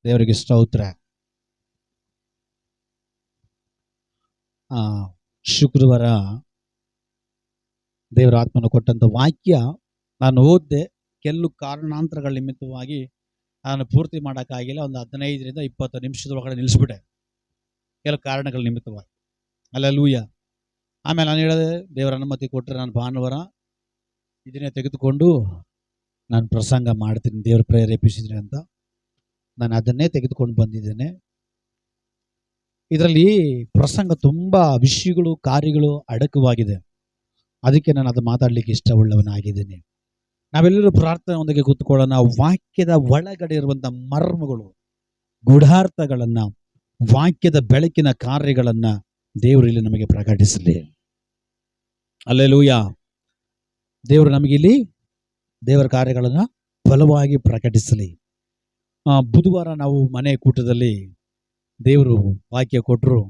ದೇವರಿಗೆ ಸ್ತೋತ್ರ. ಶುಕ್ರವಾರ ದೇವರ ಆತ್ಮನ ಕೊಟ್ಟಂಥ ವಾಕ್ಯ ನಾನು ಓದಿದೆ. ಕೆಲವು ಕಾರಣಾಂತರಗಳ ನಿಮಿತ್ತವಾಗಿ ನಾನು ಪೂರ್ತಿ ಮಾಡೋಕ್ಕಾಗಿಲ್ಲ. ಒಂದು 15ರಿಂದ 20 ನಿಮಿಷದೊಳಗಡೆ ನಿಲ್ಲಿಸ್ಬಿಟ್ಟೆ, ಕೆಲವು ಕಾರಣಗಳ ನಿಮಿತ್ತವಾಗಿ. ಅಲ್ಲೆಲೂಯ. ಆಮೇಲೆ ನಾನು ಹೇಳಿದೆ, ದೇವರ ಅನುಮತಿ ಕೊಟ್ಟರೆ ನಾನು ಭಾನುವಾರ ಇದನ್ನೇ ತೆಗೆದುಕೊಂಡು ನಾನು ಪ್ರಸಂಗ ಮಾಡ್ತೀನಿ, ದೇವರು ಪ್ರೇರೇಪಿಸಿದ್ರೆ ಅಂತ ನಾನು ಅದನ್ನೇ ತೆಗೆದುಕೊಂಡು ಬಂದಿದ್ದೇನೆ. ಇದರಲ್ಲಿ ಪ್ರಸಂಗ ತುಂಬ ವಿಷಯಗಳು, ಕಾರ್ಯಗಳು ಅಡಕವಾಗಿದೆ. ಅದಕ್ಕೆ ನಾನು ಅದು ಮಾತಾಡಲಿಕ್ಕೆ ಇಷ್ಟವುಳ್ಳವನಾಗಿದ್ದೇನೆ. ನಾವೆಲ್ಲರೂ ಪ್ರಾರ್ಥನೆ ಒಂದಿಗೆ ಕೂತ್ಕೊಳ್ಳೋಣ. ವಾಕ್ಯದ ಒಳಗಡೆ ಇರುವಂಥ ಮರ್ಮಗಳು, ಗೂಢಾರ್ಥಗಳನ್ನು, ವಾಕ್ಯದ ಬೆಳಕಿನ ಕಾರ್ಯಗಳನ್ನು ದೇವರು ಇಲ್ಲಿ ನಮಗೆ ಪ್ರಕಟಿಸಲಿ. ಹಲ್ಲೆಲೂಯಾ. ದೇವರು ನಮಗಿಲ್ಲಿ ದೇವರ ಕಾರ್ಯಗಳನ್ನು ಬಲವಾಗಿ ಪ್ರಕಟಿಸಲಿ. ಬುಧವಾರ ನಾವು ಮನೆ ಕೂಟದಲ್ಲಿ ದೇವರು ವಾಕ್ಯ ಕೊಟ್ಟರು.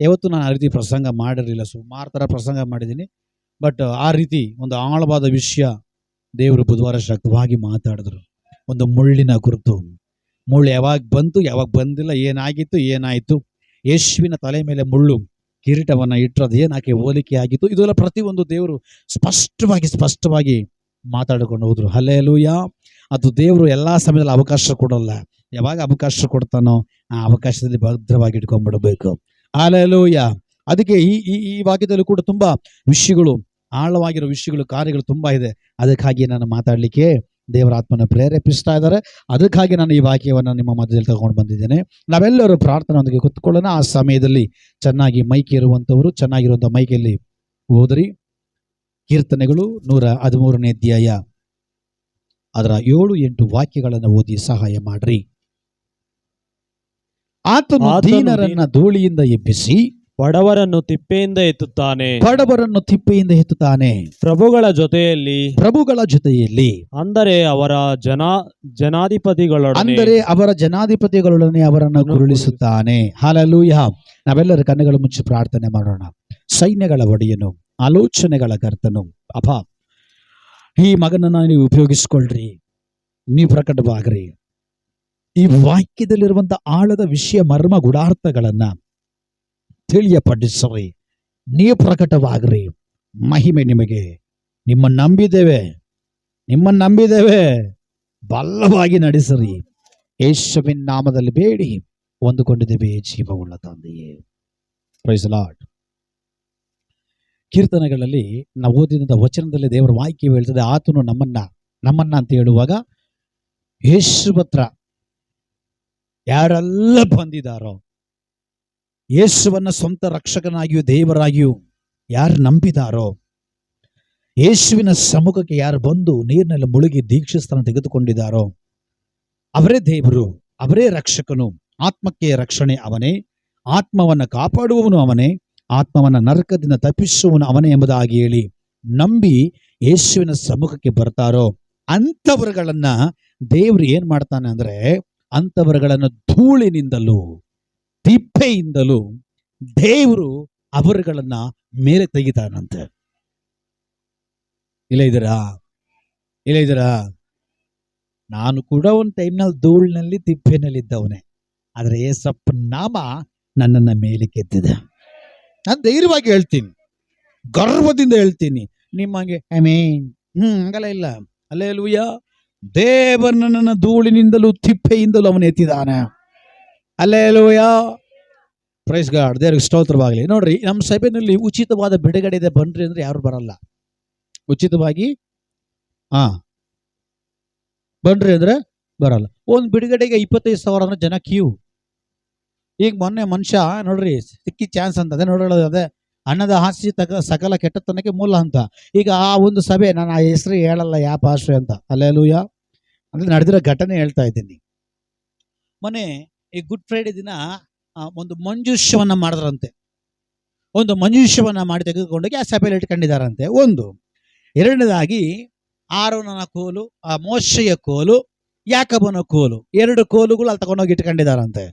ಯಾವತ್ತೂ ನಾನು ಆ ರೀತಿ ಪ್ರಸಂಗ ಮಾಡಿರಲಿಲ್ಲ. ಸುಮಾರು ಥರ ಪ್ರಸಂಗ ಮಾಡಿದ್ದೀನಿ, ಬಟ್ ಆ ರೀತಿ ಒಂದು ಆಳವಾದ ವಿಷಯ ದೇವರು ಬುಧವಾರ ಶಕ್ತವಾಗಿ ಮಾತಾಡಿದ್ರು. ಒಂದು ಮುಳ್ಳಿನ ಕುರಿತು. ಮುಳ್ಳು ಯಾವಾಗ ಬಂತು, ಯಾವಾಗ ಬಂದಿಲ್ಲ, ಏನಾಗಿತ್ತು, ಏನಾಯಿತು, ಯೇಸುವಿನ ತಲೆ ಮೇಲೆ ಮುಳ್ಳು ಕಿರೀಟವನ್ನು ಇಟ್ಟರು, ಅದು ಏನಕ್ಕೆ ಹೋಲಿಕೆ ಆಗಿತ್ತು, ಇದೆಲ್ಲ ಪ್ರತಿಯೊಂದು ದೇವರು ಸ್ಪಷ್ಟವಾಗಿ ಮಾತಾಡಿಕೊಂಡು ಹೋದ್ರು. ಹಲ್ಲೆಲೂಯಾ. ಅದು ದೇವರು ಎಲ್ಲ ಸಮಯದಲ್ಲಿ ಅವಕಾಶ ಕೊಡೋಲ್ಲ. ಯಾವಾಗ ಅವಕಾಶ ಕೊಡ್ತಾನೋ ಆ ಅವಕಾಶದಲ್ಲಿ ಭದ್ರವಾಗಿ ಇಟ್ಕೊಂಡ್ಬಿಡಬೇಕು. ಹಲ್ಲೆಲೂಯಾ. ಅದಕ್ಕೆ ಈ ವಾಕ್ಯದಲ್ಲಿ ಕೂಡ ತುಂಬಾ ವಿಷಯಗಳು, ಆಳವಾಗಿರೋ ವಿಷಯಗಳು, ಕಾರ್ಯಗಳು ತುಂಬಾ ಇದೆ. ಅದಕ್ಕಾಗಿ ನಾನು ಮಾತಾಡಲಿಕ್ಕೆ ದೇವರ ಆತ್ಮನ ಪ್ರೇರೇಪಿಸ್ತಾ ಇದ್ದಾರೆ. ಅದಕ್ಕಾಗಿ ನಾನು ಈ ವಾಕ್ಯವನ್ನು ನಿಮ್ಮ ಮಧ್ಯದಲ್ಲಿ ತಗೊಂಡು ಬಂದಿದ್ದೇನೆ. ನಾವೆಲ್ಲರೂ ಪ್ರಾರ್ಥನೆಯೊಂದಿಗೆ ಕೂತ್ಕೊಳ್ಳೋಣ. ಆ ಸಮಯದಲ್ಲಿ ಚೆನ್ನಾಗಿ ಮೈಕ್ ಇರುವಂಥವರು ಚೆನ್ನಾಗಿರುವಂಥ ಮೈಕಲ್ಲಿ ಓದ್ರಿ. ಕೀರ್ತನೆಗಳು 113ನೇ ಅಧ್ಯಾಯ ಅದರ 7-8 ವಾಕ್ಯಗಳನ್ನು ಓದಿ ಸಹಾಯ ಮಾಡ್ರಿ. ಆತನು ದೀನರನ್ನ ಧೂಳಿಯಿಂದ ಎಬ್ಬಿಸಿ ಬಡವರನ್ನು ತಿಪ್ಪೆಯಿಂದ ಎತ್ತುತ್ತಾನೆ. ಪ್ರಭುಗಳ ಜೊತೆಯಲ್ಲಿ ಅಂದರೆ ಅವರ ಜನಾಧಿಪತಿಗಳೊಡನೆ ಅವರನ್ನು ಕುರುಳಿಸುತ್ತಾನೆ. ಹಲ್ಲೆಲೂಯಾ. ನಾವೆಲ್ಲರ ಕಣ್ಣುಗಳ ಮುಚ್ಚಿ ಪ್ರಾರ್ಥನೆ ಮಾಡೋಣ. ಸೈನ್ಯಗಳ ಒಡೆಯನು, ಆಲೋಚನೆಗಳ ಕರ್ತನು, ಅಪ್ಪ, ಈ ಮಗನನ್ನ ನೀವು ಉಪಯೋಗಿಸ್ಕೊಳ್ರಿ, ನೀವು ಪ್ರಕಟವಾಗ್ರಿ. ಈ ವಾಕ್ಯದಲ್ಲಿರುವಂತ ಆಳದ ವಿಷಯ, ಮರ್ಮ, ಗುಡಾರ್ಥಗಳನ್ನ ತಿಳಿಯಪಡಿಸ್ರಿ, ನೀವು ಪ್ರಕಟವಾಗ್ರಿ. ಮಹಿಮೆ ನಿಮಗೆ. ನಿಮ್ಮನ್ನು ನಂಬಿದ್ದೇವೆ, ಬಲವಾಗಿ ನಡೆಸಿರಿ. ಯೇಸುವಿನ ನಾಮದಲ್ಲಿ ಬೇಡಿ ಹೊಂದಿಕೊಂಡಿದ್ದೇವೆ ಜೀವವುಳ್ಳ ತಂದೆಯೇ. Price lord. ಕೀರ್ತನೆಗಳಲ್ಲಿ ನಾವು ಓದಿದಂಥ ವಚನದಲ್ಲಿ ದೇವರ ವಾಕ್ಯ ಹೇಳ್ತದೆ, ಆತನು ನಮ್ಮನ್ನ ಅಂತ ಹೇಳುವಾಗ ಯೇಸು ಹತ್ರ ಯಾರೆಲ್ಲ ಬಂದಿದ್ದಾರೋ, ಯೇಸುವನ್ನ ಸ್ವಂತ ರಕ್ಷಕನಾಗಿಯೂ ದೇವರಾಗಿಯೂ ಯಾರು ನಂಬಿದಾರೋ, ಯೇಸುವಿನ ಸಮ್ಮುಖಕ್ಕೆ ಯಾರು ಬಂದು ನೀರಿನಲ್ಲಿ ಮುಳುಗಿ ದೀಕ್ಷಾಸ್ಥಾನ ತೆಗೆದುಕೊಂಡಿದ್ದಾರೋ ಅವರೇ ದೇವರು, ಅವರೇ ರಕ್ಷಕನು. ಆತ್ಮಕ್ಕೆ ರಕ್ಷಣೆ ಅವನೇ, ಆತ್ಮವನ್ನ ಕಾಪಾಡುವವನು ಅವನೇ, ಆತ್ಮವನ್ನ ನರಕದಿಂದ ತಪ್ಪಿಸುವವನು ಅವನೇ ಎಂಬುದಾಗಿ ಹೇಳಿ ನಂಬಿ ಯೇಸುವಿನ ಸಮ್ಮುಖಕ್ಕೆ ಬರ್ತಾರೋ ಅಂಥವರುಗಳನ್ನ ದೇವರು ಏನ್ ಮಾಡ್ತಾನೆ ಅಂದ್ರೆ, ಅಂಥವರುಗಳನ್ನು ಧೂಳಿನಿಂದಲೂ ತಿಪ್ಪೆಯಿಂದಲೂ ದೇವರು ಅವರುಗಳನ್ನ ಮೇಲೆ ತೆಗಿತಾನಂತೆ. ಇಲ್ಲ ಇದ್ದೀರಾ? ನಾನು ಕೂಡ ಒಂದು ಟೈಮ್ನಲ್ಲಿ ಧೂಳಿನಲ್ಲಿ ತಿಪ್ಪೆನಲ್ಲಿ ಇದ್ದವನೇ, ಆದ್ರೆ ಯೇಸಪ್ಪ ನಾಮ ನನ್ನನ್ನ ಮೇಲೆ ಕೆತ್ತಿದೆ. ನಾನು ಧೈರ್ಯವಾಗಿ ಹೇಳ್ತೀನಿ, ಗರ್ವದಿಂದ ಹೇಳ್ತೀನಿ. ನಿಮಗೆ ಹಂಗಲ್ಲ ಇಲ್ಲ. ಹಲ್ಲೆಲೂಯಾ. ದೇವರನ್ನ ಧೂಳಿನಿಂದಲೂ ತಿಪ್ಪೆಯಿಂದಲೂ ಅವನು ಎತ್ತಿದಾನೆ. ಹಲ್ಲೆಲೂಯಾ. Praise God. ದೇವರಿಗೆ ಸ್ತೋತ್ರವಾಗಲಿ. ನೋಡ್ರಿ, ನಮ್ಮ ಸಭೆಯಲ್ಲಿ ಉಚಿತವಾದ ಬಿಡುಗಡೆ ಇದೆ, ಬನ್ರಿ ಅಂದ್ರೆ ಯಾರು ಬರಲ್ಲ. ಉಚಿತವಾಗಿ ಬನ್ರಿ ಅಂದ್ರೆ ಬರಲ್ಲ. ಒಂದು ಬಿಡುಗಡೆಗೆ 25,000 ಅಂದ್ರೆ ಜನ ಕ್ಯೂ. ಈಗ ಮೊನ್ನೆ ಮನುಷ್ಯ ನೋಡ್ರಿ ಸಿಕ್ಕಿ ಚಾನ್ಸ್ ಅಂತ ಅದೇ ನೋಡೋದು, ಅದೇ ಅನ್ನದ ಹಾಸ್ಯ ಸಕಲ ಕೆಟ್ಟತನಕ್ಕೆ ಮೂಲ ಅಂತ. ಈಗ ಆ ಒಂದು ಸಭೆ, ನಾನು ಆ ಹೆಸರು ಹೇಳಲ್ಲ ಯಾವ ಪಾಸ್ಟ್ರೆ ಅಂತ, ಹಲ್ಲೆಲೂಯಾ, ಅಂದ್ರೆ ನಡೆದಿರೋ ಘಟನೆ ಹೇಳ್ತಾ ಇದ್ದೀನಿ. ಮೊನ್ನೆ ಈ ಗುಡ್ ಫ್ರೈಡೆ ದಿನ ಒಂದು ಮಂಜೂಷವನ್ನ ಮಾಡಿದ್ರಂತೆ. ಒಂದು ಮಂಜೂಷವನ್ನ ಮಾಡಿ ತೆಗೆದುಕೊಂಡೋಗಿ ಆ ಸಭೆಯಲ್ಲಿ ಇಟ್ಕೊಂಡಿದ್ದಾರಂತೆ. ಒಂದು. ಎರಡನೇದಾಗಿ ಆರೋನನ ಕೋಲು, ಆ ಮೋಶೆಯ ಕೋಲು, ಯಾಕಬನ ಕೋಲು, 2 ಕೋಲುಗಳು ಅಲ್ಲಿ ತಗೊಂಡೋಗಿ ಇಟ್ಕೊಂಡಿದ್ದಾರಂತೆ.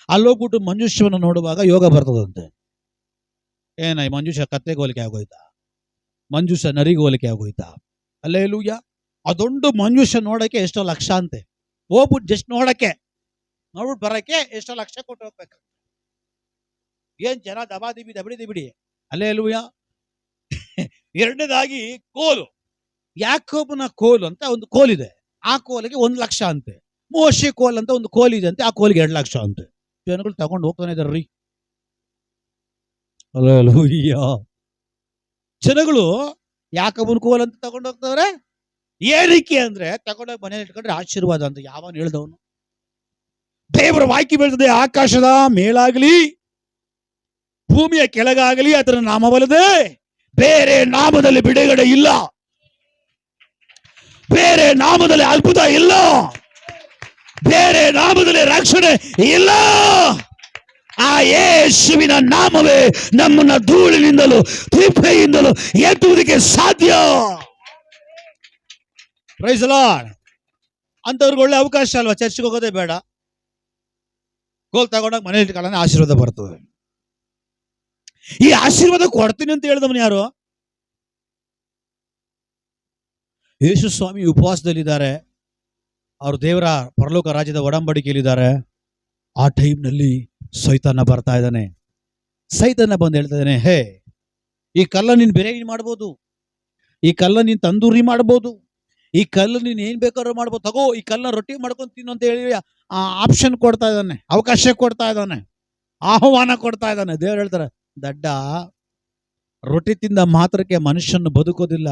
ಅಲ್ಲೋಗ್ಬಿಟ್ಟು ಮಂಜೂಷವನ್ನು ನೋಡುವಾಗ ಯೋಗ ಬರ್ತದಂತೆ. ಏನ ಈ ಮಂಜೂಷ ಕತ್ತೆಗೆ ಹೋಲಿಕೆ ಆಗೋಯ್ತಾ? ಮಂಜೂಷ ನರಿಗೆ ಹೋಲಿಕೆ ಆಗೋಯ್ತಾ? ಹಲ್ಲೆಲೂಯಾ. ಅದೊಂದು ಮಂಜೂಷ ನೋಡಕ್ಕೆ ಎಷ್ಟೋ ಲಕ್ಷ ಅಂತೆ. ಹೋಗ್ಬಿಟ್ಟು ಜಸ್ಟ್ ನೋಡಕ್ಕೆ ನೋಡ್ಬಿಟ್ಟು ಬರಕ್ಕೆ ಎಷ್ಟೋ ಲಕ್ಷ ಕೊಟ್ಟು ಹೋಗ್ಬೇಕು. ಏನ್ ಜನ ದಬಡಿ ಬಿಡಿ ಅಲ್ಲೇ ಅಲ್ವಯ್ಯ. ಎರಡನೇದಾಗಿ ಕೋಲು, ಯಾಕೋಬನ ಕೋಲು ಅಂತ ಒಂದು ಕೋಲಿದೆ. ಆ ಕೋಲಿಗೆ 1 ಲಕ್ಷ ಅಂತೆ. ಮೋಶೆ ಕೋಲ್ ಅಂತ ಒಂದು ಕೋಲಿದೆ ಅಂತೆ, ಆ ಕೋಲಿಗೆ 2 ಲಕ್ಷ ಅಂತೆ. ಜನಗಳು ತಗೊಂಡು ಹೋಗ್ತಾನೆ ಇದಾರ್ರಿ. ಅಲ್ಲೂಯ್ಯ. ಜನಗಳು ಯಾಕೋಬನ ಕೋಲ್ ಅಂತ ತಗೊಂಡು ಹೋಗ್ತವ್ರೆ. ಏನಕ್ಕೆ ಅಂದ್ರೆ ತಗೊಂಡೋಗಿ ಮನೇಲಿ ಇಟ್ಕೊಂಡ್ರೆ ಆಶೀರ್ವಾದ ಅಂತ. ಯಾವನ್ ಹೇಳ್ದವನು? ದೇವರ ವಾಕ್ಯ ಬೀಳ್ತದೆ, ಆಕಾಶದ ಮೇಲಾಗಲಿ ಭೂಮಿಯ ಕೆಳಗಾಗಲಿ ಅದರ ನಾಮವಲ್ಲದೆ ಬೇರೆ ನಾಮದಲ್ಲಿ ಬಿಡುಗಡೆ ಇಲ್ಲ, ಬೇರೆ ನಾಮದಲ್ಲಿ ಅದ್ಭುತ ಇಲ್ಲ, ಬೇರೆ ನಾಮದಲ್ಲಿ ರಕ್ಷಣೆ ಇಲ್ಲ. ಆ ಯೇಸುವಿನ ನಾಮವೇ ನಮ್ಮನ್ನ ಧೂಳಿನಿಂದಲೂ ತಿಪ್ಪೆಯಿಂದಲೂ ಎತ್ತುವುದಕ್ಕೆ ಸಾಧ್ಯ. Praise the Lord. ಅಂತವ್ರಿಗೆ ಒಳ್ಳೆ ಅವಕಾಶ ಅಲ್ವಾ? ಚರ್ಚ್ಗೆ ಹೋಗೋದೇ ಬೇಡ, ಕೋಲ್ ತಗೊಂಡಾಗ ಮನೇಲಿ ಇಟ್ಕೊಳ್ಳೋಣ, ಆಶೀರ್ವಾದ ಬರ್ತದೆ. ಈ ಆಶೀರ್ವಾದ ಕೊಡ್ತೀನಿ ಅಂತ ಹೇಳಿದವನು ಯಾರು? ಯೇಸು ಸ್ವಾಮಿ ಉಪವಾಸದಲ್ಲಿದ್ದಾರೆ, ಅವರು ದೇವರ ಪರಲೋಕ ರಾಜ್ಯದ ಒಡಂಬಡಿಕೆಯಲ್ಲಿದ್ದಾರೆ. ಆ ಟೈಮ್ನಲ್ಲಿ ಸೈತಾನ ಬರ್ತಾ ಇದ್ದಾನೆ. ಸೈತಾನ ಬಂದು ಹೇಳ್ತಾ ಇದ್ದಾನೆ, ಹೇ, ಈ ಕಲ್ಲ ನೀನ್ ಬಿರಿಯಾನಿ ಮಾಡ್ಬೋದು, ಈ ಕಲ್ಲ ನೀನ್ ತಂದೂರಿ ಮಾಡ್ಬೋದು, ಈ ಕಲ್ಲು ನೀನ್ ಏನ್ ಬೇಕಾದ್ರೂ ಮಾಡ್ಬೋದು, ತಗೋ ಈ ಕಲ್ಲನ್ನ ರೊಟ್ಟಿ ಮಾಡ್ಕೊಂಡು ತಿನ್ನು ಅಂತ ಹೇಳಿ ಆಪ್ಷನ್ ಕೊಡ್ತಾ ಇದ್ದಾನೆ, ಅವಕಾಶ ಕೊಡ್ತಾ ಇದ್ದಾನೆ, ಆಹ್ವಾನ ಕೊಡ್ತಾ ಇದ್ದಾನೆ. ದೇವ್ರು ಹೇಳ್ತಾರೆ, ದಡ್ಡ, ರೊಟ್ಟಿ ತಿಂದ ಮಾತ್ರಕ್ಕೆ ಮನುಷ್ಯನ ಬದುಕೋದಿಲ್ಲ,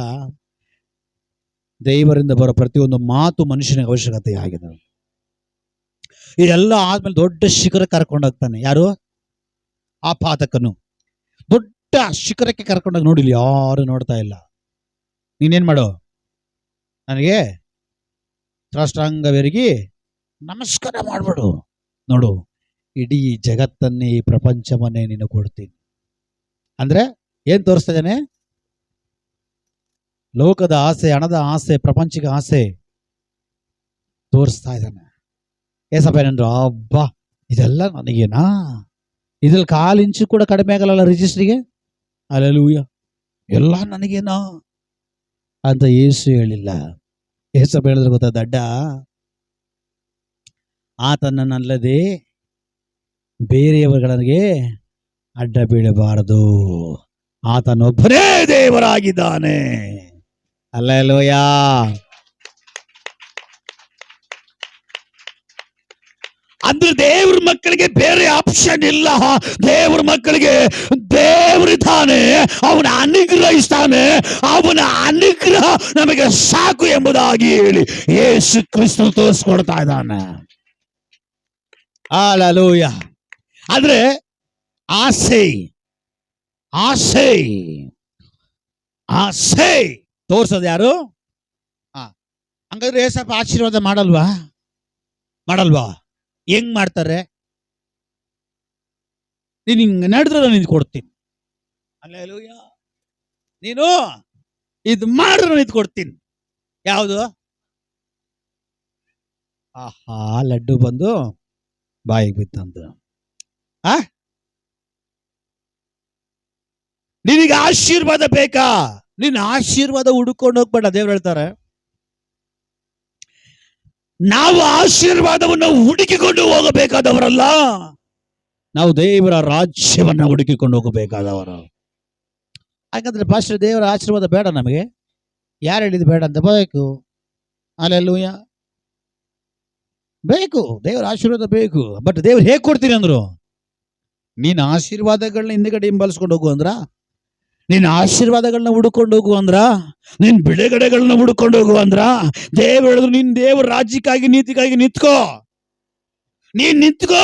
ದೇವರಿಂದ ಬರೋ ಪ್ರತಿಯೊಂದು ಮಾತು ಮನುಷ್ಯನಿಗೆ ಅವಶ್ಯಕತೆ ಆಗಿದೆ. ಇದೆಲ್ಲ ಆದ್ಮೇಲೆ ದೊಡ್ಡ ಶಿಖರ ಕರ್ಕೊಂಡು ಹೋಗ್ತಾನೆ. ಯಾರು? ಆ ಪಾತಕನು. ದೊಡ್ಡ ಶಿಖರಕ್ಕೆ ಕರ್ಕೊಂಡೋಗಿ ನೋಡಿಲ್ಲ, ಯಾರು ನೋಡ್ತಾ ಇಲ್ಲ. ನೀನೇನ್ ಮಾಡು, ನನಗೆ ಸಾಷ್ಟಾಂಗವೆರಗಿ ನಮಸ್ಕಾರ ಮಾಡ್ಬಿಡು, ನೋಡು ಇಡೀ ಜಗತ್ತನ್ನೇ, ಈ ಪ್ರಪಂಚವನ್ನೇ ನೀನು ಕೊಡ್ತೀನಿ. ಅಂದ್ರೆ ಏನ್ ತೋರಿಸ್ತಾ ಇದ್ದಾನೆ? ಲೋಕದ ಆಸೆ, ಹಣದ ಆಸೆ, ಪ್ರಪಂಚಿಕ ಆಸೆ ತೋರಿಸ್ತಾ ಇದ್ದಾನೆ. ಏಸಪ್ಪ ಏನಂದ್ರು, ಅಬ್ಬಾ ಇದೆಲ್ಲ ನನಗೇನಾ? ಇದ್ರಲ್ಲಿ 1/4 ಇಂಚು ಕೂಡ ಕಡಿಮೆ ಆಗಲ್ಲ ರಿಜಿಸ್ಟ್ರಿಗೆ. ಹಲ್ಲೆಲೂಯಾ, ಎಲ್ಲ ನನಗೇನಾ ಅಂತ ಯೇಸು ಹೇಳಿಲ್ಲ. ಏಸಪ್ಪ ಹೇಳಿದ್ರೆ ಗೊತ್ತಾ, ದಡ್ಡ, ಆತನನ್ನಲ್ಲದೆ ಬೇರೆಯವರಿಗೆ ಅಡ್ಡ ಬೀಳಬಾರದು, ಆತನೊಬ್ಬನೇ ದೇವರಾಗಿದ್ದಾನೆ. ಹಲ್ಲೆಲೂಯಾ. ಅಂದ್ರೆ ದೇವ್ರ ಮಕ್ಕಳಿಗೆ ಬೇರೆ ಆಪ್ಷನ್ ಇಲ್ಲ. ದೇವ್ರ ಮಕ್ಕಳಿಗೆ ದೇವರಿದ್ದಾನೆ, ಅವನ ಅನುಗ್ರಹಿಸ್ತಾನೆ, ಅವನ ಅನುಗ್ರಹ ನಮಗೆ ಸಾಕು ಎಂಬುದಾಗಿ ಹೇಳಿ ಯೇಸು ಕ್ರಿಸ್ತ ತೋರಿಸ್ಕೊಡ್ತಾ ಇದ್ದಾನೆ. ಹಲ್ಲೆಲೂಯಾ. ಆದ್ರೆ ಆಸೆ ಆಸೆ ಆಸೆ ತೋರ್ಸೋದು ಯಾರು? ಹಂಗಾದ್ರೆ ಏಸಪ್ಪ ಆಶೀರ್ವಾದ ಮಾಡಲ್ವಾ? ಹೆಂಗ್ ಮಾಡ್ತಾರೆ? ನೀನ್ ಹಿಂಗ್ ನಡೆದ್ರೆ ನಿನ್ ಕೊಡ್ತೀನಿ. ಹಲ್ಲೆಲೂಯಾ. ನೀನು ಇದು ಮಾಡಿದ್ರೆ ನಿಂತು ಕೊಡ್ತೀನಿ. ಯಾವುದು? ಆಹಾ, ಲಡ್ಡು ಬಂದು ಬಾಯಿಗೆ ಬಿತ್ತಂತ. ನಿನಗೆ ಆಶೀರ್ವಾದ ಬೇಕಾ? ನಿನ್ನ ಆಶೀರ್ವಾದ ಹುಡುಕೊಂಡು ಹೋಗ್ಬೇಡ. ದೇವ್ರು ಹೇಳ್ತಾರೆ, ನಾವು ಆಶೀರ್ವಾದವನ್ನು ಹುಡುಕಿಕೊಂಡು ಹೋಗಬೇಕಾದವರಲ್ಲ, ನಾವು ದೇವರ ರಾಜ್ಯವನ್ನ ಹುಡುಕಿಕೊಂಡು ಹೋಗಬೇಕಾದವರು. ಹಾಗಾದ್ರೆ ಪಾಸ್ಟರ್, ದೇವರ ಆಶೀರ್ವಾದ ಬೇಡ ನಮಗೆ? ಯಾರು ಹೇಳಿದ್ದು ಬೇಡ ಅಂತ? ಬೇಕು. ಹಲ್ಲೆಲೂಯಾ, ಬೇಕು, ದೇವರ ಆಶೀರ್ವಾದ ಬೇಕು. ಬಟ್ ದೇವ್ರು ಹೇಗೆ ಕೊಡ್ತೀನಿ ಅಂದ್ರು? ನೀನ್ ಆಶೀರ್ವಾದಗಳನ್ನ ಹಿಂದೆಗಡೆ ಹಿಂಬಾಲಿಸ್ಕೊಂಡು ಹೋಗು ಅಂದ್ರ, ನೀನ್ ಆಶೀರ್ವಾದಗಳನ್ನ ಹುಡುಕೊಂಡು ಹೋಗು ಅಂದ್ರ, ನಿನ್ ಬಿಡುಗಡೆಗಳನ್ನ ಹುಡುಕೊಂಡು ಹೋಗು ಅಂದ್ರ, ದೇವ್ರು ಹೇಳಿದ್ರು ನೀನ್ ದೇವ್ರ ರಾಜ್ಯಕ್ಕಾಗಿ ನೀತಿಗಾಗಿ ನಿಂತ್ಕೋ. ನೀನ್ ನಿಂತ್ಕೋ,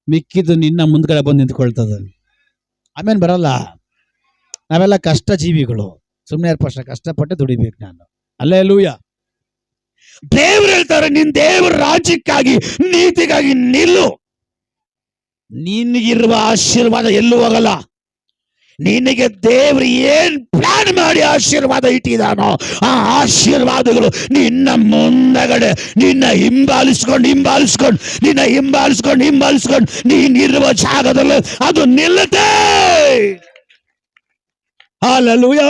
ಮಿಕ್ಕಿದ್ದು ನಿನ್ನ ಮುಂದ್ಗಡೆ ಬಂದು ನಿಂತ್ಕೊಳ್ತದ. ಆಮೇಲೆ ಬರಲ್ಲ. ನಾವೆಲ್ಲ ಕಷ್ಟ ಜೀವಿಗಳು, ಸುಮ್ಮನೆ ಕಷ್ಟಪಟ್ಟೆ ದುಡಿಬೇಕು ನಾನು. ಹಲ್ಲೆಲೂಯಾ. ದೇವ್ರು ಹೇಳ್ತಾರೆ, ನಿನ್ ದೇವ್ರ ರಾಜ್ಯಕ್ಕಾಗಿ ನೀತಿಗಾಗಿ ನಿಲ್ಲು. ನಿನಗಿರುವ ಆಶೀರ್ವಾದ ಎಲ್ಲೂ ಹೋಗಲ್ಲ. ನಿನಗೆ ದೇವ್ರು ಏನ್ ಪ್ಲಾನ್ ಮಾಡಿ ಆಶೀರ್ವಾದ ಇಟ್ಟಿದಾನೋ ಆ ಆಶೀರ್ವಾದಗಳು ನಿನ್ನ ಮುಂದಗಡೆ ನಿನ್ನ ಹಿಂಬಾಲಿಸ್ಕೊಂಡು ನೀನಿರುವ ಜಾಗದಲ್ಲಿ ಅದು ನಿಲ್ಲುತ್ತೆ. ಹಲ್ಲೆಲೂಯಾ.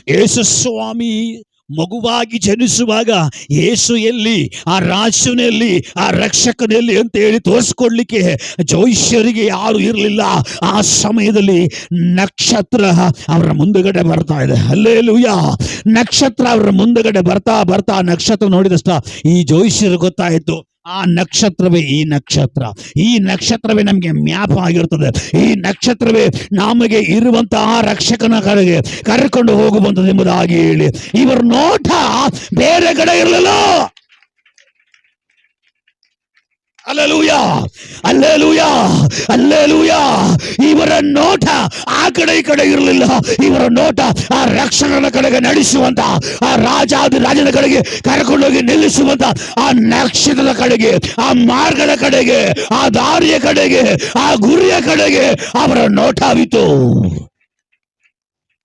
ಯೇಸು ಸ್ವಾಮಿ ಮಗುವಾಗಿ ಜನಿಸುವಾಗ ಯೇಸು ಎಲ್ಲಿ, ಆ ರಾಜನಲ್ಲಿ, ಆ ರಕ್ಷಕನಲ್ಲಿ ಅಂತ ಹೇಳಿ ತೋರಿಸ್ಕೊಡ್ಲಿಕ್ಕೆ ಜೋಯಿಷ್ಯರಿಗೆ ಯಾರು ಇರಲಿಲ್ಲ. ಆ ಸಮಯದಲ್ಲಿ ನಕ್ಷತ್ರ ಅವರ ಮುಂದುಗಡೆ ಬರ್ತಾ ಇದೆ. ಹಲ್ಲೆಲೂಯಾ. ನಕ್ಷತ್ರ ಅವರ ಮುಂದುಗಡೆ ಬರ್ತಾ ಬರ್ತಾ ನಕ್ಷತ್ರ ನೋಡಿದಷ್ಟ ಈ ಜೋಯಿಷ್ಯರು ಗೊತ್ತಾಯಿತು, ಆ ನಕ್ಷತ್ರವೇ ಈ ನಕ್ಷತ್ರ, ಈ ನಕ್ಷತ್ರವೇ ನಮಗೆ ಮ್ಯಾಪ್ ಆಗಿರ್ತದೆ, ಈ ನಕ್ಷತ್ರವೇ ನಮಗೆ ಇರುವಂತಹ ರಕ್ಷಕನ ಕಡೆಗೆ ಕರ್ಕೊಂಡು ಹೋಗುವಂಥದ್ದು ಎಂಬುದಾಗಿ ಹೇಳಿ ಇವರ ನೋಟ ಬೇರೆ ಕಡೆ ಇರಲಿಲ್ಲ. Alleluia, alleluia, alleluia. ಇವರ ನೋಟ ಆ ಕಡೆ ಈ ಕಡೆ ಇರಲಿಲ್ಲ. ಇವರ ನೋಟ ಆ ರಕ್ಷಕನ ಕಡೆಗೆ ನಡೆಸುವಂತ, ಆ ರಾಜನ ಕಡೆಗೆ ಕರ್ಕೊಂಡೋಗಿ ನಿಲ್ಲಿಸುವಂತ ಆ ನಕ್ಷತ್ರದ ಕಡೆಗೆ, ಆ ಮಾರ್ಗದ ಕಡೆಗೆ, ಆ ದಾರಿಯ ಕಡೆಗೆ, ಆ ಗುರಿಯ ಕಡೆಗೆ ಅವರ ನೋಟವಿತ್ತು.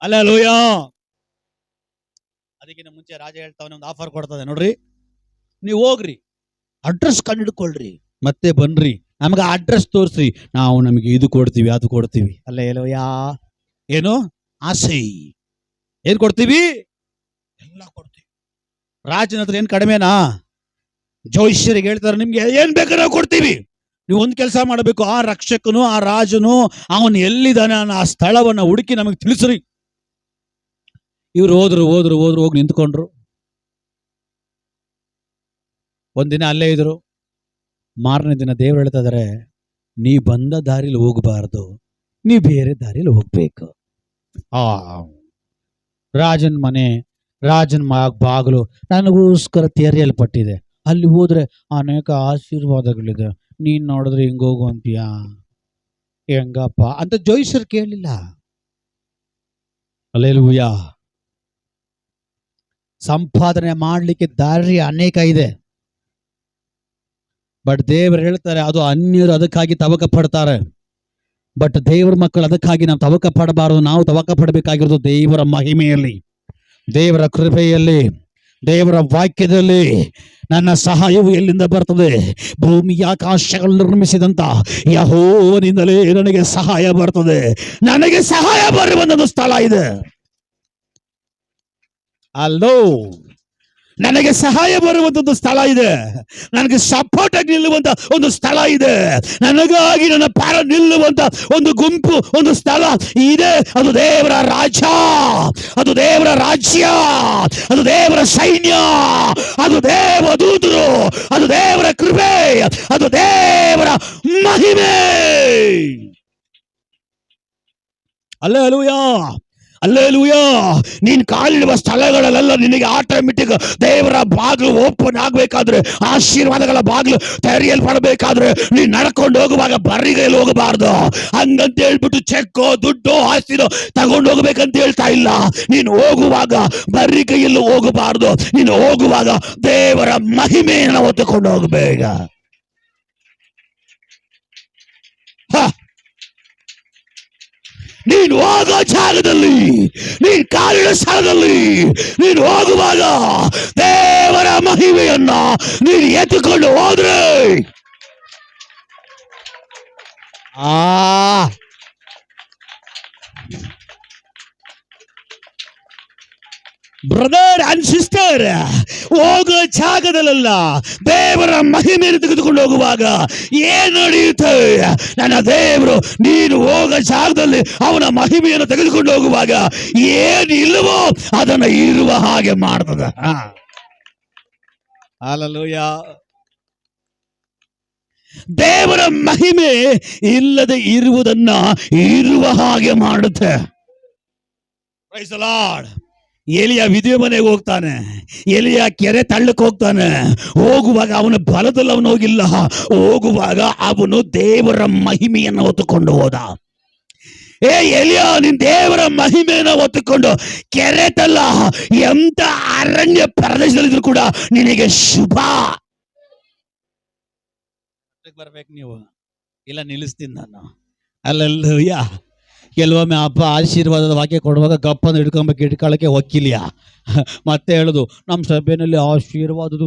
ಅಲ್ಲೆಲೂಯಾ. ಅದಕ್ಕಿಂತ ಮುಂಚೆ ರಾಜ ಹೇಳ್ತಾವನೆ, ಒಂದು ಆಫರ್ ಕೊಡ್ತದೆ ನೋಡ್ರಿ, ನೀವು ಹೋಗ್ರಿ, ಅಡ್ರೆಸ್ ಕಂಡಿಡ್ಕೊಳ್ರಿ, ಮತ್ತೆ ಬನ್ರಿ, ನಮ್ಗೆ ಅಡ್ರೆಸ್ ತೋರಿಸ್ರಿ, ನಾವು ನಮಗೆ ಇದು ಕೊಡ್ತೀವಿ ಅದು ಕೊಡ್ತೀವಿ. ಅಲ್ಲೆಲೂಯಾ. ಏನು ಆಸೆ, ಏನ್ ಕೊಡ್ತೀವಿ? ಎಲ್ಲ ಕೊಡ್ತೀವಿ. ರಾಜನ ಹತ್ರ ಏನ್ ಕಡಿಮೆನಾ? ಜೋಯಿಷ್ಯರಿಗೆ ಹೇಳ್ತಾರೆ, ನಿಮ್ಗೆ ಏನ್ ಬೇಕಾದ್ರೆ ನಾವು ಕೊಡ್ತೀವಿ, ನೀವು ಒಂದು ಕೆಲಸ ಮಾಡಬೇಕು, ಆ ರಕ್ಷಕನು, ಆ ರಾಜನು ಅವನು ಎಲ್ಲಿದ್ದಾನೆ ಆ ಸ್ಥಳವನ್ನ ಹುಡುಕಿ ನಮಗೆ ತಿಳಿಸ್ರಿ. ಇವ್ರು ಹೋದ್ರು ಹೋದ್ರು ಹೋದ್ರು ಹೋಗಿ ನಿಂತ್ಕೊಂಡ್ರು. ಒಂದಿನ ಅಲ್ಲೇ ಇದ್ರು. ಮಾರನೇ ದಿನ ದೇವ್ರು ಹೇಳ್ತಾ ಇದಾರೆ, ನೀ ಬಂದ ದಾರಿಲಿ ಹೋಗಬಾರ್ದು, ನೀ ಬೇರೆ ದಾರಿಲಿ ಹೋಗ್ಬೇಕು. ಆ ರಾಜನ್ ಮನೆ, ರಾಜನ್ ಬಾಗಿಲು ನನಗೋಸ್ಕರ ತೆರೆಯಲ್ಪಟ್ಟಿದೆ, ಅಲ್ಲಿ ಹೋದ್ರೆ ಅನೇಕ ಆಶೀರ್ವಾದಗಳಿದೆ, ನೀನ್ ನೋಡಿದ್ರೆ ಹಿಂಗ ಹೋಗು ಅಂತೀಯಾ, ಹೆಂಗಪ್ಪ ಅಂತ ಜೋಯಿಸರ್ ಕೇಳಲಿಲ್ಲ. ಹಲ್ಲೆಲೂಯಾ. ಸಂಪಾದನೆ ಮಾಡ್ಲಿಕ್ಕೆ ದಾರಿ ಅನೇಕ ಇದೆ, ಬಟ್ ದೇವರು ಹೇಳ್ತಾರೆ ಅದು ಅನ್ಯರು ಅದಕ್ಕಾಗಿ ತವಕ ಪಡ್ತಾರೆ. ಬಟ್ ದೇವರ ಮಕ್ಕಳು ಅದಕ್ಕಾಗಿ ನಾವು ತವಕ ಪಡಬಾರದು. ನಾವು ತವಕ ಪಡಬೇಕಾಗಿರೋದು ದೇವರ ಮಹಿಮೆಯಲ್ಲಿ, ದೇವರ ಕೃಪೆಯಲ್ಲಿ, ದೇವರ ವಾಕ್ಯದಲ್ಲಿ. ನನ್ನ ಸಹಾಯವು ಎಲ್ಲಿಂದ ಬರ್ತದೆ? ಭೂಮಿ ಆಕಾಶಗಳು ನಿರ್ಮಿಸಿದಂತ ಯೆಹೋವನಿಂದಲೇ ನನಗೆ ಸಹಾಯ ಬರ್ತದೆ. ನನಗೆ ಸಹಾಯ ಬರುವಂತ ಸ್ಥಳ ಇದೆ. ಅಲ್ಲೋ, ನನಗೆ ಸಹಾಯ ಬರುವಂತದ್ದು ಸ್ಥಳ ಇದೆ, ನನಗೆ ಸಪೋರ್ಟ್ ಆಗಿ ನಿಲ್ಲುವಂತ ಒಂದು ಸ್ಥಳ ಇದೆ, ನನಗಾಗಿ ನನ್ನ ಪಾರ ನಿಲ್ಲುವಂತ ಒಂದು ಗುಂಪು, ಒಂದು ಸ್ಥಳ ಇದೆ. ಅದು ದೇವರ ರಾಜ್ಯ, ಅದು ದೇವರ ರಾಜ್ಯ, ಅದು ದೇವರ ಸೈನ್ಯ, ಅದು ದೇವದೂತರು, ಅದು ದೇವರ ಕೃಪೆ, ಅದು ದೇವರ ಮಹಿಮೆ. Hallelujah, hallelujah. ನೀನ್ ಕಾಲಿಡುವ ಸ್ಥಳಗಳಲ್ಲೆಲ್ಲ ನಿನಗೆ ಆಟೋಮೆಟಿಕ್ ದೇವರ ಬಾಗಿಲು ಓಪನ್ ಆಗ್ಬೇಕಾದ್ರೆ, ಆಶೀರ್ವಾದಗಳ ಬಾಗಿಲು ತೆರೆಯಲ್ಪಡಬೇಕಾದ್ರೆ ನೀನ್ ನಡ್ಕೊಂಡು ಹೋಗುವಾಗ ಬರಿಗೈಲಿ ಹೋಗಬಾರ್ದು. ಹಂಗಂತ ಹೇಳ್ಬಿಟ್ಟು ಚೆಕ್ಕೋ ದುಡ್ಡೋ ಆಸ್ತಿನೋ ತಗೊಂಡು ಹೋಗ್ಬೇಕಂತ ಹೇಳ್ತಾ ಇಲ್ಲ. ನೀನು ಹೋಗುವಾಗ ಬರಿಗೈಯಲ್ಲೂ ಹೋಗಬಾರ್ದು. ನೀನು ಹೋಗುವಾಗ ದೇವರ ಮಹಿಮೆಯನ್ನು ಹೊತ್ತುಕೊಂಡು ಹೋಗಬೇಕ. ನೀನು ಹೋಗೋ ಜಾಗದಲ್ಲಿ, ನೀನು ಕಾಲಿಡೋ ಸ್ಥಳದಲ್ಲಿ ನೀನು ಹೋಗುವಾಗ ದೇವರ ಮಹಿಮೆಯನ್ನ ನೀನು ಎತ್ತುಕೊಂಡು ಹೋದ್ರೆ ಬ್ರದರ್ ಅಂಡ್ ಸಿಸ್ಟರ್, ಹೋಗೋ ಜಾಗದಲ್ಲ ದೇವರ ಮಹಿಮೆಯನ್ನು ತೆಗೆದುಕೊಂಡು ಹೋಗುವಾಗ ಏನ್ ನಡೆಯುತ್ತೆ? ನನ್ನ ದೇವರು ನೀನು ಹೋಗೋ ಜಾಗದಲ್ಲಿ ಅವನ ಮಹಿಮೆಯನ್ನು ತೆಗೆದುಕೊಂಡು ಹೋಗುವಾಗ ಏನು ಇಲ್ಲವೋ ಅದನ್ನ ಇರುವ ಹಾಗೆ ಮಾಡ್ತದ. ಹಲ್ಲೆಲೂಯಾ. ದೇವರ ಮಹಿಮೆ ಇಲ್ಲದೆ ಇರುವುದನ್ನ ಇರುವ ಹಾಗೆ ಮಾಡುತ್ತೆ. Price the lord. ಎಲಿಯ ವಿಧವೆ ಮನೆಗೆ ಹೋಗ್ತಾನೆ, ಎಲಿಯ ಕೆರೆ ತಳ್ಳಕ್ಕೆ ಹೋಗ್ತಾನೆ. ಹೋಗುವಾಗ ಅವನ ಬಲದಲ್ಲಿ ಅವನು ಹೋಗಿಲ್ಲ, ಹೋಗುವಾಗ ಅವನು ದೇವರ ಮಹಿಮೆಯನ್ನು ಹೊತ್ತುಕೊಂಡು ಹೋದ. ಏ ಎಲಿಯ, ನೀನ್ ದೇವರ ಮಹಿಮೆಯನ್ನು ಹೊತ್ತುಕೊಂಡು ಕೆರೆ ತಲ್ಲ, ಎಂತ ಅರಣ್ಯ ಪ್ರದೇಶದಲ್ಲಿದ್ರು ಕೂಡ ನಿನಗೆ ಶುಭ. ಬರ್ಬೇಕು ನೀವು, ಇಲ್ಲ ನಿಲ್ಲಿಸ್ತೀನಿ ನಾನು. ಹಲ್ಲೆಲೂಯಾ. ಕೆಲವೊಮ್ಮೆ ಹಬ್ಬ ಆಶೀರ್ವಾದದ ವಾಕ್ಯ ಕೊಡುವಾಗ ಗಪ್ಪನ್ನು ಇಟ್ಕೊಳ್ಳೋಕ್ಕೆ ಒಕ್ಕಿಲ್ಯ. ಮತ್ತೆ ಹೇಳುದು, ನಮ್ಮ ಸಭೆಯಲ್ಲಿ ಆಶೀರ್ವಾದದು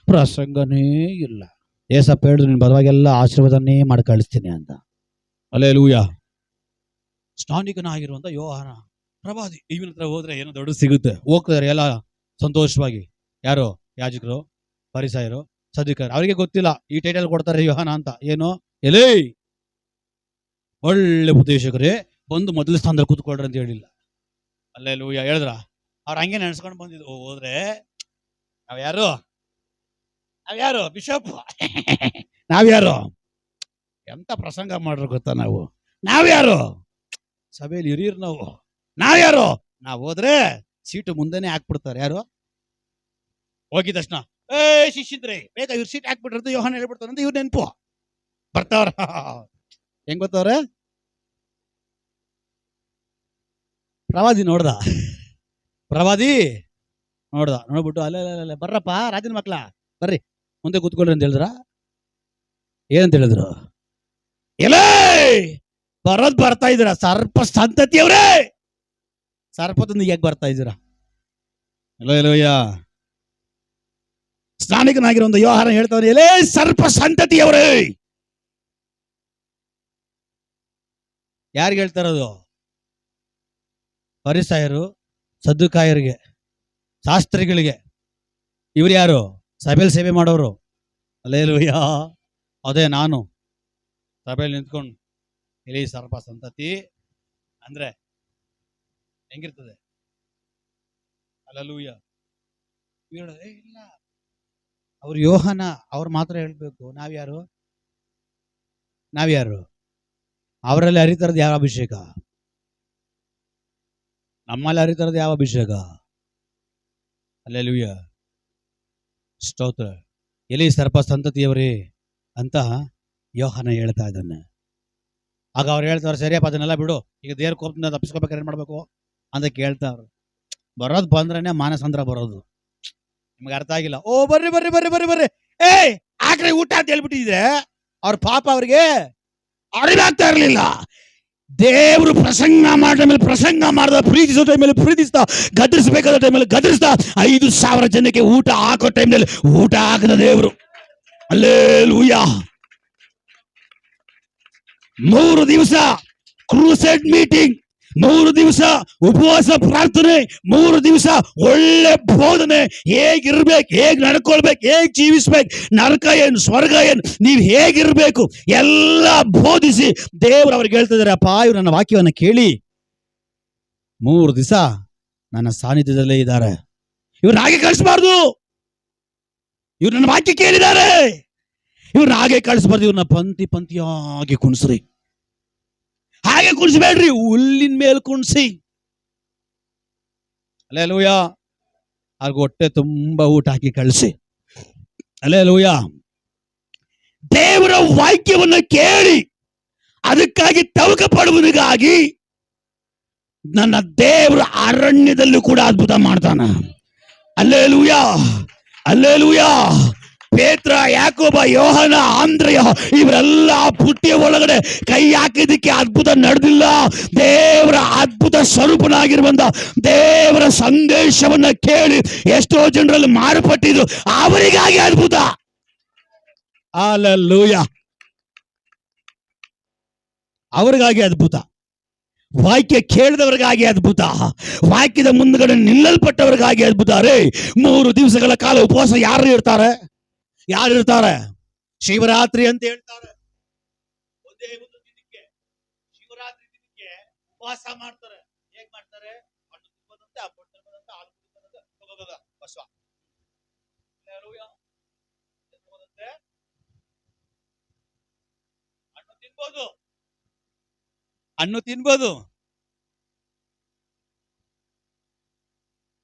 ಪ್ರಸಂಗನೇ ಇಲ್ಲ. ಏಸಪ್ಪ ಹೇಳಿದ್ರು, ನೀನು ಬರುವಾಗೆಲ್ಲ ಆಶೀರ್ವಾದನೇ ಮಾಡಿ ಕಳಿಸ್ತೀನಿ ಅಂತ. ಹಲ್ಲೆಲೂಯಾ. ಸ್ನಾನಿಕನಾಗಿರುವಂತ ಯೋಹಾನ ಪ್ರವಾದಿ ಇವನ ಹತ್ರ ಹೋದ್ರೆ ಏನೋ ದೊಡ್ಡ ಸಿಗುತ್ತೆ. ಹೋಗ್ತಾರೆ ಎಲ್ಲ ಸಂತೋಷವಾಗಿ. ಯಾರು? ಯಾಜಕರು, ಫರಿಸಾಯರು, ಸದ್ದುಕಾಯರು. ಅವರಿಗೆ ಗೊತ್ತಿಲ್ಲ ಈ ಟೈಟಲ್ ಕೊಡ್ತಾರೆ ಯೋಹಾನ ಅಂತ. ಏನು? ಎಲೇ ಒಳ್ಳೆ ಉಪದೇಶಕರೇ, ಬಂದು ಮೊದಲ ಸ್ಥಾನದಲ್ಲಿ ಕೂತ್ಕೊಳ್ರಿ ಅಂತ ಹೇಳಿಲ್ಲ. ಅಲ್ಲೆಲ್ಲೂಯ್ಯ ಹೇಳಿದ್ರ? ಅವ್ರು ಹಂಗೆ ನೆನೆಸ್ಕೊಂಡು ಬಂದಿದ್ದು. ಹೋದ್ರೆ ನಾವ್ಯಾರು ಬಿಷಪ್ ನಾವ್ಯಾರು? ಎಂತ ಪ್ರಸಂಗ ಮಾಡ್ರು ಗೊತ್ತಾ? ನಾವ್ಯಾರು? ಸಭೆಯಲ್ಲಿ ಹಿರಿಯರು ನಾವ್ಯಾರು? ನಾವು ಹೋದ್ರೆ ಸೀಟು ಮುಂದೆನೆ ಹಾಕ್ಬಿಡ್ತಾರೆ. ಯಾರು? ಹೋಗಿದ ತಕ್ಷಣ ಶಿಷ್ಯಂದ್ರೆ ಬೇಗ ಇವ್ರ ಸೀಟ್ ಹಾಕ್ಬಿಟ್ರಂತ ಯೋಹಾನ ಹೇಳ್ಬಿಡ್ತಾರಂತ ಇವ್ರ ನೆನಪು ಬರ್ತಾವ್ರ. ಹೆಂಗ್ ಗೊತ್ತವ್ರೆ? ಪ್ರವಾದಿ ನೋಡ್ದ ನೋಡ್ಬಿಟ್ಟು ಅಲ್ಲೇ ಬರ್ರಪ್ಪ ರಾಜನ ಮಕ್ಳ ಬರ್ರಿ ಮುಂದೆ ಕೂತ್ಕೊಳ್ರಿ ಅಂತ ಹೇಳಿದ್ರ. ಏನಂತ ಹೇಳಿದ್ರು? ಎಲ್ಲೇ ಬರ್ತಾ ಇದ್ದೀರಾ ಸರ್ಪ ಸಂತತಿಯವ್ರೇ? ಸರ್ಪದಿಂದ ಹೇಗ್ ಬರ್ತಾ ಇದ್ದೀರಾ? ಎಲ್ಲೋಯ್ಯ ಸ್ನಾನಿಕನಾಗಿರೋ ಒಂದು ಯೋಹಾನ ಹೇಳ್ತಾವ್ರೆ, ಎಲ್ಲೇ ಸರ್ಪ ಸಂತತಿಯವ್ರೇ. ಯಾರಿಗೆ ಹೇಳ್ತಾರದು? ಫರಿಸಾಯರು, ಸದ್ದುಕಾಯರಿಗೆ, ಶಾಸ್ತ್ರಿಗಳಿಗೆ. ಇವ್ರು ಯಾರು? ಸಭೆಯಲ್ಲಿ ಸೇವೆ ಮಾಡೋರು. ಅಲ್ಲೇಲೂಯ್ಯ. ಅದೇ ನಾನು ಸಭೆಯಲ್ಲಿ ನಿಂತ್ಕೊಂಡು ಇಲ್ಲಿ ಸರ್ಪ ಸಂತತಿ ಅಂದ್ರೆ ಹೆಂಗಿರ್ತದೆ? ಅಲ್ಲೂಯ್ಯ. ಇಲ್ಲ, ಅವ್ರು ಯೋಹಾನ ಅವ್ರು ಮಾತ್ರ ಹೇಳ್ಬೇಕು. ನಾವ್ಯಾರು? ಅವರಲ್ಲಿ ಹರಿತರದ್ದು ಯಾವ ಅಭಿಷೇಕ? ನಮ್ಮಲ್ಲಿ ಹರಿತರದ್ದು ಯಾವ ಅಭಿಷೇಕ? ಅಲ್ಲೆಲೂಯ್ಯ, ಸ್ತೋತ್ರ. ಎಲ್ಲಿ ಸರ್ಪ ಸಂತತಿಯವರೇ ಅಂತ ಯೋಹಾನ ಹೇಳ್ತಾ ಇದ್ದಾನೆ. ಆಗ ಅವ್ರು ಹೇಳ್ತಾವ್ರು, ಸರಿಯಪ್ಪ ಅದನ್ನೆಲ್ಲ ಬಿಡು, ಈಗ ದೇವ್ರ ಕೋಪದಿಂದ ತಪ್ಪಿಸ್ಕೋಬೇಕಾದ್ರೆ ಏನ್ ಮಾಡ್ಬೇಕು ಅಂತ ಕೇಳ್ತಾವ್ರು. ಬರೋದು ಬಂದ್ರೇನೆ ಮಾನಸಂದ್ರ ಬರೋದು. ನಿಮ್ಗೆ ಅರ್ಥ ಆಗಿಲ್ಲ. ಓ ಬರ್ರಿ ಬರ್ರಿ ಬರ್ರಿ ಬರ್ರಿ ಬರ್ರಿ ಆಕ್ರೆ ಊಟ ಅಂತ ಹೇಳ್ಬಿಟ್ಟಿದ್ರೆ ಅವ್ರ ಪಾಪ ಅವ್ರಿಗೆ ಅರಿವಾಗ್ತಾ ಇರ್ಲಿಲ್ಲ. ದೇವರು ಪ್ರಸಂಗ ಮಾಡಿದ ಪ್ರೀತಿಸೋ ಟೈಮಲ್ಲಿ ಪ್ರೀತಿಸ್ತಾ, ಗದರಿಸಬೇಕಾದ ಟೈಮಲ್ಲಿ ಗದರಿಸ್ತಾ, 5,000 ಜನಕ್ಕೆ ಊಟ ಹಾಕೋ ಟೈಮ್ನಲ್ಲಿ ಊಟ ಹಾಕದ ದೇವರು. ಹಲ್ಲೆಲೂಯಾ. 3 ದಿವಸ ಕ್ರೂಸೈಡ್ ಮೀಟಿಂಗ್, 3 ದಿವಸ ಉಪವಾಸ ಪ್ರಾರ್ಥನೆ, 3 ದಿವಸ ಒಳ್ಳೆ ಬೋಧನೆ. ಹೇಗಿರ್ಬೇಕು, ಹೇಗ್ ನಡ್ಕೊಳ್ಬೇಕು, ಹೇಗ್ ಜೀವಿಸ್ಬೇಕು, ನರಕ ಏನು ಸ್ವರ್ಗ ಏನು, ನೀವು ಹೇಗಿರ್ಬೇಕು ಎಲ್ಲ ಬೋಧಿಸಿ ದೇವರು ಅವ್ರಿಗೆ ಹೇಳ್ತಿದ್ದಾರೆ, ಅಪ್ಪ ಇವ್ರು ನನ್ನ ವಾಕ್ಯವನ್ನು ಕೇಳಿ 3 ದಿವಸ ನನ್ನ ಸಾನ್ನಿಧ್ಯದಲ್ಲೇ ಇದ್ದಾರೆ. ಇವ್ರನ್ನ ಹಾಗೆ ಕಳಿಸ್ಬಾರ್ದು. ಇವ್ರು ನನ್ನ ವಾಕ್ಯ ಕೇಳಿದ್ದಾರೆ, ಇವ್ರನ್ನ ಹಾಗೆ ಕಳಿಸ್ಬಾರ್ದು. ಇವ್ರನ್ನ ಪಂಕ್ತಿಯಾಗಿ ಕುಣಿಸ್ರಿ. ಹಾಗೆ ಕುಣಿಸ್ಬೇಡ್ರಿ, ಹುಲ್ಲಿನ ಮೇಲೆ ಕುಣಿಸಿ. ಅಲ್ಲೆಲೂಯಾ. ಅವ್ರಿಗೆ ಹೊಟ್ಟೆ ತುಂಬಾ ಊಟ ಹಾಕಿ ಕಳಿಸಿ. ಅಲ್ಲೆಲೂಯಾ. ದೇವರ ವಾಕ್ಯವನ್ನು ಕೇಳಿ ಅದಕ್ಕಾಗಿ ತವಕ ಪಡುವುದಕ್ಕಾಗಿ ನನ್ನ ದೇವರ ಅರಣ್ಯದಲ್ಲೂ ಕೂಡ ಅದ್ಭುತ ಮಾಡ್ತಾನ. Alleluia, alleluia. ಪೇತ್ರ, ಯಾಕೋಬ, ಯೋಹಾನ, ಆಂದ್ರೆಯ ಇವರೆಲ್ಲ ಪುಟ್ಟಿಯ ಒಳಗಡೆ ಕೈ ಹಾಕಿದಕ್ಕೆ ಅದ್ಭುತ ನಡೆದಿಲ್ಲ. ದೇವರ ಅದ್ಭುತ ಸ್ವರೂಪನಾಗಿರುವಂತ ದೇವರ ಸಂದೇಶವನ್ನ ಕೇಳಿ ಎಷ್ಟೋ ಜನರಲ್ಲಿ ಮಾರ್ಪಟ್ಟಿದ್ರು, ಅವರಿಗಾಗಿ ಅದ್ಭುತ. ಹಲ್ಲೆಲೂಯಾ. ಅವರಿಗಾಗಿ ಅದ್ಭುತ. ವಾಕ್ಯ ಕೇಳಿದವರಿಗಾಗಿ ಅದ್ಭುತ. ವಾಕ್ಯದ ಮುಂದ್ಗಡೆ ನಿಲ್ಲಲ್ಪಟ್ಟವರಿಗಾಗಿ ಅದ್ಭುತ. 3 ದಿವಸಗಳ ಕಾಲ ಉಪವಾಸ ಯಾರಿರ್ತಾರೆ? ಶಿವರಾತ್ರಿ ಅಂತ ಹೇಳ್ತಾರೆ. ಒಂದೇ ಒಂದು ದಿನಕ್ಕೆ ಶಿವರಾತ್ರಿ ದಿನಕ್ಕೆ ಉಪವಾಸ ಮಾಡ್ತಾರೆ. ಹೇಗ್ ಮಾಡ್ತಾರೆ? ಹಣ್ಣು ತಿನ್ಬೋದಂತೆ, ಹಣ್ಣು ತಿನ್ಬೋದಂತೆ, ಹಾಲು ಕುಡಿಬೋದಂತೆ, ಬಸವ ಹಣ್ಣು ತಿನ್ಬೋದು.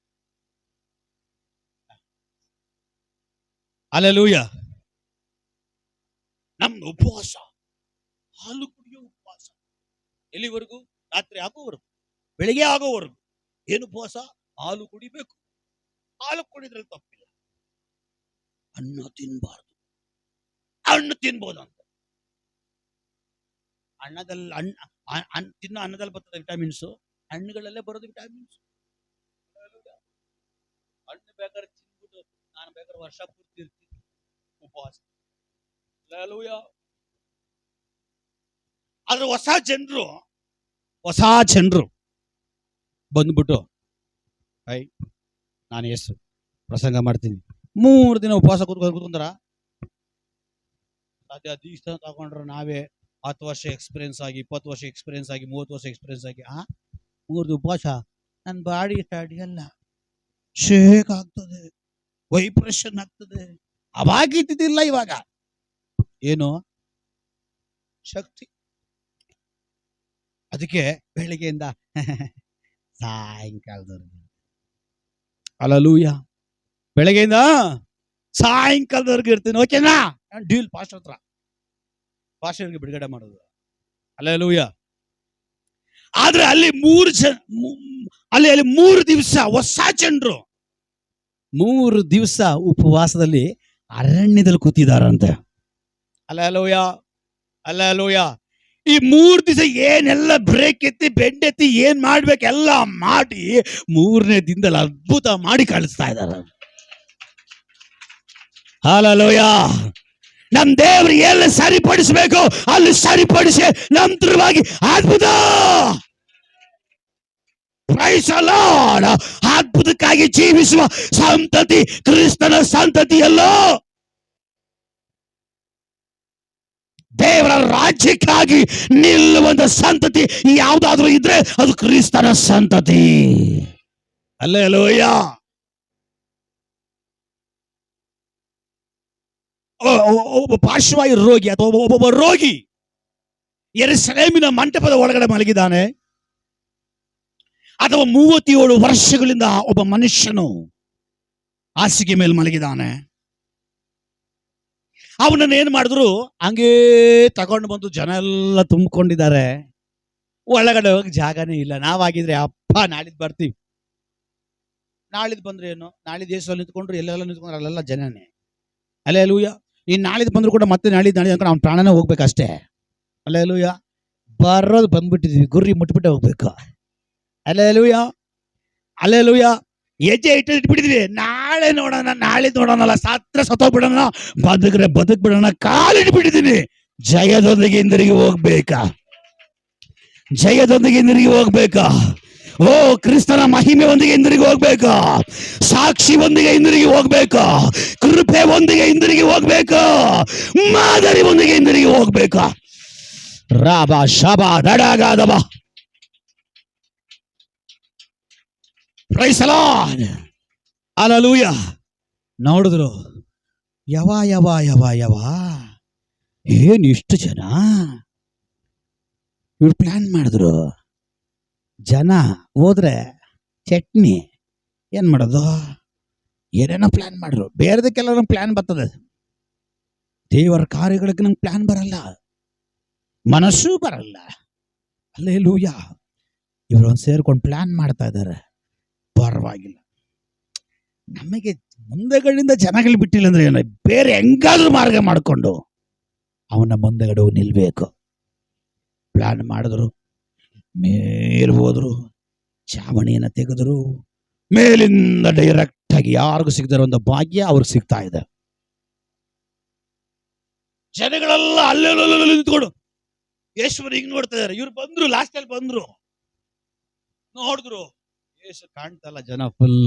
ಹಲ್ಲೆಲೂಯಾ. ನಮ್ಮ ಉಪವಾಸ, ಹಾಲು ಕುಡಿಯೋ ಉಪವಾಸ. ಎಲ್ಲಿವರೆಗೂ? ರಾತ್ರಿ ಆಗೋವರೆಗೂ, ಬೆಳಿಗ್ಗೆ ಆಗೋವರೆಗೂ. ಏನು ಉಪವಾಸ? ಹಾಲು ಕುಡಿಬೇಕು. ಹಾಲು ಕುಡಿದ್ರಲ್ಲಿ ತಪ್ಪಿಲ್ಲ. ಹಣ್ಣು ತಿನ್ಬಾರ್ದು. ಹಣ್ಣು ತಿನ್ಬೋದಂತ. ತಿನ್ನೋ ಅನ್ನದಲ್ಲಿ ಬರ್ತದೆ ವಿಟಮಿನ್ಸ್, ಹಣ್ಣುಗಳಲ್ಲೇ ಬರೋದು ವಿಟಮಿನ್ಸ್. ಹಣ್ಣು ಬೇಕಾದ್ರೆ ತಿನ್ಬಿಟ್ಟು ನಾನು ಬೇಕಾದ್ರೆ ವರ್ಷ ಪೂರ್ತಿ ಇರ್ತೀನಿ ಉಪವಾಸ. ಆದ್ರೆ ಹೊಸ ಜನರು ಬಂದ್ಬಿಟ್ಟು, ನಾನು ಯೇಸು ಪ್ರಸಂಗ ಮಾಡ್ತೀನಿ. 3 ದಿನ ಉಪವಾಸ ಕೂತ್ಕೊಂಡ್ರ ಅದೇ ದೀಕ್ಷಾ ತಗೊಂಡ್ರೆ ನಾವೇ 10 ವರ್ಷ ಎಕ್ಸ್ಪೀರಿಯನ್ಸ್ ಆಗಿ, 20 ವರ್ಷ ಎಕ್ಸ್ಪೀರಿಯನ್ಸ್ ಆಗಿ, 30 ವರ್ಷ ಎಕ್ಸ್ಪೀರಿಯನ್ಸ್ ಆಗಿ 3 ಉಪವಾಸ ನನ್ನ ಬಾಡಿ ಅಲ್ಲ, ಶೇಕ್ ಆಗ್ತದೆ, ವೈಬ್ರೇಷನ್ ಆಗ್ತದೆ. ಅವಾಗಿದ್ದಿಲ್ಲ, ಇವಾಗ ಏನು ಶಕ್ತಿ. ಅದಕ್ಕೆ ಬೆಳಿಗ್ಗೆಯಿಂದ ಸಾಯಂಕಾಲದವರೆಗೆ, ಹಲ್ಲೆಲೂಯಾ, ಬೆಳಗ್ಗೆಯಿಂದ ಸಾಯಂಕಾಲದವರೆಗೆ ಇರ್ತೀನಿ. ಓಕೆನಾ? ಡೀಲ್ ಪಾಸ್ಟರ್ ಹತ್ರ, ಪಾಸ್ಟರ್ಗೆ ಬಿಡುಗಡೆ ಮಾಡೋದು. ಹಲ್ಲೆಲೂಯಾ. ಆದ್ರೆ ಅಲ್ಲಿ 3 ದಿವಸ ಹೊಸ ಜನರು 3 ದಿವಸ ಉಪವಾಸದಲ್ಲಿ ಅರಣ್ಯದಲ್ಲಿ ಕೂತಿದಾರಂತೆ. Hallelujah, hallelujah. ಈ 3 ದಿವಸ ಏನೆಲ್ಲ ಬ್ರೇಕ್ ಎತ್ತಿ ಬೆಂಡೆತ್ತಿ ಏನ್ ಮಾಡ್ಬೇಕೆಲ್ಲ ಮಾಡಿ 3ನೇ ದಿನದಲ್ಲಿ ಅದ್ಭುತ ಮಾಡಿ ಕಳಿಸ್ತಾ ಇದ್ದಾರೆ. ಹಲ್ಲೆಲೂಯಾ. ನಮ್ ದೇವ್ರು ಎಲ್ಲಿ ಸರಿಪಡಿಸಬೇಕು ಅಲ್ಲಿ ಸರಿಪಡಿಸಿ ನಂತರವಾಗಿ ಅದ್ಭುತ. Price the lord. ಅದ್ಭುತಕ್ಕಾಗಿ ಜೀವಿಸುವ ಸಂತತಿ ಕ್ರಿಸ್ತನ ಸಂತತಿಯಲ್ಲೋ, ದೇವರ ರಾಜ್ಯಕ್ಕಾಗಿ ನಿಲ್ಲುವಂತ ಸಂತತಿ ಯಾವುದಾದ್ರೂ ಇದ್ರೆ ಅದು ಕ್ರಿಸ್ತನ ಸಂತತಿ. ಹಲ್ಲೆಲೂಯಾ. ಒಬ್ಬ ಪಾರ್ಶ್ವವಾಯು ರೋಗಿ ಅಥವಾ ಒಬ್ಬ ರೋಗಿ ಯೆರೂಸಲೇಮಿನ ಮಂಟಪದ ಒಳಗಡೆ ಮಲಗಿದ್ದಾನೆ. ಅಥವಾ 37 ವರ್ಷಗಳಿಂದ ಒಬ್ಬ ಮನುಷ್ಯನು ಹಾಸಿಗೆ ಮೇಲೆ ಮಲಗಿದ್ದಾನೆ. ಅವನನ್ನು ಏನ್ ಮಾಡಿದ್ರು, ಹಂಗೇ ತಗೊಂಡು ಬಂದು ಜನ ಎಲ್ಲ ತುಂಬಿಕೊಂಡಿದ್ದಾರೆ. ಒಳಗಡೆ ಹೋಗಿ ಜಾಗನೇ ಇಲ್ಲ. ನಾವಾಗಿದ್ರೆ ಅಪ್ಪ ನಾಳಿದ್ ಬರ್ತೀವಿ, ನಾಳಿದ್ ಬಂದ್ರೆ ಏನು, ನಾಳಿದ್ ದೇಶದಲ್ಲಿ ನಿಂತ್ಕೊಂಡ್ರು ಎಲ್ಲೆಲ್ಲ ನಿಂತ್ಕೊಂಡ್ರು ಅಲ್ಲೆಲ್ಲ ಜನನೇ. ಹಲ್ಲೆಲೂಯಾ. ಇನ್ನು ನಾಳಿದ್ ಬಂದ್ರು ಕೂಡ ಮತ್ತೆ ನಾಳಿದ್ದು ಅನ್ಕೊಂಡು ಅವ್ನ ಪ್ರಾಣನೇ ಹೋಗ್ಬೇಕಷ್ಟೇ. ಹಲ್ಲೆಲೂಯಾ. ಬರೋದು ಬಂದ್ಬಿಟ್ಟಿದ್ವಿ, ಗುರಿ ಮುಟ್ಬಿಟ್ಟೆ ಹೋಗ್ಬೇಕು. Hallelujah, hallelujah. ಹೆಜ್ಜೆ ಇಟ್ಬಿಟ್ಟಿದ್ವಿ, ನಾಳೆ ನೋಡೋಣ, ನಾಳೆ ನೋಡೋಣಲ್ಲ, ಸತ್ತೋಗ್ಬಿಡೋಣ, ಬದುಕ್ರೆ ಬದುಕ್ ಬಿಡೋಣ, ಕಾಲಿಟ್ಬಿಟ್ಟಿದ್ದೀನಿ. ಜಯದೊಂದಿಗೆ ಹಿಂದಿರುಗಿ ಹೋಗ್ಬೇಕಾ, ಜಯದೊಂದಿಗೆ ಹಿಂದಿರುಗಿ ಹೋಗ್ಬೇಕಾ. ಓ, ಕ್ರಿಸ್ತನ ಮಹಿಮೆ ಒಂದಿಗೆ ಹಿಂದಿರುಗಿ ಹೋಗ್ಬೇಕಾ, ಸಾಕ್ಷಿ ಒಂದಿಗೆ ಹಿಂದಿರುಗಿ ಹೋಗ್ಬೇಕಾ, ಕೃಪೆ ಒಂದಿಗೆ ಹಿಂದಿರುಗಿ ಹೋಗ್ಬೇಕಾ, ಮಾದರಿ ಒಂದಿಗೆ ಹಿಂದಿರುಗಿ ಹೋಗ್ಬೇಕಾ. ರಾಬ ಶಬ ದಡಗಾದಬ. Praise the Lord. ಹಲ್ಲೆಲೂಯಾ. ನೋಡಿದ್ರು, ಯವ ಯವ ಯವ ಯವ ಏನ್ ಇಷ್ಟು ಜನ. ಇವ್ರು ಪ್ಲಾನ್ ಮಾಡಿದ್ರು, ಜನ ಹೋದ್ರೆ ಚಟ್ನಿ ಏನ್ ಮಾಡೋದು, ಏನೇನೋ ಪ್ಲಾನ್ ಮಾಡ್ರು. ಬೇರೆದಕ್ಕೆಲ್ಲ ಪ್ಲಾನ್ ಬರ್ತದೆ, ದೇವರ ಕಾರ್ಯಗಳಿಗೆ ನಂಗೆ ಪ್ಲಾನ್ ಬರಲ್ಲ, ಮನಸ್ಸು ಬರಲ್ಲ. ಹಲ್ಲೆಲೂಯಾ. ಇವ್ರೊಂದು ಸೇರ್ಕೊಂಡು ಪ್ಲಾನ್ ಮಾಡ್ತಾ ಇದ್ದಾರೆ. ಪರವಾಗಿಲ್ಲ, ನಮಗೆ ಮುಂದೆಗಳಿಂದ ಜನಗಳು ಬಿಟ್ಟಿಲ್ಲ ಅಂದ್ರೆ ಏನು, ಬೇರೆ ಹೆಂಗಾದ್ರೂ ಮಾರ್ಗ ಮಾಡಿಕೊಂಡು ಅವನ ಮುಂದೆಗಡೆ ನಿಲ್ಬೇಕು. ಪ್ಲಾನ್ ಮಾಡಿದ್ರು, ಮೇಲೆ ಹೋದ್ರು, ಚಾವಣಿಯನ್ನ ತೆಗೆದ್ರು, ಮೇಲಿಂದ ಡೈರೆಕ್ಟ್ ಆಗಿ ಯಾರಿಗೂ ಸಿಗದಿರೋ ಒಂದು ಭಾಗ್ಯ ಅವ್ರಿಗೆ ಸಿಗ್ತಾ ಇದೆ. ಜನಗಳೆಲ್ಲ ಅಲ್ಲೆಲ್ಲ ನಿಂತ್ಕೊಂಡು ಯೇಸುವನ್ನು ಹಿಂಗ್ ನೋಡ್ತಾ ಇದಾರೆ. ಇವ್ರು ಬಂದ್ರು, ಲಾಸ್ಟ್ ಅಲ್ಲಿ ಬಂದ್ರು, ನೋಡಿದ್ರು, ಯೇಸು ಕಾಣ್ತಲ್ಲ, ಜನ ಫುಲ್.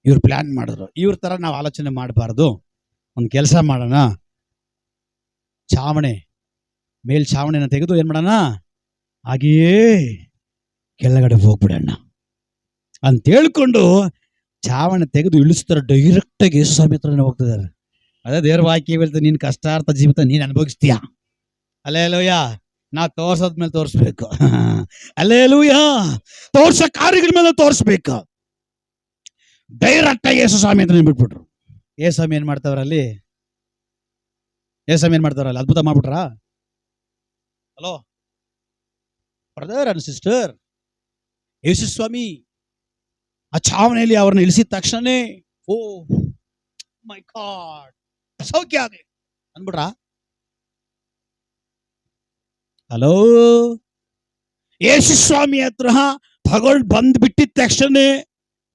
ಇವ್ರು ಪ್ಲಾನ್ ಮಾಡಿದ್ರು, ಇವ್ರ ತರ ನಾವು ಆಲೋಚನೆ ಮಾಡಬಾರ್ದು. ಒಂದು ಕೆಲಸ ಮಾಡೋಣ, ಚಾವಣಿನ ತೆಗೆದು ಏನ್ ಮಾಡೋಣ, ಹಾಗೆಯೇ ಕೆಳಗಡೆ ಹೋಗ್ಬಿಡೋಣ ಅಂತ ಹೇಳ್ಕೊಂಡು ಚಾವಣಿ ತೆಗೆದು ಇಳಿಸ್ತಾರೆ. ಡೈರೆಕ್ಟ್ ಆಗಿ ಯೇಸು ಸ್ವಾಮಿ ಹತ್ರನೇ ಹೋಗ್ತಿದ್ದಾರೆ. ಅದೇ ದೇವ್ರ ವಾಕ್ಯ ಹೇಳ್ತಾರೆ, ನೀನ್ ಕಷ್ಟಾರ್ಥ ಜೀವಿತ ನೀನ್ ಅನುಭವಿಸ್ತೀಯ. ಹಲ್ಲೆಲೂಯಾ. ನಾವು ತೋರ್ಸೋದ್ಮೇಲೆ ತೋರಿಸ್ಬೇಕು. ಹಲ್ಲೆಲೂಯಾ. ತೋರ್ಸೋ ಕಾರ್ಯಗಳ ಮೇಲೆ ತೋರಿಸ್ಬೇಕು. ಡೈರೆಕ್ಟ್ ಆಗಿ ಯೇಸು ಸ್ವಾಮಿ ಹತ್ರ ಬಿಟ್ಬಿಟ್ರು. ಯೇಸು ಸ್ವಾಮಿ ಏನ್ ಮಾಡ್ತಾವ್ರಲ್ಲಿ, ಅದ್ಭುತ ಮಾಡ್ಬಿಟ್ರಾ? ಹಲೋ ಬ್ರದರ್ ಅಂಡ್ ಸಿಸ್ಟರ್, ಯೇಸು ಸ್ವಾಮಿ ಆ ಚಾವಣಿಯಲ್ಲಿ ಅವ್ರನ್ನ ಇಳಿಸಿದ ತಕ್ಷಣನೇ ಓ ಮೈ ಗಾಡ್ ಸೌಖ್ಯ ಆಗ್ಲಿ ಅಂದ್ಬಿಟ್ರ? ಹಲೋ, ಯೇಸು ಸ್ವಾಮಿ ಹತ್ರ ತಗೊಂಡು ಬಂದ್ ಬಿಟ್ಟಿದ ತಕ್ಷಣ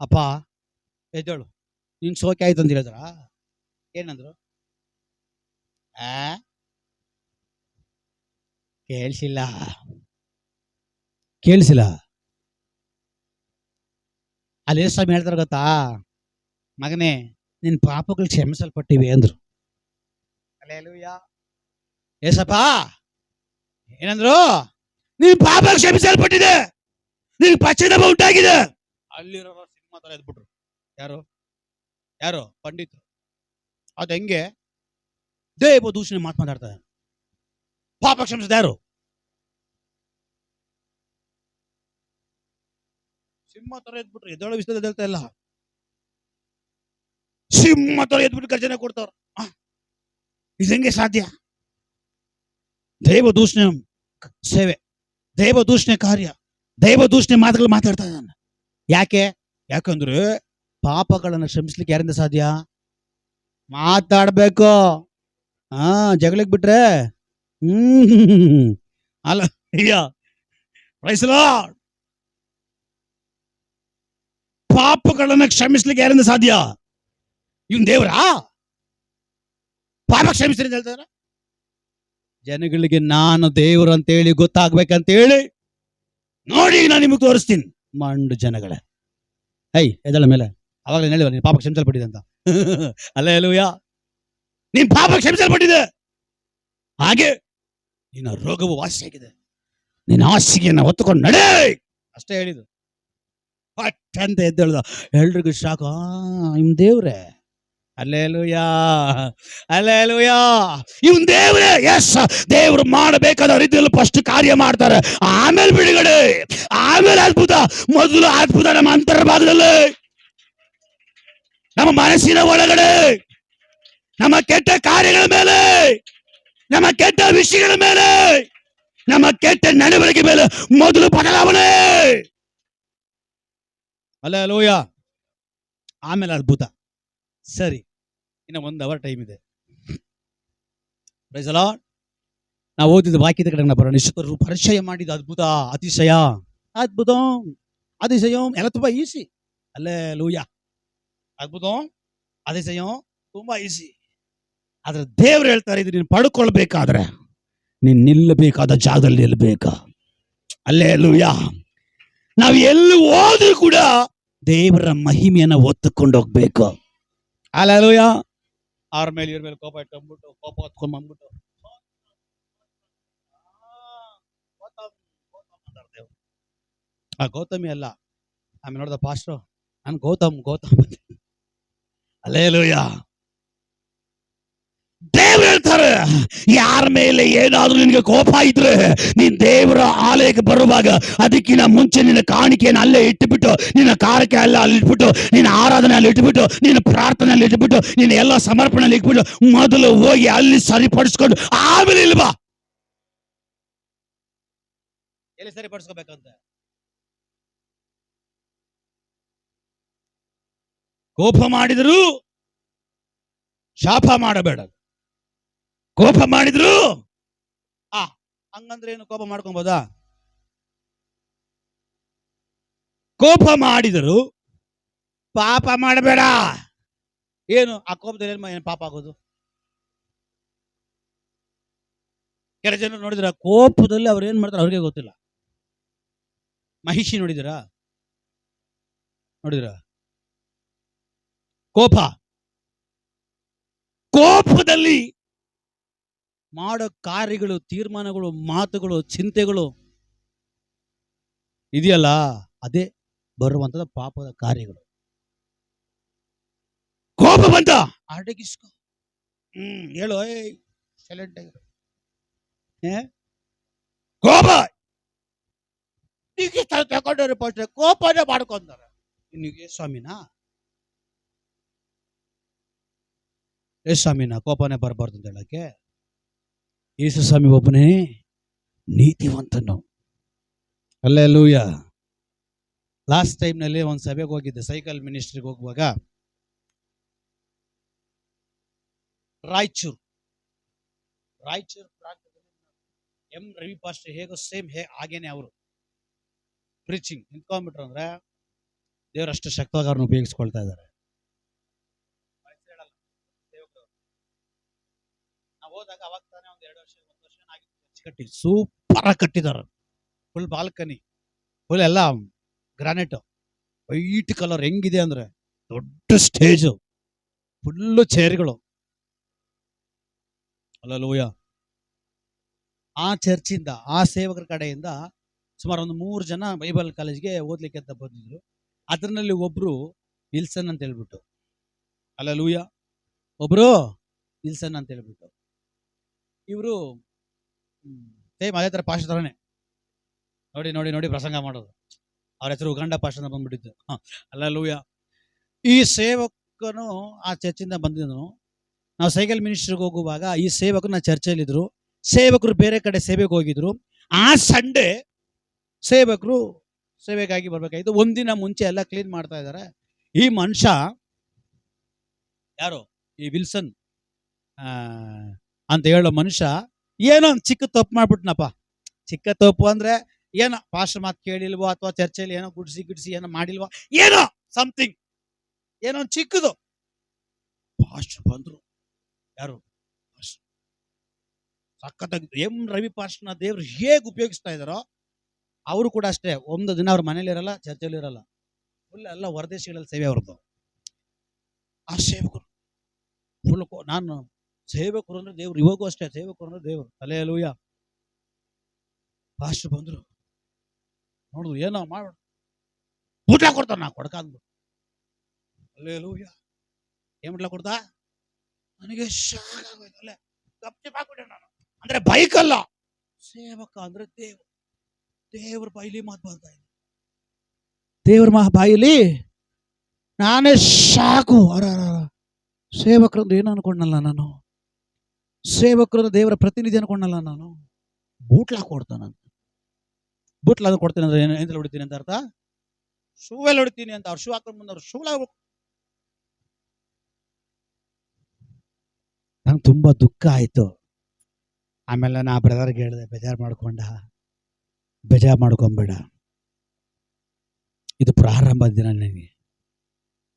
ಅಪ್ಪ ಎದ್ದೇಳು, ನಿನ್ ಸೋಕೆ ಆಯ್ತು ಅಂತ ಹೇಳಿದ್ರ? ಏನಂದ್ರು? ಕೇಳಿಸಿಲ್ಲ. ಅಲ್ಲಿ ಯೇಸು ಸ್ವಾಮಿ ಹೇಳ್ತಾರ ಗೊತ್ತಾ, ಮಗನೇ ನಿನ್ ಪಾಪಗಳು ಕ್ಷಮಿಸಲ್ಪಟ್ಟಿವೆ ಅಂದ್ರು. ಹಲ್ಲೆಲೂಯಾ. ಏಸಪ್ಪ ಏನಂದ್ರು? ನಿನ್ ಪಾಪ ಕ್ಷಮಿಸಲ್ಪಟ್ಟಿದೆ, ನಿನ್ ಪಶ್ಚಾತ್ತಾಪ ಉಂಟಾಗಿದೆ. ಅಲ್ಲಿರೋ ಸಿನಿಮಾ ತರ ಎದ್ಬಿಟ್ರು. ಯಾರು ಯಾರು ಪಂಡಿತರು. ಅದು ಹೆಂಗೆ? ದೇವ ದೂಷಣೆ ಮಾತಾಡ್ತಾರೆ. ಪಾಪ ಕ್ಷಮಿಸಿದ ಯಾರು? ಸಿಂಹ ತರ ಎದ್ಬಿಟ್ರು. ಎದ್ದೇಳೋ ವಿಷಯದಲ್ಲಿ ಎದ್ದೇಳ್ತಾ ಇಲ್ಲ. ಸಿಂಹ ತರ ಎದ್ಬಿಟ್ಟು ಗರ್ಜನೆ ಕೊಡ್ತಾರ. ಇದು ಹೆಂಗೆ ಸಾಧ್ಯ? ದೈವ ದೂಷಣೆ ಸೇವೆ, ದೈವ ದೂಷಣೆ ಕಾರ್ಯ, ದೈವ ದೂಷಣೆ ಮಾತುಗಳು ಮಾತಾಡ್ತಾ ಇದ್ದಾನೆ. ಯಾಕೆ? ಯಾಕಂದ್ರೆ ಪಾಪಗಳನ್ನು ಕ್ಷಮಿಸ್ಲಿಕ್ಕೆ ಯಾರಿಂದ ಸಾಧ್ಯ? ಮಾತಾಡ್ಬೇಕು. ಜಗಳಕ್ಕೆ ಬಿಟ್ರೆ ಅಲ್ಲ. Praise Lord. ಪಾಪಗಳನ್ನು ಕ್ಷಮಿಸ್ಲಿಕ್ಕೆ ಯಾರಿಂದ ಸಾಧ್ಯ? ಇವನ್ ದೇವರಾ? ಪಾಪ ಕ್ಷಮಿಸ್ರಿ ಅಂತ ಹೇಳ್ತಾರ. ಜನಗಳಿಗೆ ನಾನು ದೇವರು ಅಂತೇಳಿ ಗೊತ್ತಾಗ್ಬೇಕಂತೇಳಿ ನೋಡಿ ನಾನು ನಿಮಗೆ ತೋರಿಸ್ತೀನಿ. ಮಂಡು ಜನಗಳೇ, ಎದಳ ಮೇಲೆ ಅವಾಗಲೇ ಹೇಳಿವ ನೀನು ಪಾಪ ಕ್ಷಮಿಸಲ್ಪಟ್ಟಿದೆ ಅಂತ. ಹಲ್ಲೆಲೂಯಾ. ನೀನ್ ಪಾಪ ಕ್ಷಮಿಸಲ್ಪಟ್ಟಿದೆ, ಹಾಗೆ ನಿನ್ನ ರೋಗವು ವಾಸಿಯಾಗಿದೆ, ನಿನ್ನ ಹಾಸಿಗೆಯನ್ನು ಹೊತ್ತುಕೊಂಡು ನಡೆ ಅಷ್ಟೇ ಹೇಳಿದ್ದು. ಪಟ್ ಅಂತ ಎದ್ದೇಳ್ದ. ಎಲ್ರಿಗೂ ಶಾಕ್. ಇವ್ನ್ ದೇವ್ರೆ. Hallelujah, hallelujah. ಇವನ್ ದೇವ್ರೆ. ಎಸ್, ದೇವ್ರು ಮಾಡಬೇಕಾದ ರೀತಿಯಲ್ಲಿ ಫಸ್ಟ್ ಕಾರ್ಯ ಮಾಡ್ತಾರೆ, ಆಮೇಲೆ ಬಿಡುಗಡೆ, ಆಮೇಲೆ ಅದ್ಭುತ. ಮೊದಲು ಅದ್ಭುತ ನಮ್ಮ ಅಂತರ್ಭಾಗದಲ್ಲಿ, ನಮ್ಮ ಮನಸ್ಸಿನ ಒಳಗಡೆ, ನಮ್ಮ ಕೆಟ್ಟ ಕಾರ್ಯಗಳ ಮೇಲೆ, ನಮ್ಮ ಕೆಟ್ಟ ವಿಷಯಗಳ ಮೇಲೆ, ನಮ್ಮ ಕೆಟ್ಟ ನಡವಳಿಕೆ ಮೇಲೆ ಮೊದಲು ಬದಲಾವಣೆ. ಹಲ್ಲೆಲೂಯಾ. ಆಮೇಲೆ ಅದ್ಭುತ. ಸರಿ, ಇನ್ನು 1 ಅವರ್ ಟೈಮ್ ಇದೆ. Praise the Lord. ನಾವು ಓದಿದ ವಾಕ್ಯದ ಕಡೆ ಬರೋಣ. ನಿಶ್ಚಿತರು ಪರಿಚಯ ಮಾಡಿದ ಅದ್ಭುತ, ಅತಿಶಯ, ಅದ್ಭುತ, ಅತಿಶಯ ಎಲ್ಲ ತುಂಬಾ ಈಸಿ. ಹಲ್ಲೆಲೂಯಾ. ಅದ್ಭುತ, ಅತಿಶಯ ತುಂಬಾ ಈಸಿ. ಆದ್ರೆ ದೇವ್ರು ಹೇಳ್ತಾರೆ, ಇದು ನೀನು ಪಡ್ಕೊಳ್ಬೇಕಾದ್ರೆ ನೀನ್ ನಿಲ್ಲಬೇಕಾದ ಜಾಗದಲ್ಲಿ ನಿಲ್ಬೇಕ. ಹಲ್ಲೆಲೂಯಾ. ನಾವು ಎಲ್ಲಿ ಹೋದ್ರೂ ಕೂಡ ದೇವರ ಮಹಿಮೆಯನ್ನು ಹೊತ್ತುಕೊಂಡು ಹೋಗ್ಬೇಕು. ಹಲ್ಲೆಲೂಯಾ. ಅವ್ರ ಮೇಲೆ ಇವ್ರ ಮೇಲೆ ಕೋಪ ಇಟ್ಕೊಂಡ್ಬಿಟ್ಟು, ಕೋಪ ಹೊತ್ಕೊಂಡ್ ಬಂದ್ಬಿಟ್ಟು ಗೌತಮಿ ಅಲ್ಲ. ಆಮೇಲೆ ನೋಡ್ದ ಪಾಸ್ಟ್ರು, ನಾನು ಗೌತಮ್ ಹಲ್ಲೆಲೂಯಾ. ದೇವ್ರು ಹೇಳ್ತಾರೆ, ಯಾರ ಮೇಲೆ ಏನಾದ್ರೂ ನಿನಗೆ ಕೋಪ ಇದ್ರೆ ನೀನ್ ದೇವರ ಆಲಯಕ್ಕೆ ಬರುವಾಗ ಅದಕ್ಕಿಂತ ಮುಂಚೆ ನಿನ್ನ ಕಾಣಿಕೆಯನ್ನು ಅಲ್ಲೇ ಇಟ್ಟುಬಿಟ್ಟು, ನಿನ್ನ ಕಾರಕ್ಕೆ ಅಲ್ಲಿ ಇಟ್ಬಿಟ್ಟು, ನಿನ್ನ ಆರಾಧನೆ ಅಲ್ಲಿ ಇಟ್ಬಿಟ್ಟು, ನಿನ್ನ ಪ್ರಾರ್ಥನೆ ಅಲ್ಲಿ ಇಟ್ಬಿಟ್ಟು, ನಿನ್ನ ಎಲ್ಲ ಸಮರ್ಪಣೆಯಲ್ಲಿ ಇಟ್ಬಿಟ್ಟು ಮೊದಲು ಹೋಗಿ ಅಲ್ಲಿ ಸರಿಪಡಿಸ್ಕೊಂಡು ಆಮೇಲೆ ಇಲ್ವಾ ಎಲ್ಲಿ ಸರಿಪಡಿಸ್ಕೋಬೇಕಂತ. ಕೋಪ ಮಾಡಿದ್ರು ಶಾಪ ಮಾಡಬೇಡ. ಕೋಪ ಮಾಡಿದ್ರು ಹಂಗಂದ್ರೆ ಏನು? ಕೋಪ ಮಾಡ್ಕೊಬೋದಾ? ಕೋಪ ಮಾಡಿದರು ಪಾಪ ಮಾಡಬೇಡ. ಏನು ಆ ಕೋಪದಲ್ಲಿ ಏನು ಪಾಪ ಆಗೋದು? ಕೆಲ ಜನರು ನೋಡಿದ್ರ, ಕೋಪದಲ್ಲಿ ಅವ್ರು ಏನ್ ಮಾಡ್ತಾರೆ ಅವ್ರಿಗೆ ಗೊತ್ತಿಲ್ಲ. ಮಹಿಷಿ ನೋಡಿದಿರಾ? ಕೋಪದಲ್ಲಿ ಮಾಡೋ ಕಾರ್ಯಗಳು, ತೀರ್ಮಾನಗಳು, ಮಾತುಗಳು, ಚಿಂತೆಗಳು ಇದೆಯಲ್ಲ, ಅದೇ ಬರುವಂತದ ಪಾಪದ ಕಾರ್ಯಗಳು. ಕೋಪ ಬಂತ ಅಡಗಿಸ್ಕೊ. ಹೇಳು, ಸೈಲೆಂಟ್ ಆಗಿರು. ಕೋಪ ಈಗ ತಗೊಂಡ್ರೆ ಫಸ್ಟ್ ಕೋಪನೇ ಮಾಡ್ಕೊಂತಾರೆ. ನಿನಗೆ ಸ್ವಾಮಿನ ಕೋಪನೇ ಬರಬಾರ್ದು ಅಂತ ಹೇಳಕ್ಕೆ. ಯೇಸು ಸ್ವಾಮಿ ಒಬ್ಬನೇ ನೀತಿವಂತನು. ಹಲ್ಲೆಲೂಯಾ. ಲಾಸ್ಟ್ ಟೈಮ್ ನಲ್ಲಿ ಒಂದು ಸಭೆಗೆ ಹೋಗಿದ್ದೆ, ಸೈಕಲ್ ಮಿನಿಸ್ಟ್ರಿಗೆ ಹೋಗುವಾಗ. ರಾಯಚೂರು ಎಂ ರವಿ ಪಾಸ್ಟರ್ ಹೇಗೋ ಸೇಮ್ ಹಾಗೇನೆ ಅವರು ಪ್ರೀಚಿಂಗ್ ನಿಂತ್ಕೊಂಡ್ಬಿಟ್ರು ಅಂದ್ರೆ ದೇವರಷ್ಟು ಶಕ್ತವಾಗಿ ಅವ್ರನ್ನ ಉಪಯೋಗಿಸ್ಕೊಳ್ತಾ ಇದ್ದಾರೆ. ನಾವು ಹೋದಾಗ ಅವಾಗ ತಾನೇ ಒಂದು 2 ವರ್ಷ 1 ವರ್ಷ ಆಗಿತ್ತು ಕಟ್ಟಿ, ಸೂಪರ್ ಆಗಿ ಕಟ್ಟಿದ್ದಾರೆ. ಫುಲ್ ಬಾಲ್ಕನಿ, ಫುಲ್ ಎಲ್ಲ ಗ್ರಾನೈಟ್, ವೈಟ್ ಕಲರ್ ಹೆಂಗಿದೆ ಅಂದ್ರೆ ದೊಡ್ಡ ಸ್ಟೇಜು, ಫುಲ್ಲು ಚೇರ್ಗಳು. ಅಲ್ಲೂಯ. ಆ ಚರ್ಚಿಂದ, ಆ ಸೇವಕರ ಕಡೆಯಿಂದ ಸುಮಾರು ಒಂದು 3 ಜನ ಬೈಬಲ್ ಕಾಲೇಜ್ಗೆ ಓದ್ಲಿಕ್ಕೆ ಅಂತ ಬಂದಿದ್ರು. ಅದರಲ್ಲಿ ಒಬ್ರು ವಿಲ್ಸನ್ ಅಂತ ಹೇಳ್ಬಿಟ್ಟು, ಅಲ್ಲೂಯ, ಒಬ್ರು ವಿಲ್ಸನ್ ಅಂತ ಹೇಳ್ಬಿಟ್ಟು, ಇವರು ಸೇಮ್ ಅದೇ ತರ ಪಾಸ್ಟರ್ ತರನೇ ನೋಡಿ ನೋಡಿ ನೋಡಿ ಪ್ರಸಂಗ ಮಾಡೋದು. ಅವ್ರ ಹೆಸರು ಉಗಂಡ ಪಾಸ್ಟರ್ ಅಂತ ಬಂದ್ಬಿಟ್ಟಿದ್ದು. ಅಲ್ಲೂಯ. ಈ ಸೇವಕನು ಆ ಚರ್ಚಿಂದ ಬಂದಿದ್ದನು. ನಾವು ಸೈಕಲ್ ಮಿನಿಸ್ಟ್ರಿಗೆ ಹೋಗುವಾಗ ಈ ಸೇವಕರು ಚರ್ಚೆಯಲ್ಲಿದ್ರು. ಸೇವಕರು ಬೇರೆ ಕಡೆ ಸೇವೆಗೆ ಹೋಗಿದ್ರು. ಆ ಸಂಡೇ ಸೇವಕರು ಸೇವೆಗಾಗಿ ಬರ್ಬೇಕಾಗಿತ್ತು. ಒಂದಿನ ಮುಂಚೆ ಎಲ್ಲ ಕ್ಲೀನ್ ಮಾಡ್ತಾ ಇದ್ದಾರೆ. ಈ ಮನುಷ್ಯ ಯಾರು, ಈ ವಿಲ್ಸನ್ ಅಂತ ಹೇಳೋ ಮನುಷ್ಯ ಏನೋ ಒಂದು ಚಿಕ್ಕ ತಪ್ಪು ಮಾಡ್ಬಿಟ್ನಪ್ಪ. ಚಿಕ್ಕ ತಪ್ಪು ಅಂದ್ರೆ ಏನೋ ಪಾಸ್ಟರ್ ಮಾತು ಕೇಳಿಲ್ವೋ, ಅಥವಾ ಚರ್ಚೆಯಲ್ಲಿ ಏನೋ ಗುಡ್ಸಿ ಏನೋ ಮಾಡಿಲ್ವೋ, ಏನೋ ಸಮಥಿಂಗ್, ಏನೋ ಒಂದು ಚಿಕ್ಕದು. ಪಾಸ್ಟರ್ ಬಂದ್ರು. ಯಾರು? ಸಖತ್ತಾಗಿ ಎಂ ರವಿ ಪಾಸ್ಟರ್ನ ದೇವ್ರು ಹೇಗೆ ಉಪಯೋಗಿಸ್ತಾ ಇದಾರೋ ಅವರು ಕೂಡ ಅಷ್ಟೇ. ಒಂದು ದಿನ ಅವ್ರ ಮನೇಲಿ ಇರಲ್ಲ, ಚರ್ಚೆಯಲ್ಲಿ ಇರಲ್ಲ, ಫುಲ್ ಎಲ್ಲ ಹೊರದೇಶಗಳಲ್ಲಿ ಸೇವೆ ಅವ್ರದ್ದು. ಆ ಸೇವಕರು ಫುಲ್, ನಾನು ಸೇವಕರು ಅಂದ್ರೆ ದೇವ್ರು, ಇವಾಗೂ ಅಷ್ಟೇ ಸೇವಕರು ಅಂದ್ರೆ ದೇವ್ರು. ಅಲ್ಲೇಲೂಯ. ಪಾಸ್ಟರ್ ಬಂದ್ರು, ನೋಡುದು ಏನೋ ಮಾಡ ಊಟ ಕೊಡ್ತಾರ, ನಾ ಕೊಡ್ಕ ಅಂದ್ಬಿಟ್ಟು. ಅಲ್ಲೇಲೂಯ. ಏನ್ ಊಟ ಕೊಡ್ತಾ? ನನಗೆ ಶಾಕ್ ಆಗೋಯ್ತು. ಅಲ್ಲೇ ಗಪ್ಚಿಪ್ ಹಾಕ್ಬಿಟ್ಟೆ ನಾನು. ಅಂದ್ರೆ ಬೈಕಲ್ಲ, ಸೇವಕ ಅಂದ್ರೆ ದೇವ್ರ ಬಾಯಿಲಿ ಮಾತು ಬರ್ತಾ ಇದೆ. ದೇವ್ರ ಬಾಯಿಲಿ ನಾನೇ ಶಾಕು. ಸೇವಕರಂದ್ರೆ ಏನು ಅನ್ಕೊಂಡಲ್ಲ ನಾನು, ಸೇವಕರಂದ್ರೆ ದೇವರ ಪ್ರತಿನಿಧಿ ಅನ್ಕೊಂಡಲ್ಲ ನಾನು. ಬೂಟ್ಲ ಕೊಡ್ತಾನಂತ. ಬೂಟ್ಲ ಕೊಡ್ತೀನಿ ಅಂದ್ರೆ ಏನೆಲ್ಲ ಹೊಡಿತೀನಿ ಅಂತ ಅರ್ಥ? ಶೂ ಎಲ್ಲ ಹೊಡಿತೀನಿ ಅಂತ. ಅವ್ರು ಶೂ ಹಾಕೊಂಡು ಮುಂದೆ ಅವ್ರು ಶೂಲ. ನಂಗೆ ತುಂಬಾ ದುಃಖ ಆಯ್ತು. ಆಮೇಲೆ ನಾ ಬ್ರದರ್ಗೆ ಹೇಳಿದೆ, ಬೇಜಾರು ಮಾಡ್ಕೊಂಬೇಡ, ಇದು ಪ್ರಾರಂಭದ ದಿನ. ನಿನಗೆ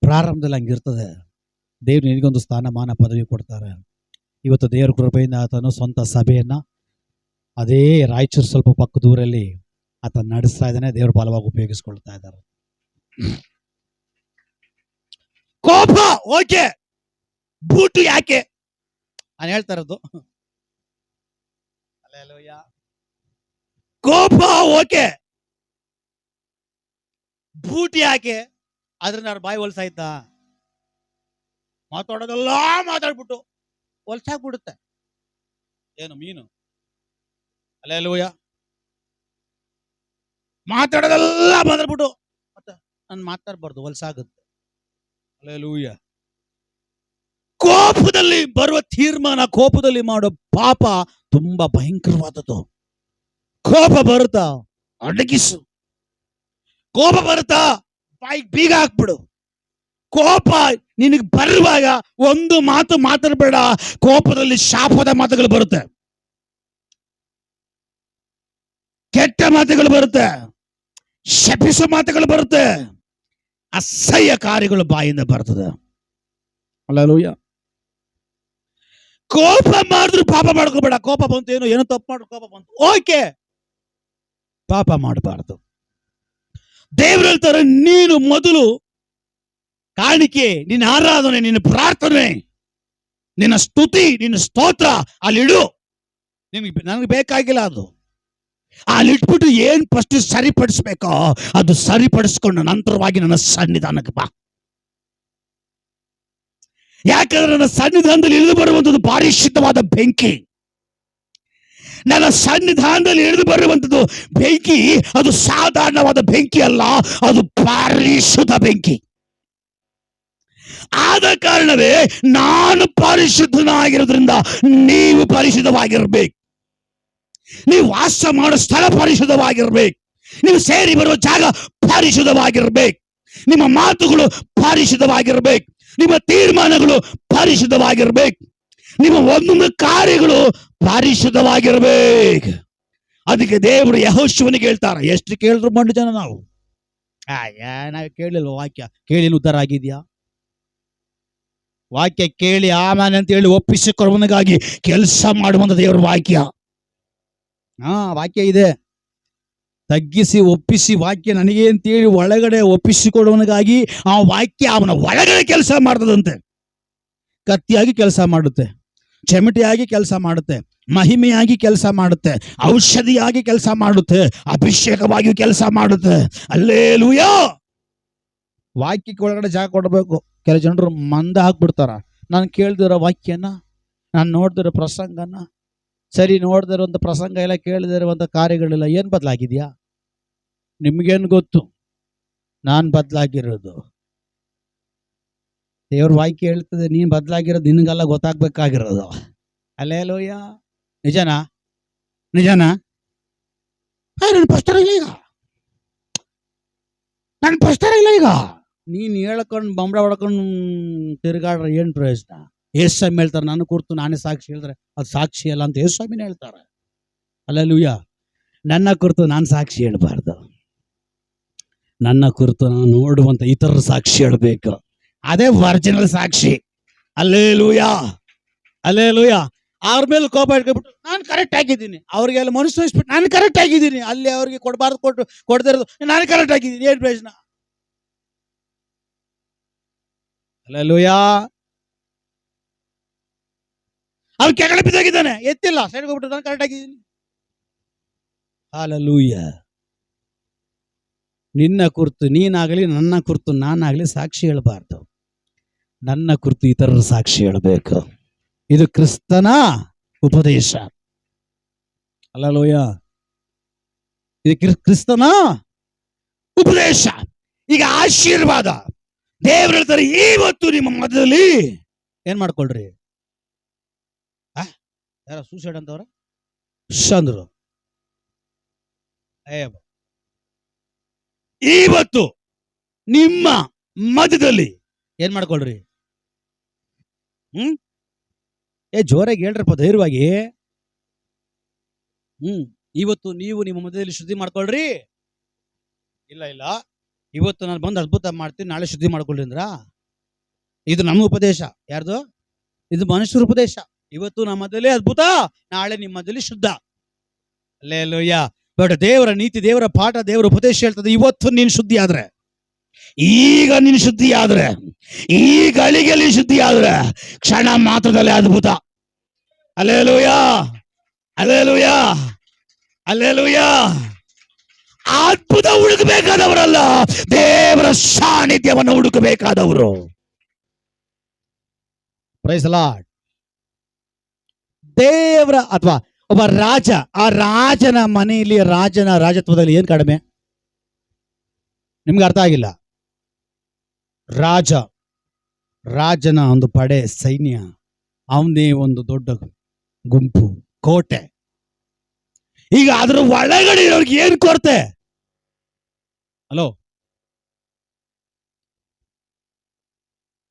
ಪ್ರಾರಂಭದಲ್ಲಿ ಹಂಗಿರ್ತದೆ. ದೇವ್ರು ನಿನಗೊಂದು ಸ್ಥಾನಮಾನ ಪದವಿ ಕೊಡ್ತಾರೆ. ಇವತ್ತು ದೇವ್ರ ಕೃಪೆಯಿಂದ ಆತನು ಸ್ವಂತ ಸಭೆಯನ್ನ ಅದೇ ರಾಯಚೂರು ಸ್ವಲ್ಪ ಪಕ್ಕ ದೂರಲ್ಲಿ ಆತ ನಡೆಸ್ತಾ ಇದ್ದಾನೆ. ದೇವ್ರ ಬಲವಾಗಿ ಉಪಯೋಗಿಸ್ಕೊಳ್ತಾ ಇದ್ದಾರೆ. ಕೋಪ ಓಕೆ, ಬೂಟು ಯಾಕೆ ನಾನು ಹೇಳ್ತಾ ಇರೋದು. ಕೋಪ ಓಕೆ, ಬೂಟ್ ಯಾಕೆ? ಆದ್ರೆ ನಾನು ಬಾಯಿ ಹೊಲ್ಸಾಯ್ತಾ? ಮಾತಾಡೋದೆಲ್ಲ ಮಾತಾಡ್ಬಿಟ್ಟು ಹೊಲ್ಸಾಕ್ಬಿಡುತ್ತೆ. ಏನು ಮೀನು? ಅಲ್ಲೇಲೂಯ. ಮಾತಾಡೋದೆಲ್ಲ ಮಾತಾಡ್ಬಿಟ್ಟು ಮತ್ತೆ ನಾನು ಮಾತಾಡ್ಬಾರ್ದು, ಹೊಲ್ಸಾಗುತ್ತೆ. ಅಲ್ಲೇಲೂಯ. ಕೋಪದಲ್ಲಿ ಬರುವ ತೀರ್ಮಾನ, ಕೋಪದಲ್ಲಿ ಮಾಡೋ ಪಾಪ ತುಂಬಾ ಭಯಂಕರವಾದದ್ದು. ಕೋಪ ಬರುತ್ತಾ ಅಡಗಿಸು. ಕೋಪ ಬರುತ್ತಾ ಬಾಯಿಗೆ ಬೀಗ ಹಾಕ್ಬಿಡು. ಕೋಪ ನಿನಗೆ ಬರುವಾಗ ಒಂದು ಮಾತು ಮಾತಾಡಬೇಡ. ಕೋಪದಲ್ಲಿ ಶಾಪದ ಮಾತುಗಳು ಬರುತ್ತೆ, ಕೆಟ್ಟ ಮಾತುಗಳು ಬರುತ್ತೆ, ಶಪಿಸೋ ಮಾತುಗಳು ಬರುತ್ತೆ, ಅಸಹ್ಯ ಕಾರ್ಯಗಳು ಬಾಯಿಂದ ಬರ್ತದೆ. ಅಲ್ಲೂಯ್ಯ. ಕೋಪ ಮಾಡಿದ್ರು ಪಾಪ ಮಾಡ್ಕೋಬೇಡ. ಕೋಪ ಬಂತು, ಏನೋ ತಪ್ಪು ಮಾಡ್ರು, ಕೋಪ ಬಂತು, ಓಕೆ, ಪಾಪ ಮಾಡಬಾರ್ದು. ದೇವ್ರು ಹೇಳ್ತಾರೆ, ನೀನು ಮೊದಲು ಕಾಣಿಕೆ, ನಿನ್ನ ಆರಾಧನೆ, ನಿನ್ನ ಪ್ರಾರ್ಥನೆ, ನಿನ್ನ ಸ್ತುತಿ, ನಿನ್ನ ಸ್ತೋತ್ರ ಅಲ್ಲಿಡು. ನನಗೆ ಬೇಕಾಗಿಲ್ಲ ಅದು. ಅಲ್ಲಿಟ್ಬಿಟ್ಟು ಏನ್ ಫಸ್ಟ್ ಸರಿಪಡಿಸ್ಬೇಕೋ ಅದು ಸರಿಪಡಿಸ್ಕೊಂಡು ನಂತರವಾಗಿ ನನ್ನ ಸನ್ನಿಧಾನಕ್ಕೆ ಬಾ. ಯಾಕಂದ್ರೆ ನನ್ನ ಸನ್ನಿಧಾನದಲ್ಲಿ ಇಳಿದು ಬರುವಂಥದ್ದು ಪರಿಶುದ್ಧವಾದ ಬೆಂಕಿ. ನನ್ನ ಸನ್ನಿಧಾನದಲ್ಲಿ ಇಳಿದು ಬರುವಂಥದ್ದು ಬೆಂಕಿ, ಅದು ಸಾಧಾರಣವಾದ ಬೆಂಕಿ ಅಲ್ಲ, ಅದು ಪರಿಶುದ್ಧ ಬೆಂಕಿ. ಆದ ಕಾರಣವೇ ನಾನು ಪರಿಶುದ್ಧನಾಗಿರೋದ್ರಿಂದ ನೀವು ಪರಿಶುದ್ಧವಾಗಿರ್ಬೇಕು. ನೀವು ವಾಸ ಮಾಡೋ ಸ್ಥಳ ಪರಿಶುದ್ಧವಾಗಿರ್ಬೇಕು. ನೀವು ಸೇರಿ ಬರುವ ಜಾಗ ಪರಿಶುದ್ಧವಾಗಿರ್ಬೇಕು. ನಿಮ್ಮ ಮಾತುಗಳು ಪರಿಶುದ್ಧವಾಗಿರ್ಬೇಕು. ನಿಮ್ಮ ತೀರ್ಮಾನಗಳು ಪರಿಶುದ್ಧವಾಗಿರ್ಬೇಕು. ನಿಮ್ಮ ಒಂದೊಂದು ಕಾರ್ಯಗಳು ಪರಿಶುದ್ಧವಾಗಿರ್ಬೇಕು. ಅದಕ್ಕೆ ದೇವರು ಯೆಹೋಶುವನಿಗೆ ಹೇಳ್ತಾರೆ, ಎಷ್ಟು ಕೇಳಿದ್ರು ಮಂಡು ಜನ ನಾವು ಕೇಳಿಲ್ವ? ವಾಕ್ಯ ಕೇಳಿ ಉದ್ಧಾರ ಆಗಿದ್ಯಾ? ವಾಕ್ಯ ಕೇಳಿ ಆಮೇಲೆ ಅಂತ ಹೇಳಿ ಒಪ್ಪಿಸಿಕೊಳ್ಳುವನಿಗಾಗಿ ಕೆಲಸ ಮಾಡುವಂತ ದೇವರ ವಾಕ್ಯ. ವಾಕ್ಯ ಇದೆ. ತಗ್ಗಿಸಿ ಒಪ್ಪಿಸಿ ವಾಕ್ಯ ನನಗೆ ಅಂತೇಳಿ ಒಳಗಡೆ ಒಪ್ಪಿಸಿಕೊಡುವನಿಗಾಗಿ ಆ ವಾಕ್ಯ ಅವನ ಒಳಗಡೆ ಕೆಲಸ ಮಾಡ್ತದಂತೆ. ಕತ್ತಿಯಾಗಿ ಕೆಲಸ ಮಾಡುತ್ತೆ, ಚೆಮಟಿಯಾಗಿ ಕೆಲಸ ಮಾಡುತ್ತೆ, ಮಹಿಮೆಯಾಗಿ ಕೆಲಸ ಮಾಡುತ್ತೆ, ಔಷಧಿಯಾಗಿ ಕೆಲಸ ಮಾಡುತ್ತೆ, ಅಭಿಷೇಕವಾಗಿ ಕೆಲಸ ಮಾಡುತ್ತೆ. ಹಲ್ಲೆಲೂಯಾ. ವಾಕ್ಯಕ್ಕೆ ಒಳಗಡೆ ಜಾಗ ಕೊಡಬೇಕು. ಕೆಲ ಜನರು ಮಂದ ಹಾಕ್ಬಿಡ್ತಾರ. ನಾನು ಕೇಳ್ದಿರೋ ವಾಕ್ಯನ, ನಾನು ನೋಡ್ದಿರೋ ಪ್ರಸಂಗನ, ಸರಿ ನೋಡ್ದಿರೋಂಥ ಪ್ರಸಂಗ ಎಲ್ಲ ಕೇಳದಿರುವಂಥ ಕಾರ್ಯಗಳೆಲ್ಲ ಏನು ಬದಲಾಗಿದೆಯಾ? ನಿಮ್ಗೇನು ಗೊತ್ತು? ನಾನು ಬದಲಾಗಿರೋದು. ದೇವ್ರ ವಾಕ್ಯ ಹೇಳ್ತದೆ, ನೀನು ಬದಲಾಗಿರೋದು ನಿನಗೆಲ್ಲ ಗೊತ್ತಾಗ್ಬೇಕಾಗಿರೋದು. ಹಲ್ಲೆಲೂಯ. ನಿಜನಾ? ನಿಜನಾ? ನನ್ನ ಪಸ್ತರ ಇಲ್ಲ ಈಗ, ನನ್ನ ಪಸ್ತರ ಇಲ್ಲ ಈಗ. ನೀನು ಹೇಳ್ಕೊಂಡು ಬಂಬಳ ಹೊಡ್ಕೊಂಡು ತಿರುಗಾಡ್ರೆ ಏನು ಪ್ರಯೋಜನ? ಯೇಸ್ವಾಮಿ ಹೇಳ್ತಾರೆ, ನನ್ನ ಕುರಿತು ನಾನೇ ಸಾಕ್ಷಿ ಹೇಳಿದ್ರೆ ಅದು ಸಾಕ್ಷಿ ಅಲ್ಲ ಅಂತ ಯೇಸ್ವಾಮಿನೇ ಹೇಳ್ತಾರೆ. ಹಲ್ಲೆಲೂಯ. ನನ್ನ ಕುರಿತು ನಾನು ಸಾಕ್ಷಿ ಹೇಳಬಾರ್ದು, ನನ್ನ ಕುರಿತು ನಾನು ನೋಡುವಂತ ಇತರರ ಸಾಕ್ಷಿ ಹೇಳಬೇಕು. ಅದೇ ಒರಿಜಿನಲ್ ಸಾಕ್ಷಿ. Hallelujah, hallelujah. ಅವ್ರ ಮೇಲೆ ಕೋಪ ಇಟ್ಕೊಬಿಟ್ಟು ನಾನು ಕರೆಕ್ಟ್ ಆಗಿದ್ದೀನಿ, ಅವ್ರಿಗೆಲ್ಲ ಮನಸ್ಸು ವಹಿಸ್ಬಿಟ್ಟು ನಾನು ಕರೆಕ್ಟ್ ಆಗಿದ್ದೀನಿ, ಅಲ್ಲಿ ಅವ್ರಿಗೆ ಕೊಡಬಾರ್ದು ಕೊಡದಿರೋದು ನಾನು ಕರೆಕ್ಟ್ ಆಗಿದ್ದೀನಿ, ಏನು ಪ್ರಯೋಜನ? ಹಲ್ಲೆಲೂಯ. ಅವ್ನು ಕೆಳಗಡೆ ಬಿದ್ದಾಗಿದ್ದಾನೆ, ಎತ್ತಿಲ್ಲ, ಸೈಡ್ಗೆ ಹೋಗ್ಬಿಟ್ಟು ನಾನು ಕರೆಕ್ಟ್ ಆಗಿದ್ದೀನಿ. ಹಲ್ಲೆಲೂಯ. ನಿನ್ನ ಕುರಿತು ನೀನಾಗಲಿ ನನ್ನ ಕುರಿತು ನಾನಾಗಲಿ ಸಾಕ್ಷಿ ಹೇಳಬಾರ್ದು, ನನ್ನ ಕುರಿತು ಇತರರ ಸಾಕ್ಷಿ ಹೇಳಬೇಕು. ಇದು ಕ್ರಿಸ್ತನ ಉಪದೇಶ. ಹಲ್ಲೆಲೂಯ. ಇದು ಕ್ರಿಸ್ತನ ಉಪದೇಶ. ಈಗ ಆಶೀರ್ವಾದ ದೇವರು ಹೇಳ್ತಾರೆ, ಇವತ್ತು ನಿಮ್ಮ ಮಧ್ಯದಲ್ಲಿ ಏನ್ ಮಾಡ್ಕೊಳ್ರಿ. ಯಾರ ಸೂಸೈಡ್ ಅಂತವ್ರ ಅಂದ್ರು. ಇವತ್ತು ನಿಮ್ಮ ಮಧ್ಯದಲ್ಲಿ ಏನ್ ಮಾಡ್ಕೊಳ್ರಿ. ಜೋರಾಗಿ ಹೇಳ್ರಪ್ಪ, ಧೈರ್ಯವಾಗಿ. ಇವತ್ತು ನೀವು ನಿಮ್ಮ ಮಧ್ಯದಲ್ಲಿ ಶುದ್ಧಿ ಮಾಡ್ಕೊಳ್ರಿ. ಇಲ್ಲ ಇಲ್ಲ, ಇವತ್ತು ನಾನು ಬಂದು ಅದ್ಭುತ ಮಾಡ್ತೀನಿ, ನಾಳೆ ಶುದ್ಧಿ ಮಾಡ್ಕೊಳ್ಳಿ ಅಂದ್ರ? ಇದು ನಮ್ಮ ಉಪದೇಶ. ಯಾರ್ದು? ಇದು ಮನುಷ್ಯರ ಉಪದೇಶ. ಇವತ್ತು ನಮ್ಮ ಮಧ್ಯದಲ್ಲಿ ಅದ್ಭುತ, ನಾಳೆ ನಿಮ್ಮ ಮಧ್ಯದಲ್ಲಿ ಶುದ್ಧ. ಹಲ್ಲೆಲೂಯ. ಬಟ್ ದೇವರ ನೀತಿ, ದೇವರ ಪಾಠ, ದೇವರ ಉಪದೇಶ ಹೇಳ್ತದೆ, ಇವತ್ತು ನೀನು ಶುದ್ಧಿ ಆದ್ರೆ, ಈಗ ನೀನು ಶುದ್ಧಿ ಆದ್ರೆ, ಈ ಗಳಿಗೆಯಲ್ಲಿ ಶುದ್ಧಿ ಆದ್ರೆ ಕ್ಷಣ ಮಾತ್ರದಲ್ಲಿ ಅದ್ಭುತ. Hallelujah, hallelujah, hallelujah. ಅದ್ಭುತ ಹುಡುಕಬೇಕಾದವರಲ್ಲ, ದೇವರ ಸಾನ್ನಿಧ್ಯವನ್ನು ಹುಡುಕಬೇಕಾದವರು. Praise the Lord. ದೇವರ ಅಥವಾ ಒಬ್ಬ ರಾಜ, ಆ ರಾಜನ ಮನೆಯಲ್ಲಿ, ರಾಜನ ರಾಜತ್ವದಲ್ಲಿ ಏನ್ ಕಡಿಮೆ? ನಿಮ್ಗೆ ಅರ್ಥ ಆಗಿಲ್ಲ. ರಾಜನ ಒಂದು ಪಡೆ, ಸೈನ್ಯ, ಅವನೇ ಒಂದು ದೊಡ್ಡ ಗುಂಪು, ಕೋಟೆ. ಈಗ ಅದರ ಒಳಗಡೆ ಇರೋರಿಗೆ ಏನ್ ಕೊರತೆ? ಹಲೋ,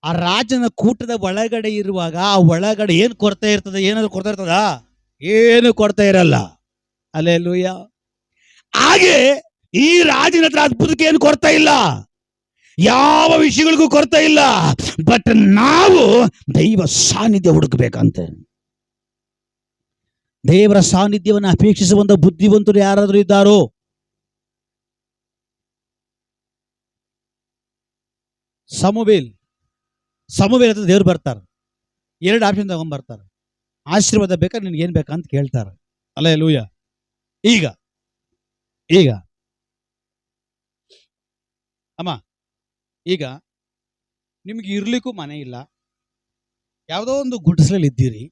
ಆ ರಾಜನ ಕೂಟದ ಒಳಗಡೆ ಇರುವಾಗ ಆ ಒಳಗಡೆ ಏನ್ ಕೊರತೆ ಇರ್ತದೆ? ಏನಾದ್ರು ಕೊರತೆ ಇರ್ತದ? ಏನು ಕೊರತೆ ಇರಲ್ಲ. ಹಲ್ಲೆಲೂಯ. ಹಾಗೆ ಈ ರಾಜನ ಹತ್ರ ಅದ್ಭುತಕ್ಕೆ ಏನು ಕೊರತೆ ಇಲ್ಲ, ಯಾವ ವಿಷಯಗಳಿಗೂ ಕೊರತೆ ಇಲ್ಲ. ಬಟ್ ನಾವು ದೈವ ಸಾನ್ನಿಧ್ಯ ಹುಡುಕಬೇಕಂತೆ. ದೇವರ ಸಾನ್ನಿಧ್ಯವನ್ನು ಅಪೇಕ್ಷಿಸುವಂತ ಬುದ್ಧಿವಂತರು ಯಾರಾದ್ರೂ ಇದ್ದಾರೋ? ಸಮುವೇಲ್ ಹತ್ರ ದೇವ್ರು ಬರ್ತಾರೆ, 2 ಆಪ್ಷನ್ ತಗೊಂಡ್ಬರ್ತಾರೆ. ಆಶೀರ್ವಾದ ಬೇಕಾ, ನಿನ್ಗೆ ಏನ್ ಬೇಕಂತ ಕೇಳ್ತಾರೆ. ಹಲ್ಲೆಲೂಯ. ಈಗ ಅಮ್ಮ, ಈಗ ನಿಮ್ಗೆ ಇರ್ಲಿಕ್ಕೂ ಮನೆ ಇಲ್ಲ, ಯಾವುದೋ ಒಂದು ಗುಡಿಸಲಲ್ಲಿ ಇದ್ದೀರಿ,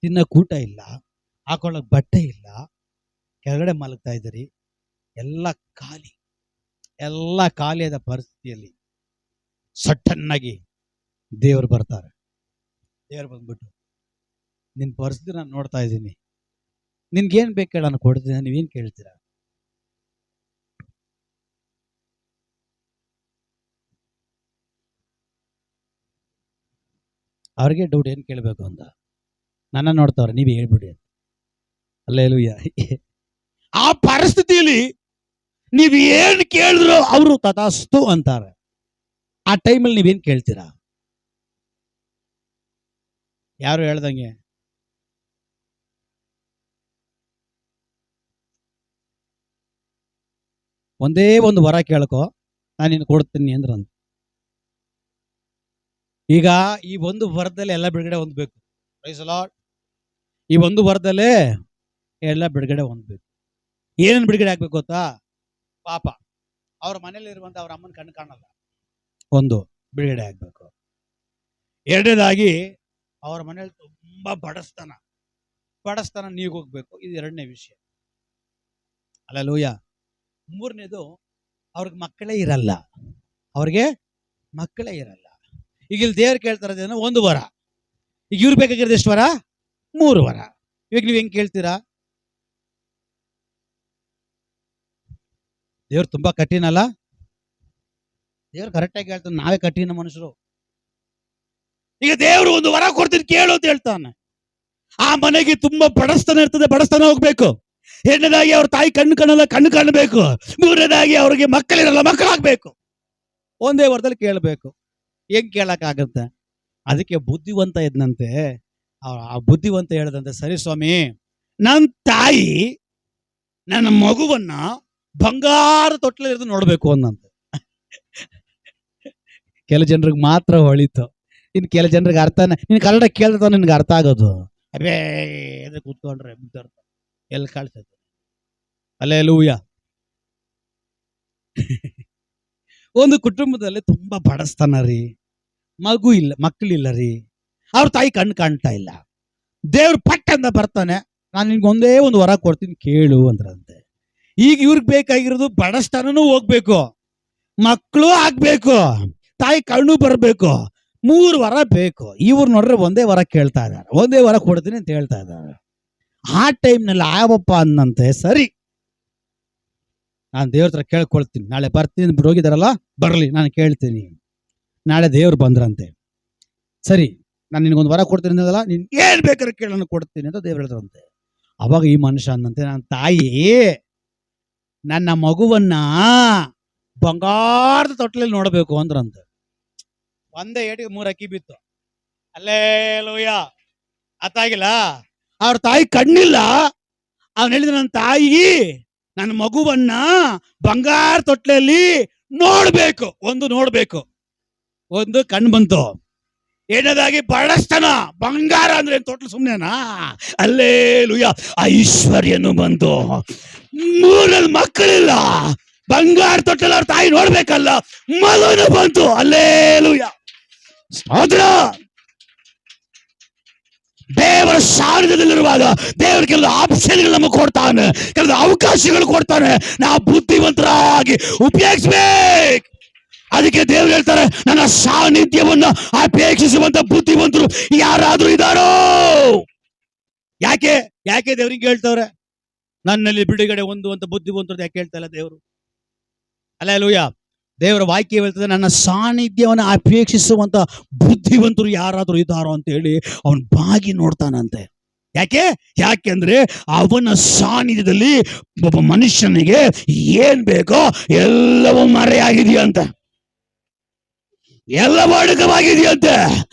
ತಿನ್ನಕ್ ಊಟ ಇಲ್ಲ, ಹಾಕೊಳ್ಳಕ್ ಬಟ್ಟೆ ಇಲ್ಲ, ಕೆಳಗಡೆ ಮಲಗ್ತಾ ಇದ್ದೀರಿ, ಎಲ್ಲ ಖಾಲಿಯಾದ ಪರಿಸ್ಥಿತಿಯಲ್ಲಿ ಸಟ್ಟನ್ನಾಗಿ ದೇವರು ಬರ್ತಾರೆ. ದೇವರು ಬಂದ್ಬಿಟ್ಟು, ನಿನ್ನ ಪರಿಸ್ಥಿತಿ ನಾನು ನೋಡ್ತಾ ಇದ್ದೀನಿ, ನಿನ್ಗೇನ್ ಬೇಕು ಹೇಳ, ನಾನು ಕೊಡ್ತೀನಿ, ನೀವೇನ್ ಕೇಳ್ತೀರಾ? ಅವ್ರಿಗೆ ಡೌಟ್, ಏನ್ ಕೇಳಬೇಕು ಅಂತ. ನನ್ನ ನೋಡ್ತಾವ್ರೆ, ನೀವೇ ಹೇಳ್ಬಿಡಿ ಅಂತ. ಹಲ್ಲೆಲೂಯ. ಆ ಪರಿಸ್ಥಿತಿಯಲ್ಲಿ ನೀವ್ ಏನ್ ಕೇಳಿದ್ರು ಅವರು ತಥಾಸ್ತು ಅಂತಾರೆ. ಆ ಟೈಮಲ್ಲಿ ನೀವೇನ್ ಕೇಳ್ತೀರಾ? ಯಾರು ಹೇಳ್ದಂಗೆ ಒಂದೇ ಒಂದು ವರ ಕೇಳ್ಕೊ, ನಾನು ನಿನ್ನ ಕೊಡ್ತೀನಿ ಅಂದ್ರಂತ. ಈಗ ಈ ಒಂದು ವರದಲ್ಲಿ ಎಲ್ಲ ಬಿಡುಗಡೆ ಹೊಂದಬೇಕು. Praise the Lord. ಈ ಒಂದು ವರದಲ್ಲೇ ಎಲ್ಲ ಬಿಡುಗಡೆ ಹೊಂದಬೇಕು. ಏನೇನು ಬಿಡುಗಡೆ ಆಗ್ಬೇಕು ಗೊತ್ತಾ? ಪಾಪ ಅವ್ರ ಮನೇಲಿ ಇರುವಂತ ಅವ್ರ ಅಮ್ಮನ ಕಣ್ಣು ಕಾಣಲ್ಲ, ಒಂದು ಬಿಡುಗಡೆ ಆಗ್ಬೇಕು. ಎರಡನೇದಾಗಿ ಅವ್ರ ಮನೇಲಿ ತುಂಬಾ ಬಡಸ್ತನ ನೀಗ್ ಹೋಗ್ಬೇಕು. ಇದು ಎರಡನೇ ವಿಷಯ. ಹಲ್ಲೆಲೂಯಾ. ಮೂರನೇದು, ಅವ್ರಿಗೆ ಮಕ್ಕಳೇ ಇರಲ್ಲ. ಈಗ ಇಲ್ಲಿ ದೇವ್ರು ಕೇಳ್ತಾ ಇರೋದೇನೋ ಒಂದು ವರ. ಈಗ ಇವ್ರು ಬೇಕಾಗಿರೋದು ಎಷ್ಟು ವರ? 3 ವರ. ಇವಾಗ ನೀವು ಹೆಂಗ್ ಕೇಳ್ತೀರಾ? ದೇವ್ರು ತುಂಬಾ ಕಠಿಣ ಅಲ್ಲ? ದೇವ್ರು ಕರೆಕ್ಟಾಗಿ ಹೇಳ್ತಾನೆ, ನಾವೇ ಕಠಿಣ ಮನುಷ್ಯರು. ಈಗ ದೇವ್ರು ಒಂದು ವರ ಕೊಡ್ತೀನಿ ಕೇಳು ಅಂತ ಹೇಳ್ತಾನೆ. ಆ ಮನೆಗೆ ತುಂಬಾ ಬಡಸ್ತನ ಇರ್ತದೆ, ಬಡಸ್ತನ ಹೋಗ್ಬೇಕು. ಎರಡನೇದಾಗಿ ಅವ್ರ ತಾಯಿ ಕಣ್ಣು ಕಾಣಬೇಕು. ಮೂರನೇದಾಗಿ ಅವ್ರಿಗೆ ಮಕ್ಕಳಿರಲ್ಲ, ಮಕ್ಕಳಾಗ್ಬೇಕು. ಒಂದೇ ವರದಲ್ಲಿ ಕೇಳಬೇಕು. ಹೆಂಗ್ ಕೇಳಕ್ಕಾಗತ್ತೆ? ಅದಕ್ಕೆ ಬುದ್ಧಿವಂತ ಇದ್ನಂತೆ. ಆ ಬುದ್ಧಿವಂತ ಹೇಳದಂತೆ, ಸರಿ ಸ್ವಾಮಿ, ನನ್ನ ತಾಯಿ ನನ್ನ ಮಗುವನ್ನ ಬಂಗಾರ ತೊಟ್ಲಿರೋದು ನೋಡ್ಬೇಕು ಅಂದಂತೆ. ಕೆಲ ಜನರಿಗೆ ಮಾತ್ರ ಹೊಳಿತು, ಇನ್ನು ಕೆಲ ಜನರಿಗೆ ಅರ್ಥನೇ. ನೀನು ಕನ್ನಡ ಕೇಳ್ತಾ ನಿನ್ಗೆ ಅರ್ಥ ಆಗೋದು. ಅಬೇ ಎದ್ರೆ ಕೂತ್ಕೊಂಡ್ರೆ ಎಲ್ಲಿ ಕಾಣಿಸ್ತೈತೆ. ಹಲ್ಲೆಲೂಯಾ. ಒಂದು ಕುಟುಂಬದಲ್ಲಿ ತುಂಬಾ ಬಡಸ್ತನ ರೀ, ಮಕ್ಕಳಿಲ್ಲ ರೀ, ಅವ್ರ ತಾಯಿ ಕಣ್ಣು ಕಾಣ್ತಾ ಇಲ್ಲ. ದೇವ್ರು ಪಟ್ಟ ಅಂತ ಬರ್ತಾನೆ, ನಾನು ನಿನ್ಗೆ ಒಂದೇ ಒಂದು ವರ ಕೊಡ್ತೀನಿ ಕೇಳು ಅಂದ್ರಂತೆ. ಈಗ ಇವ್ರಿಗೆ ಬೇಕಾಗಿರೋದು ಬಡಸ್ತನೂ ಹೋಗ್ಬೇಕು, ಮಕ್ಕಳು ಆಗ್ಬೇಕು, ತಾಯಿ ಕಣ್ಣು ಬರ್ಬೇಕು, 3 ವರ ಬೇಕು. ಇವ್ರು ನೋಡ್ರೆ ಒಂದೇ ವರ ಕೇಳ್ತಾ ಇದ್ದಾರೆ, ಒಂದೇ ವರ ಕೊಡ್ತೀನಿ ಅಂತ ಹೇಳ್ತಾ ಇದ್ದಾರೆ. ಆ ಟೈಮ್ನಲ್ಲಿ ಆವಪ್ಪ ಅನ್ನಂತೆ, ಸರಿ ನಾನು ದೇವ್ರ ಹತ್ರ ಕೇಳ್ಕೊಳ್ತೀನಿ, ನಾಳೆ ಬರ್ತೀನಿ ಬಿಟ್ಟು ಹೋಗಿದಾರಲ್ಲ, ಬರಲಿ, ನಾನು ಕೇಳ್ತೀನಿ. ನಾಳೆ ದೇವ್ರು ಬಂದ್ರಂತೆ, ಸರಿ ನಾನು ನಿನ್ಗೊಂದು ವರ ಕೊಡ್ತೀನಿ ಅಂದಲ್ಲ, ನೀನ್ ಏನ್ ಬೇಕಾದ್ರೆ ಕೇಳ, ನಾನು ಕೊಡ್ತೀನಿ ಅಂತ ದೇವ್ರು ಹೇಳಿದ್ರಂತೆ. ಅವಾಗ ಈ ಮನುಷ್ಯ ಅನ್ನಂತೆ, ನನ್ನ ತಾಯಿ ನನ್ನ ಮಗುವನ್ನ ಬಂಗಾರದ ತೊಟ್ಲಲ್ಲಿ ನೋಡ್ಬೇಕು ಅಂದ್ರಂತೆ. ಒಂದೇ ಏಟಿಗೆ 3 ಅಕ್ಕಿ ಬಿತ್ತು. ಹಲ್ಲೆಲೂಯಾ. ಅತ್ತಾಗಿಲ್ಲ, ಅವ್ರ ತಾಯಿ ಕಣ್ಣಿಲ್ಲ. ಅವ್ನು ಹೇಳಿದ, ನನ್ನ ತಾಯಿ ನನ್ನ ಮಗುವನ್ನ ಬಂಗಾರ ತೊಟ್ಲಲ್ಲಿ ನೋಡ್ಬೇಕು. ಒಂದು ಕಣ್ಣು ಬಂತು. ಏನದಾಗಿ ಬಡಸ್ತನ, ಬಂಗಾರ ಅಂದ್ರೆ ತೊಟ್ಲು ಸುಮ್ಮನೆನಾ? ಹಲ್ಲೆಲೂಯಾ. ಐಶ್ವರ್ಯನು ಬಂತು. 3 ಮಕ್ಕಳಿಲ್ಲ, ಬಂಗಾರ ತೊಟ್ಟಲ್ಲಿ ಅವ್ರ ತಾಯಿ ನೋಡ್ಬೇಕಲ್ಲ, ಮಗನು ಬಂತು. ಹಲ್ಲೆಲೂಯಾ. ಸ್ತೋತ್ರ. ದೇವರ ಸಾನ್ನಿಧ್ಯದಲ್ಲಿರುವಾಗ ದೇವರ ಕೆಲವು ಆಪ್ಷನ್ಗಳು ನಮಗೆ ಕೊಡ್ತಾನೆ, ಕೆಲವು ಅವಕಾಶಗಳು ಕೊಡ್ತಾನೆ. ನಾವು ಬುದ್ಧಿವಂತರಾಗಿ ಉಪಯೋಗಿಸ್ಬೇಕು. ಅದಕ್ಕೆ ದೇವ್ರು ಹೇಳ್ತಾರೆ, ನನ್ನ ಸಾನ್ನಿಧ್ಯವನ್ನ ಅಪೇಕ್ಷಿಸುವಂತ ಬುದ್ಧಿವಂತರು ಯಾರಾದ್ರೂ ಇದ್ದಾರೋ? ಯಾಕೆ ದೇವ್ರಿಗೆ ಹೇಳ್ತವ್ರೆ ನನ್ನಲ್ಲಿ ಬಿಡುಗಡೆ ಹೊಂದುವಂತ ಬುದ್ಧಿವಂತರು? ಯಾಕೆ ಹೇಳ್ತಾ ಇಲ್ಲ ದೇವರು? ಹಲ್ಲೆಲೂಯಾ. ದೇವರ ವಾಕ್ಯ ಹೇಳ್ತದೆ, ನನ್ನ ಸಾನ್ನಿಧ್ಯವನ್ನು ಅಪೇಕ್ಷಿಸುವಂತ ಬುದ್ಧಿವಂತರು ಯಾರಾದ್ರೂ ಇದ್ದಾರೋ ಅಂತ ಹೇಳಿ ಅವನ್ ಬಾಗಿ ನೋಡ್ತಾನಂತೆ. ಯಾಕೆಂದ್ರೆ ಅವನ ಸಾನ್ನಿಧ್ಯದಲ್ಲಿ ಒಬ್ಬ ಮನುಷ್ಯನಿಗೆ ಏನ್ ಬೇಕೋ ಎಲ್ಲವೂ ಮರೆಯಾಗಿದೆಯಂತೆ, ಎಲ್ಲವೂ ಅಡಕವಾಗಿದೆಯಂತೆ.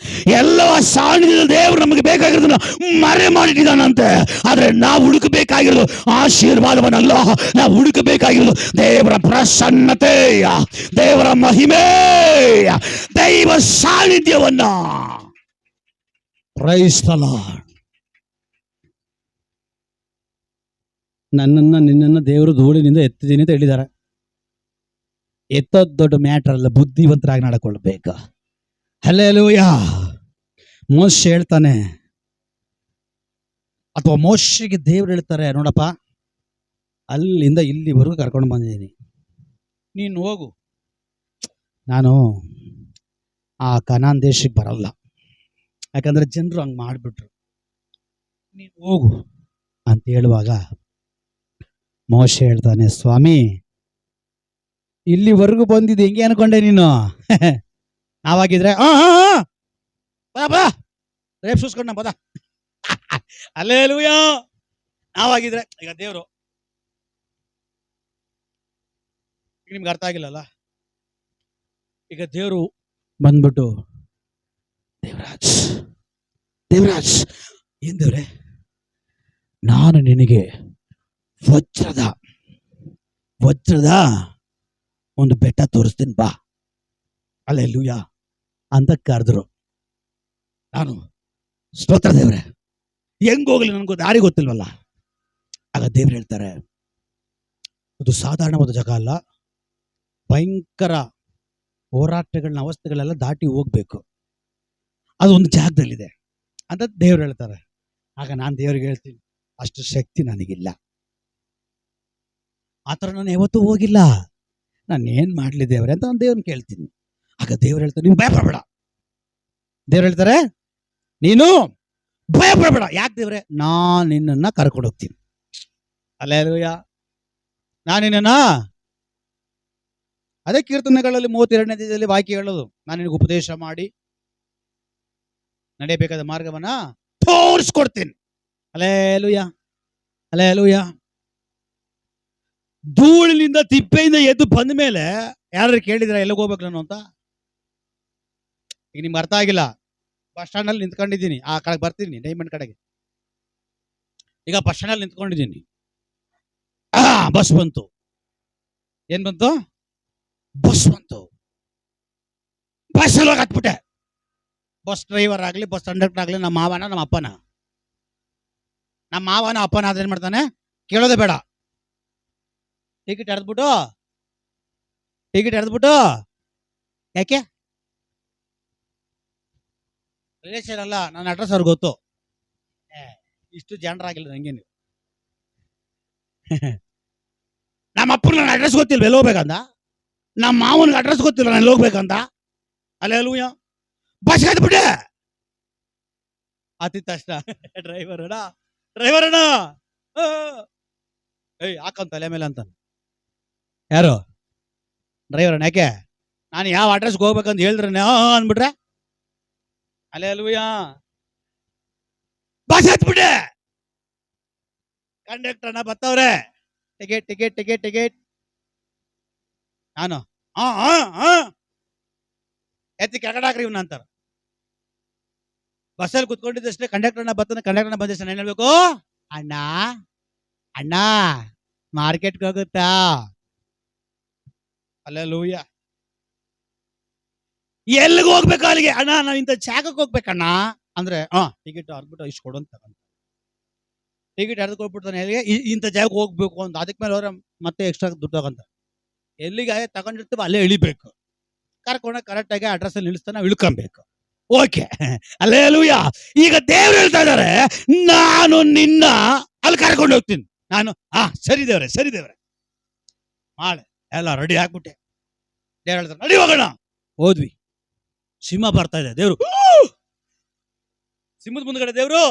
ಎಲ್ಲವ ಸಾನ್ನಿಧ್ಯದ ದೇವರು ನಮಗೆ ಬೇಕಾಗಿರೋದನ್ನ ಮರೆ ಮಾಡಿಟ್ಟಿದ್ದಾನಂತೆ. ಆದ್ರೆ ನಾವು ಹುಡುಕಬೇಕಾಗಿರೋದು ಆಶೀರ್ವಾದವನ್ನಲ್ಲ, ನಾವು ಹುಡುಕಬೇಕಾಗಿರೋದು ದೇವರ ಪ್ರಸನ್ನತೆಯ, ದೇವರ ಮಹಿಮೆಯ, ದೈವ ಸಾನ್ನಿಧ್ಯವನ್ನ. Price the lord. ನಿನ್ನನ್ನ ದೇವರು ಧೂಳಿನಿಂದ ಎತ್ತಿದ್ದೀನಿ ಅಂತ ಹೇಳಿದ್ದಾರೆ. ಎತ್ತೋದ್ ದೊಡ್ಡ ಮ್ಯಾಟರ್ ಅಲ್ಲ, ಬುದ್ಧಿವಂತರಾಗಿ ನಡ್ಕೊಳ್ಬೇಕು. ಹಲ್ಲೆಲೂಯಾ. ಮೋಶೆ ಹೇಳ್ತಾನೆ, ಅಥವಾ ಮೋಶೆಗೆ ದೇವ್ರು ಹೇಳ್ತಾರೆ, ನೋಡಪ್ಪ ಅಲ್ಲಿಂದ ಇಲ್ಲಿವರೆಗೂ ಕರ್ಕೊಂಡು ಬಂದಿದ್ದೀನಿ, ನೀನು ಹೋಗು, ನಾನು ಆ ಕನಾನ್ ದೇಶಕ್ಕೆ ಬರಲ್ಲ, ಯಾಕಂದ್ರೆ ಜನರು ಹಂಗೆ ಮಾಡಿಬಿಟ್ರು, ನೀನು ಹೋಗು ಅಂತ ಹೇಳುವಾಗ ಮೋಶೆ ಹೇಳ್ತಾನೆ, ಸ್ವಾಮಿ ಇಲ್ಲಿವರೆಗೂ ಬಂದಿದ್ದು ಹೆಂಗೆ ಅನ್ಕೊಂಡೆ ನೀನು? ನಾವಾಗಿದ್ರೆ ರೇಪ್ ಸೂಸ್ಕೊಂಡ ಪದ. ಹಲ್ಲೆಲೂಯಾ. ನಾವಾಗಿದ್ರೆ, ಈಗ ದೇವ್ರು, ನಿಮ್ಗೆ ಅರ್ಥ ಆಗಿಲ್ಲಲ್ಲ, ಈಗ ದೇವ್ರು ಬಂದ್ಬಿಟ್ಟು, ದೇವರಾಜ್ ಏನ್ ದೇವ್ರೆ, ನಾನು ನಿನಗೆ ವಜ್ರದ ಒಂದು ಬೆಟ್ಟ ತೋರಿಸ್ತೀನಿ ಬಾ, ಅಲ್ಲೆಲ್ಲೂಯ ಅಂತ ಕರೆದ್ರು. ನಾನು ಸ್ತೋತ್ರ ದೇವ್ರೆ, ಹೆಂಗ್ ಹೋಗ್ಲಿ ನನಗೂ ದಾರಿ ಗೊತ್ತಿಲ್ವಲ್ಲ. ಆಗ ದೇವ್ರು ಹೇಳ್ತಾರೆ, ಅದು ಸಾಧಾರಣವಾದ ಜಾಗ ಅಲ್ಲ, ಭಯಂಕರ ಹೋರಾಟಗಳನ್ನ ಅವಸ್ಥೆಗಳೆಲ್ಲ ದಾಟಿ ಹೋಗ್ಬೇಕು, ಅದು ಒಂದು ಜಾಗದಲ್ಲಿದೆ ಅಂತ ದೇವ್ರು ಹೇಳ್ತಾರೆ. ಆಗ ನಾನು ದೇವ್ರಿಗೆ ಹೇಳ್ತೀನಿ, ಅಷ್ಟು ಶಕ್ತಿ ನನಗಿಲ್ಲ, ಆ ಥರ ನಾನು ಯಾವತ್ತೂ ಹೋಗಿಲ್ಲ, ನಾನು ಏನ್ ಮಾಡ್ಲಿ ದೇವ್ರೆ ಅಂತ ನಾನು ದೇವ್ರನ್ನ ಕೇಳ್ತೀನಿ. ಆಗ ದೇವ್ರು ಹೇಳ್ತಾರೆ, ನೀನು ಭಯ ಪಡಬೇಡ. ದೇವ್ರು ಹೇಳ್ತಾರೆ, ನೀನು ಭಯ ಪಡಬೇಡ. ಯಾಕೆ ದೇವ್ರೆ? ನಾನು ನಿನ್ನನ್ನ ಕರ್ಕೊಂಡು ಹೋಗ್ತೀನಿ. ಅಲ್ಲೇಲೂಯ, ನಾನು ನಿನ್ನ, ಅದೇ ಕೀರ್ತನೆಗಳಲ್ಲಿ 32ನೇ ವಾಕ್ಯ ಹೇಳೋದು, ನಾನು ನಿನಗೆ ಉಪದೇಶ ಮಾಡಿ ನಡೆಯಬೇಕಾದ ಮಾರ್ಗವನ್ನ ತೋರಿಸ್ಕೊಡ್ತೀನಿ. Alleluia, alleluia. ಧೂಳಿನಿಂದ ತಿಪ್ಪೆಯಿಂದ ಎದ್ದು ಬಂದ ಮೇಲೆ ಯಾರು ಕೇಳಿದ್ರ ಎಲ್ಲಿಗೆ ಹೋಗ್ಬೇಕು ನಾನು ಅಂತ? ಈಗ ನಿಮ್ಗೆ ಅರ್ಥ ಆಗಿಲ್ಲ. ಬಸ್ ಸ್ಟ್ಯಾಂಡ್ ಅಲ್ಲಿ ನಿಂತ್ಕೊಂಡಿದ್ದೀನಿ, ಆ ಕಡೆಗೆ ಬರ್ತೀನಿ, ಡೈಮಂಡ್ ಕಡೆಗೆ. ಈಗ ಬಸ್ ಸ್ಟ್ಯಾಂಡ್ ಅಲ್ಲಿ ನಿಂತ್ಕೊಂಡಿದ್ದೀನಿ, ಬಸ್ ಬಂತು. ಏನ್ ಬಂತು? ಬಸ್ ಬಂತು. ಬಸ್ ಅಲ್ಲಿ ಹತ್ಬಿಟ್ಟೆ. ಬಸ್ ಡ್ರೈವರ್ ಆಗ್ಲಿ, ಬಸ್ ಕಂಡಕ್ಟರ್ ಆಗ್ಲಿ, ನಮ್ಮ ಮಾವನ ನಮ್ಮ ಅಪ್ಪನ, ನಮ್ಮ ಮಾವನ ಅಪ್ಪನ ಆದ್ರೆ ಏನ್ ಮಾಡ್ತಾನೆ? ಕೇಳೋದೇ ಬೇಡ, ಟಿಕೆಟ್ ಎರೆದ್ಬಿಟ್ಟು ಯಾಕೆ ರಿಲೇಷನ್ ಅಲ್ಲ, ನನ್ನ ಅಡ್ರೆಸ್ ಅವ್ರಿಗೆ ಗೊತ್ತು. ಇಷ್ಟು ಜನರಾಗಿಲ್ಲ ನಂಗೆ. ನೀವು ನಮ್ಮ ಅಪ್ಪನ ನನ್ನ ಅಡ್ರೆಸ್ ಗೊತ್ತಿಲ್ವ ಎಲ್ಲಿ ಹೋಗ್ಬೇಕಂತ? ನಮ್ಮ ಮಾವನಿಗೆ ಅಡ್ರೆಸ್ ಗೊತ್ತಿಲ್ಲ ನಾನು ಎಲ್ಲಿ ಹೋಗ್ಬೇಕಂತ? ಅಲ್ಲೇಲೂಯ. ಬಸ್ ಹತ್ಬಿಟ್ಟೆ. ಹತ್ತಿದ ತಕ್ಷಣ ಡ್ರೈವರ್ ಅಣ್ಣ ಏಯ್ ಹಾಕಂತ ತಲೆ ಮೇಲೆ ಅಂತಾನೆ. ಯಾರು? ಡ್ರೈವರ್ ಅಣ್ಣ. ಯಾಕೆ? ನಾನು ಯಾವ ಅಡ್ರೆಸ್ಗೆ ಹೋಗ್ಬೇಕಂತ ಹೇಳಿದ್ರೆ ಅಂದ್ಬಿಟ್ರೆ ಅಲ್ಲೇಲೂಯ. ಬಸ್ ಹತ್ಬಿಟ್ಟೆ. ಕಂಡಕ್ಟರ್ ಅಣ್ಣ ಬರ್ತವ್ರೆ, ಟಿಕೆಟ್ ಟಿಕೆಟ್ ಟಿಕೆಟ್ ಟಿಕೆಟ್. ನಾನು ಎತ್ತಿ ಕೆಳಗಡೆ ಹಾಕ್ರಿ ಇವ್ನ ಅಂತಾರ. ಬಸ್ಸಲ್ಲಿ ಕುತ್ಕೊಂಡಿದ್ದಷ್ಟೇ ಕಂಡಕ್ಟರ್ ಅಣ್ಣ ಬರ್ತಾನೆ. ಕಂಡಕ್ಟರ್ ಅಣ್ಣ ಬಂದಷ್ಟೇ ಏನ್ ಹೇಳ್ಬೇಕು? ಅಣ್ಣ ಅಣ್ಣ ಮಾರ್ಕೆಟ್ಗೆ ಹೋಗುತ್ತಾ? ಅಲ್ಲೇಲೂಯ. ಎಲ್ಲಿಗೆ ಹೋಗ್ಬೇಕು? ಅಲ್ಲಿಗೆ. ಅಣ್ಣ ನಾವು ಇಂಥ ಜಾಗಕ್ಕೆ ಹೋಗ್ಬೇಕಣ್ಣ ಅಂದ್ರೆ ಟಿಕೆಟ್ ಹರ್ಬಿಟ್ಟು ಇಷ್ಟು ಕೊಡು ಅಂತ ತಗೊಂಡು ಟಿಕೆಟ್ ಹರಿದು ಕೊಟ್ಬಿಡ್ತಾನೆ. ಎಲ್ಲಿಗೆ? ಇಂಥ ಜಾಗಕ್ಕೆ ಹೋಗ್ಬೇಕು ಅಂತ. ಅದಕ್ಕೆ ಮೇಲೆ ಅವ್ರ ಮತ್ತೆ ಎಕ್ಸ್ಟ್ರಾ ದುಡ್ಡು ತಗೊಂತ. ಎಲ್ಲಿಗೆ ತಗೊಂಡಿರ್ತೀವಿ ಅಲ್ಲೇ ಇಳಿಬೇಕು. ಕರ್ಕೊಂಡ ಕರೆಕ್ಟಾಗಿ ಅಡ್ರೆಸ್ ಅಲ್ಲಿ ನಿಲ್ಲಿಸ್ತಾನೆ, ನಾವು ಇಳ್ಕೊಬೇಕು. Okay, alleluia. ಈಗ ದೇವ್ರು ಹೇಳ್ತಾ ಇದಾರೆ, ನಾನು ನಿನ್ನ ಅಲ್ಲಿ ಕರ್ಕೊಂಡು ಹೋಗ್ತೀನಿ. ನಾನು ಸರಿ ದೇವ್ರೆ, ಸರಿ ದೇವ್ರೆ ಮಾಡೆ ಎಲ್ಲ ರೆಡಿ ಹಾಕ್ಬಿಟ್ಟೆ. ದೇವ್ರು ಹೇಳ್ತಾರೆ, ನಡಿ ಹೋಗೋಣ. ಹೋದ್ವಿ. ಸಿಂಹ ಬರ್ತಾ ಇದೆ. ದೇವ್ರು ಸಿಂಹದ ಮುಂದ್ಗಡೆ ದೇವ್ರು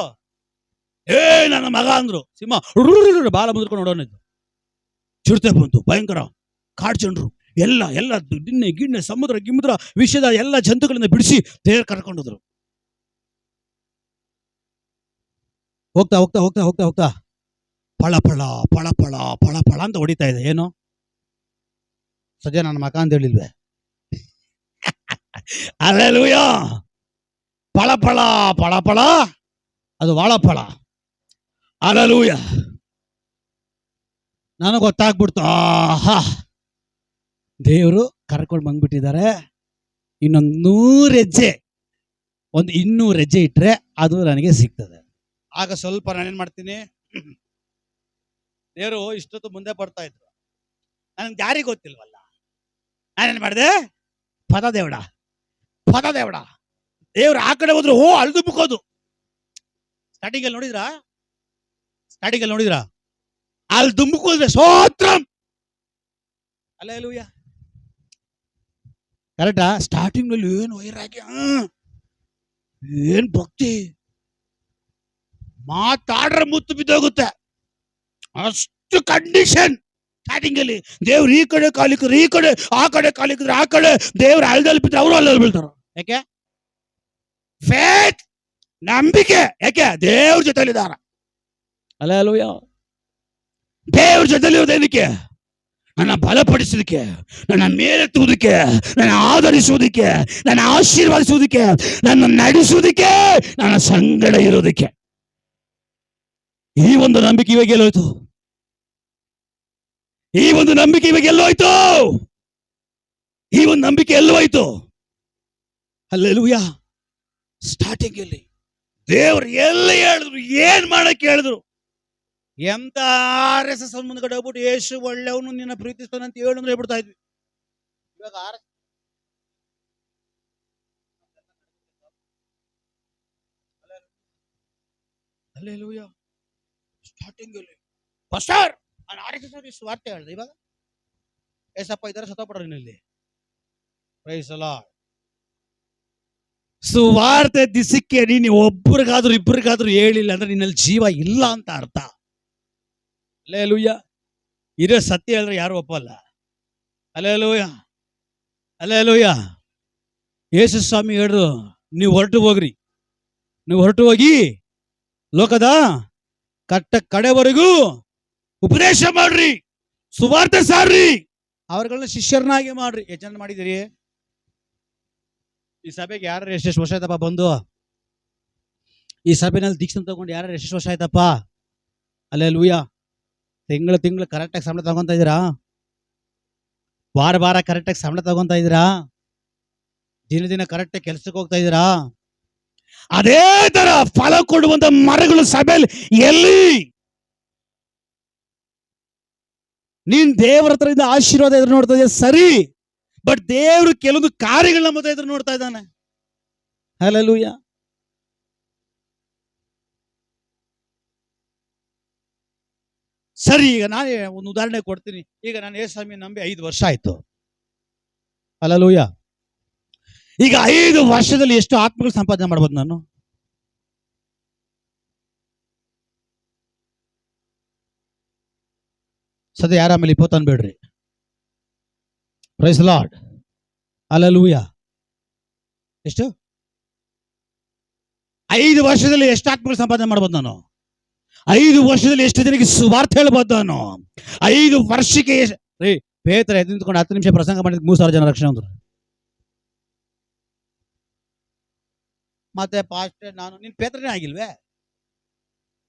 ನನ್ನ ಮಗ ಅಂದ್ರು. ಸಿಂಹ ಬಾಲ ಮುಂದ್ಕೊಂಡು ನೋಡೋಣಿದ್ದು. ಚಿರತೆ ಬಂತು, ಭಯಂಕರ ಕಾಡು ಜನರು ಎಲ್ಲ ದಿಣ್ಣೆ ಗಿಣ್ಣೆ ಸಮುದ್ರ ಗಿಮುದ್ರ ವಿಷಯದ ಎಲ್ಲ ಜಂತುಗಳಿಂದ ಬಿಡಿಸಿ ದೇವ್ರು ಕರ್ಕೊಂಡೋದ್ರು. ಹೋಗ್ತಾ ಹೋಗ್ತಾ ಹೋಗ್ತಾ ಹೋಗ್ತಾ ಹೋಗ್ತಾ ಫಳ ಫಳ ಫಳ ಫಳ ಫಳ ಫಳ ಅಂತ ಹೊಡಿತಾ ಇದೆ. ಏನು ಸದ್ಯ ನನ್ನ ಮಕ ಅಂತ ಹೇಳಿಲ್ವೇ? ಅಲ್ಲೇಲೂಯ. ಫಳ ಫಳ ಫಳ ಫಳ, ಅದು ವಾಳಫಳ. ಅಲ್ಲೇಲೂಯ. ನನಗೆ ಗೊತ್ತಾಗ್ಬಿಡ್ತು, ದೇವರು ಕರ್ಕೊಂಡು ಬಂದ್ಬಿಟ್ಟಿದ್ದಾರೆ. ಇನ್ನೊಂದು 100 ಹೆಜ್ಜೆ, ಒಂದು 200 ಹೆಜ್ಜೆ ಇಟ್ರೆ ಅದು ನನಗೆ ಸಿಗ್ತದೆ. ಆಗ ಸ್ವಲ್ಪ ನಾನೇನ್ ಮಾಡ್ತೀನಿ, ದೇವರು ಇಷ್ಟೊತ್ತು ಮುಂದೆ ಬರ್ತಾ ಇದ್ರು, ನನಗೆ ದಾರಿ ಗೊತ್ತಿಲ್ವಲ್ಲ. ನಾನೇನ್ ಮಾಡಿದೆ? ಪದ ದೇವಡ ದೇವ್ರು ಆ ಕಡೆ ಹೋದ್ರು ಅಳ್ದು ಬುಕ್ಕೋದು. ಸ್ಟಾರ್ಟಿಂಗ್ ಅಲ್ಲಿ ನೋಡಿದ್ರಾ? ಅಲ್ಲಿ ದುಂಬುಕೋದ್ರೆ ಸೋತ್ರಂ. ಅಲ್ಲೇಲೂಯ. ಕರೆಕ್ಟಾ? ಸ್ಟಾರ್ಟಿಂಗ್ ನಲ್ಲಿ ಏನು ವೈರಾಗ್ಯ, ಏನ್ ಭಕ್ತಿ, ಮಾತಾಡ್ರೆ ಮುತ್ತು ಬಿದ್ದೋಗುತ್ತೆ, ಅಷ್ಟು ಕಂಡೀಷನ್. ಸ್ಟಾರ್ಟಿಂಗ್ ಅಲ್ಲಿ ದೇವ್ರು ಈ ಕಡೆ ಕಾಲಿಕ್ಕಿದ್ರೆ ಈ ಕಡೆ, ಆ ಕಡೆ ಕಾಲಿಕ್ಕಿದ್ರೆ ಆ ಕಡೆ, ದೇವ್ರು ಅಲ್ದಲ್ಲಿ ಬಿದ್ದರೆ ಅವರು ಅಲ್ಲಲ್ಲಿ ಬೀಳ್ತಾರ. ಯಾಕೆ? ಫೇತ್, ನಂಬಿಕೆ. ಯಾಕೆ? ದೇವ್ರ ಜೊತೆಲಿದ್ದಾರ. ಅಲ್ಲೇಲೂಯ. ದೇವ್ರ ಜೊತೆಲಿರೋದೇನಕ್ಕೆ? ನನ್ನ ಬಲಪಡಿಸೋದಕ್ಕೆ, ನನ್ನ ಮೇಲೆತ್ತುವುದಕ್ಕೆ, ನನ್ನ ಆಧರಿಸುವುದಕ್ಕೆ, ನನ್ನ ಆಶೀರ್ವಾದಿಸುವುದಕ್ಕೆ, ನನ್ನ ನಡೆಸುವುದಕ್ಕೆ, ನನ್ನ ಸಂಗಡ ಇರೋದಕ್ಕೆ. ಈ ಒಂದು ನಂಬಿಕೆ ಇವಾಗ ಎಲ್ಲೋಯ್ತು? ಈ ಒಂದು ನಂಬಿಕೆ ಎಲ್ಲೋಯ್ತು? ಹಲ್ಲೆಲೂಯಾ. ಸ್ಟಾರ್ಟಿಂಗ್ ಅಲ್ಲಿ ದೇವ್ರು ಎಲ್ಲ ಹೇಳಿದ್ರು, ಏನ್ ಮಾಡಕ್ಕೆ ಹೇಳಿದ್ರು? ಎಂತ RSS ಮುಂದ್ಗಡೆ ಹೋಗ್ಬಿಟ್ಟು ಯೇಸು ಒಳ್ಳೆಯವನು, ನಿನ್ನ ಪ್ರೀತಿಸ್ತಾನೆ ಅಂತ ಹೇಳು ಅಂದ್ರೆ ಹೇಳ್ಬಿಡ್ತಾ ಇದ್ವಿ. ಇವಾಗ ಹಲ್ಲೆಲೂಯಾ. ಸ್ಟಾರ್ಟಿಂಗ್ ಅಲ್ಲಿ ಪಾಸ್ಟರ್ RSS ವಾರ್ತೆ ಹೇಳಿದೆ, ಇವಾಗ ಏಸಪ್ಪ ಇದ್ದಾರೆ ಸತ್ತೋಗ್ಬಿಟ್ರೆ ಇಲ್ಲಿ. Praise the Lord. ಸುವಾರ್ತೆ ದಿಸಕ್ಕೆ ನೀನು ಒಬ್ಬರಿಗಾದ್ರೂ ಇಬ್ಬರಿಗಾದ್ರೂ ಹೇಳಿಲ್ಲ ಅಂದ್ರೆ ನಿನ್ನಲ್ಲಿ ಜೀವ ಇಲ್ಲ ಅಂತ ಅರ್ಥ. ಹಲ್ಲೆಲೂಯಾ. ಇರೋ ಸತ್ಯ ಹೇಳಿದ್ರೆ ಯಾರು ಒಪ್ಪಲ್ಲ. Hallelujah, hallelujah. ಯೇಸು ಸ್ವಾಮಿ ಹೇಳಿದ್ರು, ನೀವು ಹೊರಟು ಹೋಗ್ರಿ, ನೀವು ಹೊರಟು ಹೋಗಿ ಲೋಕದ ಕಡೆವರೆಗೂ ಉಪದೇಶ ಮಾಡ್ರಿ, ಸುವಾರ್ತೆ ಸಾರ್ರಿ, ಅವ್ರಗಳನ್ನ ಶಿಷ್ಯರನ್ನಾಗಿ ಮಾಡ್ರಿ. ಎಷ್ಟು ಜನ ಮಾಡಿದಿರಿ? ಈ ಸಭೆಗೆ ಯಾರು ಎಷ್ಟೆಷ್ಟು ವರ್ಷ ಆಯ್ತಪ್ಪ ಬಂದು? ಈ ಸಭೆನಲ್ಲಿ ದೀಕ್ಷೆ ತಗೊಂಡು ಯಾರು ಎಷ್ಟೆಷ್ಟು ವರ್ಷ ಆಯ್ತಪ್ಪ? ಹಲ್ಲೆಲೂಯಾ. ತಿಂಗಳು ಕರೆಕ್ಟಾಗಿ ಸಂಬಳ ತಗೊಂತ ಇದ್ದೀರಾ? ವಾರ ಕರೆಕ್ಟಾಗಿ ಸಂಬಳ ತಗೊಂತ ಇದ್ದೀರಾ? ದಿನ ಕರೆಕ್ಟಾಗಿ ಕೆಲ್ಸಕ್ಕೆ ಹೋಗ್ತಾ ಇದ್ದೀರಾ? ಅದೇ ತರ ಫಲ ಕೊಡುವಂತ ಮರಗಳು ಸಭೆಯಲ್ಲಿ ಎಲ್ಲಿ? ನೀನ್ ದೇವರ ಹತ್ರದಿಂದ ಆಶೀರ್ವಾದ ಎದುರು ನೋಡ್ತಾ ಇದೆಯಾ ಸರಿ, ಬಟ್ ದೇವರು ಕೆಲವೊಂದು ಕಾರ್ಯಗಳನ್ನ ಮತ್ತೆ ಎದುರು ನೋಡ್ತಾ ಇದ್ದಾನೆ. ಹಲ್ಲೆಲೂಯಾ. ಸರಿ, ಈಗ ನಾನೇ ಒಂದು ಉದಾಹರಣೆ ಕೊಡ್ತೀನಿ. ಈಗ ನಾನು ಯೇಸು ಸ್ವಾಮಿ ನಂಬಿ 5 ವರ್ಷ ಆಯ್ತು. ಹಲ್ಲೆಲೂಯಾ. ಈಗ 5 ವರ್ಷದಲ್ಲಿ ಎಷ್ಟು ಆತ್ಮಗಳು ಸಂಪಾದನೆ ಮಾಡ್ಬೋದು ನಾನು? ಸದ್ಯ ಯಾರ ಆಮೇಲೆ 20 ಅನ್ಬೇಡ್ರಿ. Praise the Lord. ಹಲ್ಲೆಲೂಯಾ. ಎಷ್ಟು? 5 ವರ್ಷದಲ್ಲಿ ಎಷ್ಟು ಆತ್ಮಗಳು ಸಂಪಾದನೆ ಮಾಡ್ಬೋದು ನಾನು? 5 ವರ್ಷದಲ್ಲಿ ಎಷ್ಟು ಜನಕ್ಕೆ ಸುವಾರ್ತೆ ಹೇಳ್ಬೋದು ನಾನು? 5 ವರ್ಷಕ್ಕೆ ರೀ ಪೇತ್ರ ಎದ್ದು ನಿಂತ್ಕೊಂಡು 10 ನಿಮಿಷ ಪ್ರಸಂಗ ಮಾಡಿದ್ 3,000 ಜನ ರಕ್ಷಣೆ ಅಂದ್ರು. ಮತ್ತೆ ಪಾಸ್ಟರ್ ನಾನು, ನಿನ್ ಪೇತ್ರನೇ ಆಗಿಲ್ವೇ?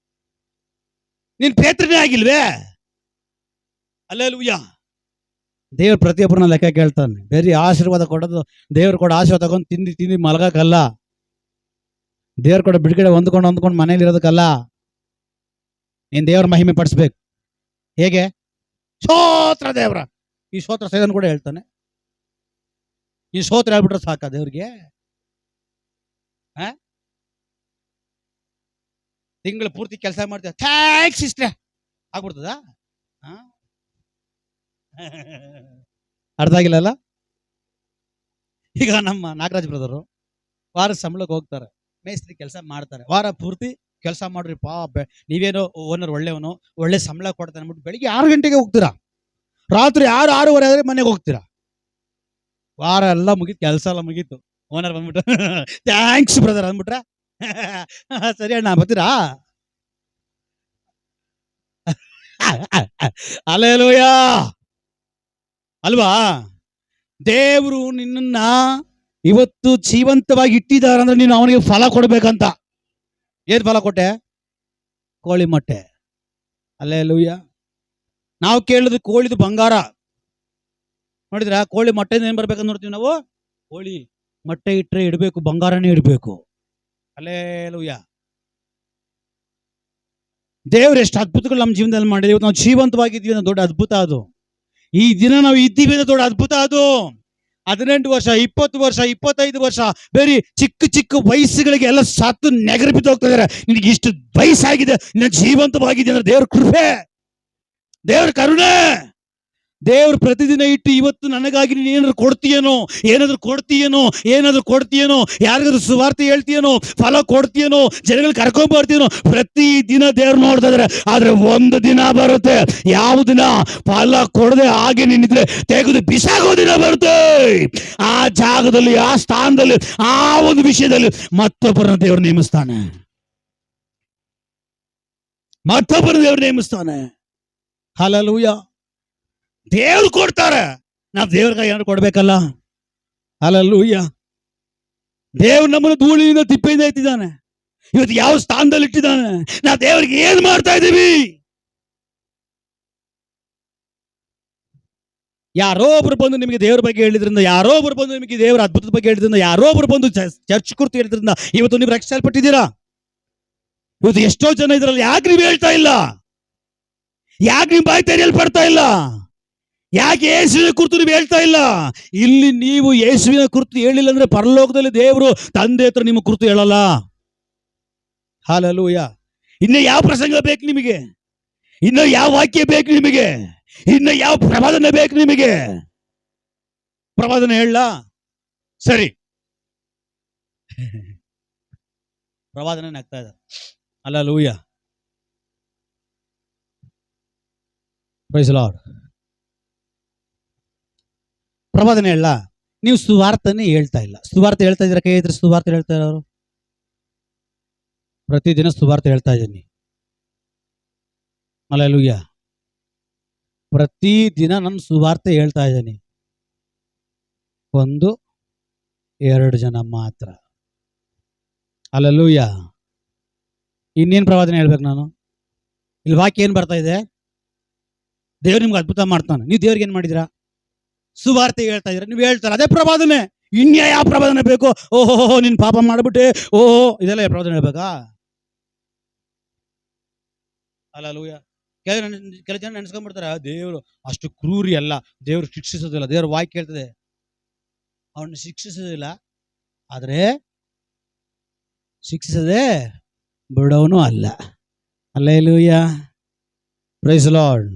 ನಿನ್ ಪೇತ್ರನೇ ಆಗಿಲ್ವೇ? ಹಲ್ಲೆಲೂಯಾ. ದೇವ್ರ ಪ್ರತಿಯೊಬ್ಬರನ್ನ ಲೆಕ್ಕ ಕೇಳ್ತಾನೆ. ಬೇರೆ ಆಶೀರ್ವಾದ ಕೊಡೋದು, ದೇವ್ರು ಕೊಡೋ ಆಶೀರ್ವಾದ ತಗೊಂಡು ತಿಂದು ಮಲಗಕ್ಕಲ್ಲ. ದೇವ್ರ ಕೊಡೋ ಬಿಡುಗಡೆ ಹೊಂದ್ಕೊಂಡು ಮನೇಲಿ ಇರೋದಕ್ಕಲ್ಲ. ನೀನ್ ದೇವ್ರ ಮಹಿಮೆ ಪಡಿಸ್ಬೇಕು. ಹೇಗೆ? ಸ್ತೋತ್ರ ದೇವ್ರ. ಈ ಸ್ತೋತ್ರ ಸೇದನ್ ಕೂಡ ಹೇಳ್ತಾನೆ. ಈ ಸ್ತೋತ್ರ ಹೇಳ್ಬಿಟ್ರೆ ಸಾಕ ದೇವ್ರಿಗೆ? ತಿಂಗಳು ಪೂರ್ತಿ ಕೆಲಸ ಮಾಡ್ತೀವಿ, ಥ್ಯಾಂಕ್ಸ್ ಇಷ್ಟೇ ಆಗ್ಬಿಡ್ತದ? ಅರ್ಥ ಆಗಿಲ್ಲಲ್ಲ? ಈಗ ನಮ್ಮ ನಾಗರಾಜ್ ಬ್ರದರು ವಾರ ಸಂಬಳಕ್ಕೆ ಹೋಗ್ತಾರೆ, ಮೇಸ್ತ್ರಿ ಕೆಲಸ ಮಾಡ್ತಾರೆ. ವಾರ ಪೂರ್ತಿ ಕೆಲಸ ಮಾಡ್ರಿ ಪಾ, ನೀವೇನೋ ಓನರ್ ಒಳ್ಳೆಯವನು, ಒಳ್ಳೆ ಸಂಬಳ ಕೊಡ್ತಾನೆ ಅಂದ್ಬಿಟ್ಟು ಬೆಳಿಗ್ಗೆ 6 ಗಂಟೆಗೆ ಹೋಗ್ತೀರಾ, ರಾತ್ರಿ 6-6:30 ಆದ್ರೆ ಮನೆಗೆ ಹೋಗ್ತೀರಾ. ವಾರ ಎಲ್ಲ ಮುಗೀತು, ಕೆಲಸ ಎಲ್ಲ ಮುಗೀತು. ಓನರ್ ಬಂದ್ಬಿಟ್ಟು ಥ್ಯಾಂಕ್ಸ್ ಬ್ರದರ್ ಅಂದ್ಬಿಟ್ರೆ, ಸರಿ ಅಣ್ಣ ಬರ್ತೀರಾ? ಹಲ್ಲೆಲೂಯಾ ಅಲ್ವಾ? ದೇವರು ನಿನ್ನನ್ನ ಇವತ್ತು ಜೀವಂತವಾಗಿ ಇಟ್ಟಿದ್ದಾರೆ ಅಂದ್ರೆ ನೀನು ಅವನಿಗೆ ಫಲ ಕೊಡ್ಬೇಕಂತ. ಏನ್ ಫಲ ಕೊಟ್ಟೆ? ಕೋಳಿ ಮೊಟ್ಟೆ. ಹಲ್ಲೆಲೂಯಾ. ನಾವು ಕೇಳಿದ್ರು ಕೋಳಿದು ಬಂಗಾರ. ನೋಡಿದ್ರ ಕೋಳಿ ಮೊಟ್ಟೆ ಏನ್ ಬರ್ಬೇಕಂತ ನೋಡ್ತೀವಿ ನಾವು. ಕೋಳಿ ಮೊಟ್ಟೆ ಇಟ್ರೆ ಇಡಬೇಕು, ಬಂಗಾರನೇ ಇಡಬೇಕು. ಹಲ್ಲೆಲೂಯಾ. ದೇವ್ರು ಎಷ್ಟು ಅದ್ಭುತಗಳು ನಮ್ಮ ಜೀವನದಲ್ಲಿ ಮಾಡಿದೆ. ಇವತ್ತು ನಾವು ಜೀವಂತವಾಗಿದ್ದೀವಿ ಅನ್ನೋ ದೊಡ್ಡ ಅದ್ಭುತ ಅದು. ಈ ದಿನ ನಾವು ಇದ್ದೀವಿ ಅನ್ನೋ ದೊಡ್ಡ ಅದ್ಭುತ ಅದು. 18 ವರ್ಷ, 20 ವರ್ಷ, 25 ವರ್ಷ, ಬೇರೆ ಚಿಕ್ಕ ವಯಸ್ಸುಗಳಿಗೆ ಎಲ್ಲ ಸತ್ತು ನೆಗರು ಬಿದ್ದು ಹೋಗ್ತಾ ಇದಾರೆ. ನಿನಗೆ ಇಷ್ಟು ವಯಸ್ಸಾಗಿದೆ, ನಿನ್ನ ಜೀವಂತವಾಗಿದೆ ಅಂದ್ರೆ ದೇವ್ರ ಕೃಪೆ, ದೇವ್ರ ಕರುಣೆ. ದೇವ್ರು ಪ್ರತಿದಿನ ಇಟ್ಟು ಇವತ್ತು ನನಗಾಗಿ ನೀನು ಏನಾದ್ರು ಕೊಡ್ತೀಯೇನೋ, ಯಾರಿಗಾದ್ರೂ ಸುವಾರ್ತೆ ಹೇಳ್ತೀಯೇನೋ, ಫಲ ಕೊಡ್ತೀಯೇನೋ, ಜನಗಳು ಕರ್ಕೊಂಡ್ಬರ್ತೀಯೇನೋ, ಪ್ರತಿ ದಿನ ದೇವ್ರು ನೋಡ್ತಾ ಇದಾರೆ. ಆದ್ರೆ ಒಂದು ದಿನ ಬರುತ್ತೆ, ಯಾವ ದಿನ ಫಲ ಕೊಡದೆ ಹಾಗೆ ನಿನ್ನಿದ್ರೆ ತೆಗೆದು ಬಿಸಾಗೋ ದಿನ ಬರುತ್ತೆ. ಆ ಜಾಗದಲ್ಲಿ, ಆ ಸ್ಥಾನದಲ್ಲಿ, ಆ ಒಂದು ವಿಷಯದಲ್ಲಿ ಮತ್ತೊಬ್ಬರನ್ನ ದೇವ್ರು ನೇಮಿಸ್ತಾನೆ. ಹಲ್ಲೆಲೂಯಾ. ದೇವ್ರು ಕೊಡ್ತಾರೆ, ನಾವು ದೇವ್ರಿಗೆ ಏನಾದ್ರು ಕೊಡ್ಬೇಕಲ್ಲ. ಹಲ್ಲೆಲೂಯಾ. ದೇವ್ರು ನಮ್ಮನ್ನು ಧೂಳಿನಿಂದ ತಿಪ್ಪೆಯಿಂದ ಎತ್ತಿದ್ದಾನೆ. ಇವತ್ತು ಯಾವ ಸ್ಥಾನದಲ್ಲಿ ಇಟ್ಟಿದ್ದಾನೆ, ನಾವು ದೇವರಿಗೆ ಏನ್ ಮಾಡ್ತಾ ಇದ್ದೀವಿ? ಯಾರೋ ಒಬ್ರು ಬಂದು ನಿಮಗೆ ದೇವರ ಬಗ್ಗೆ ಹೇಳಿದ್ರಿಂದ, ಯಾರೋ ಒಬ್ರು ಬಂದು ನಿಮಗೆ ದೇವರ ಅದ್ಭುತದ ಬಗ್ಗೆ ಹೇಳಿದ್ರಿಂದ, ಯಾರೋ ಒಬ್ರು ಬಂದು ಚರ್ಚ್ ಕುರಿತು ಹೇಳಿದ್ರಿಂದ ಇವತ್ತು ನೀವು ರಕ್ಷಿಸಲ್ಪಟ್ಟಿದ್ದೀರಾ. ಇವತ್ತು ಎಷ್ಟೋ ಜನ ಇದ್ರಲ್ಲಿ ಯಾಕೆ ನೀವು ಹೇಳ್ತಾ ಇಲ್ಲ? ಯಾಕೆ ನೀವು ಬಾಯಿ ತೆರೆಯಲ್ಪಡ್ತಾ ಇಲ್ಲ? ಯಾಕೆ ಯೇಸುವಿನ ಕುರಿತು ನೀವು ಹೇಳ್ತಾ ಇಲ್ಲ? ಇಲ್ಲಿ ನೀವು ಯೇಸುವಿನ ಕುರಿತು ಹೇಳಿಲ್ಲ ಅಂದ್ರೆ ಪರಲೋಕದಲ್ಲಿ ದೇವರು ತಂದೆ ಹತ್ರ ನಿಮ್ಮ ಕುರಿತು ಹೇಳಲ್ಲ. ಹಲ್ಲೆಲೂಯಾ. ಇನ್ನು ಯಾವ ಪ್ರಸಂಗ ಬೇಕು ನಿಮಗೆ? ಇನ್ನು ಯಾವ ವಾಕ್ಯ ಬೇಕು ನಿಮಗೆ? ಇನ್ನು ಯಾವ ಪ್ರವಾದನೆ ಬೇಕು ನಿಮಗೆ? ಪ್ರವಾದನೆ ಹೇಳ ಸರಿ, ಪ್ರವಾದನೆ ಆಗ್ತಾ ಇದೆ. Hallelujah, praise the Lord. ಪ್ರವಾದನೆ ಹೇಳ, ನೀವು ಸುವಾರ್ತನೆ ಹೇಳ್ತಾ ಇಲ್ಲ. ಸುವಾರ್ತೆ ಹೇಳ್ತಾ ಇದ್ದೀರಾ? ಕೈ ಎತ್ತಿ. ಸುವಾರ್ತೆ ಹೇಳ್ತಾ ಇರೋರು ಪ್ರತಿದಿನ ಸುವಾರ್ತೆ ಹೇಳ್ತಾ ಇದ್ದೀನಿ. ಹಲ್ಲೆಲೂಯಾ. ಪ್ರತಿದಿನ ನಾನು ಸುವಾರ್ತೆ ಹೇಳ್ತಾ ಇದ್ದೀನಿ. 1-2 ಜನ ಮಾತ್ರ. ಹಲ್ಲೆಲೂಯಾ. ಇನ್ನೇನು ಪ್ರವಾದನೆ ಹೇಳ್ಬೇಕು ನಾನು? ಇಲ್ಲಿ ವಾಕ್ಯ ಏನ್ ಬರ್ತಾ ಇದೆ? ದೇವ್ರು ನಿಮ್ಗೆ ಅದ್ಭುತ ಮಾಡ್ತಾನೆ. ನೀವು ದೇವ್ರಿಗೆ ಏನ್ ಮಾಡಿದಿರಾ? ಸುವಾರ್ತೆ ಹೇಳ್ತಾ ಇದ್ದೀರಾ, ನೀವು ಹೇಳ್ತಾರೆ ಅದೇ ಪ್ರವಾದನೆ. ಇನ್ಯಾ ಯಾವ ಪ್ರವಾದನೆ ಬೇಕು? ಓಹೋ ನಿನ್ ಪಾಪ ಮಾಡ್ಬಿಟ್ಟೆ, ಓಹೋ ಇದೆಲ್ಲ ಪ್ರವಾದನೆ ಹೇಳ್ಬೇಕಾ? ಹಲ್ಲೆಲೂಯಾ. ಕೆಲ ಜನ ನೆನೆಸ್ಕೊಂಡ್ಬಿಡ್ತಾರೆ, ದೇವರು ಅಷ್ಟು ಕ್ರೂರಿ ಅಲ್ಲ, ದೇವ್ರು ಶಿಕ್ಷಿಸೋದಿಲ್ಲ. ದೇವ್ರ ವಾಕ್ಯ ಹೇಳ್ತದೆ ಅವನು ಶಿಕ್ಷಿಸೋದಿಲ್ಲ, ಆದ್ರೆ ಶಿಕ್ಷಿಸದೆ ಬಿಡೋನು ಅಲ್ಲ. Hallelujah, praise the Lord.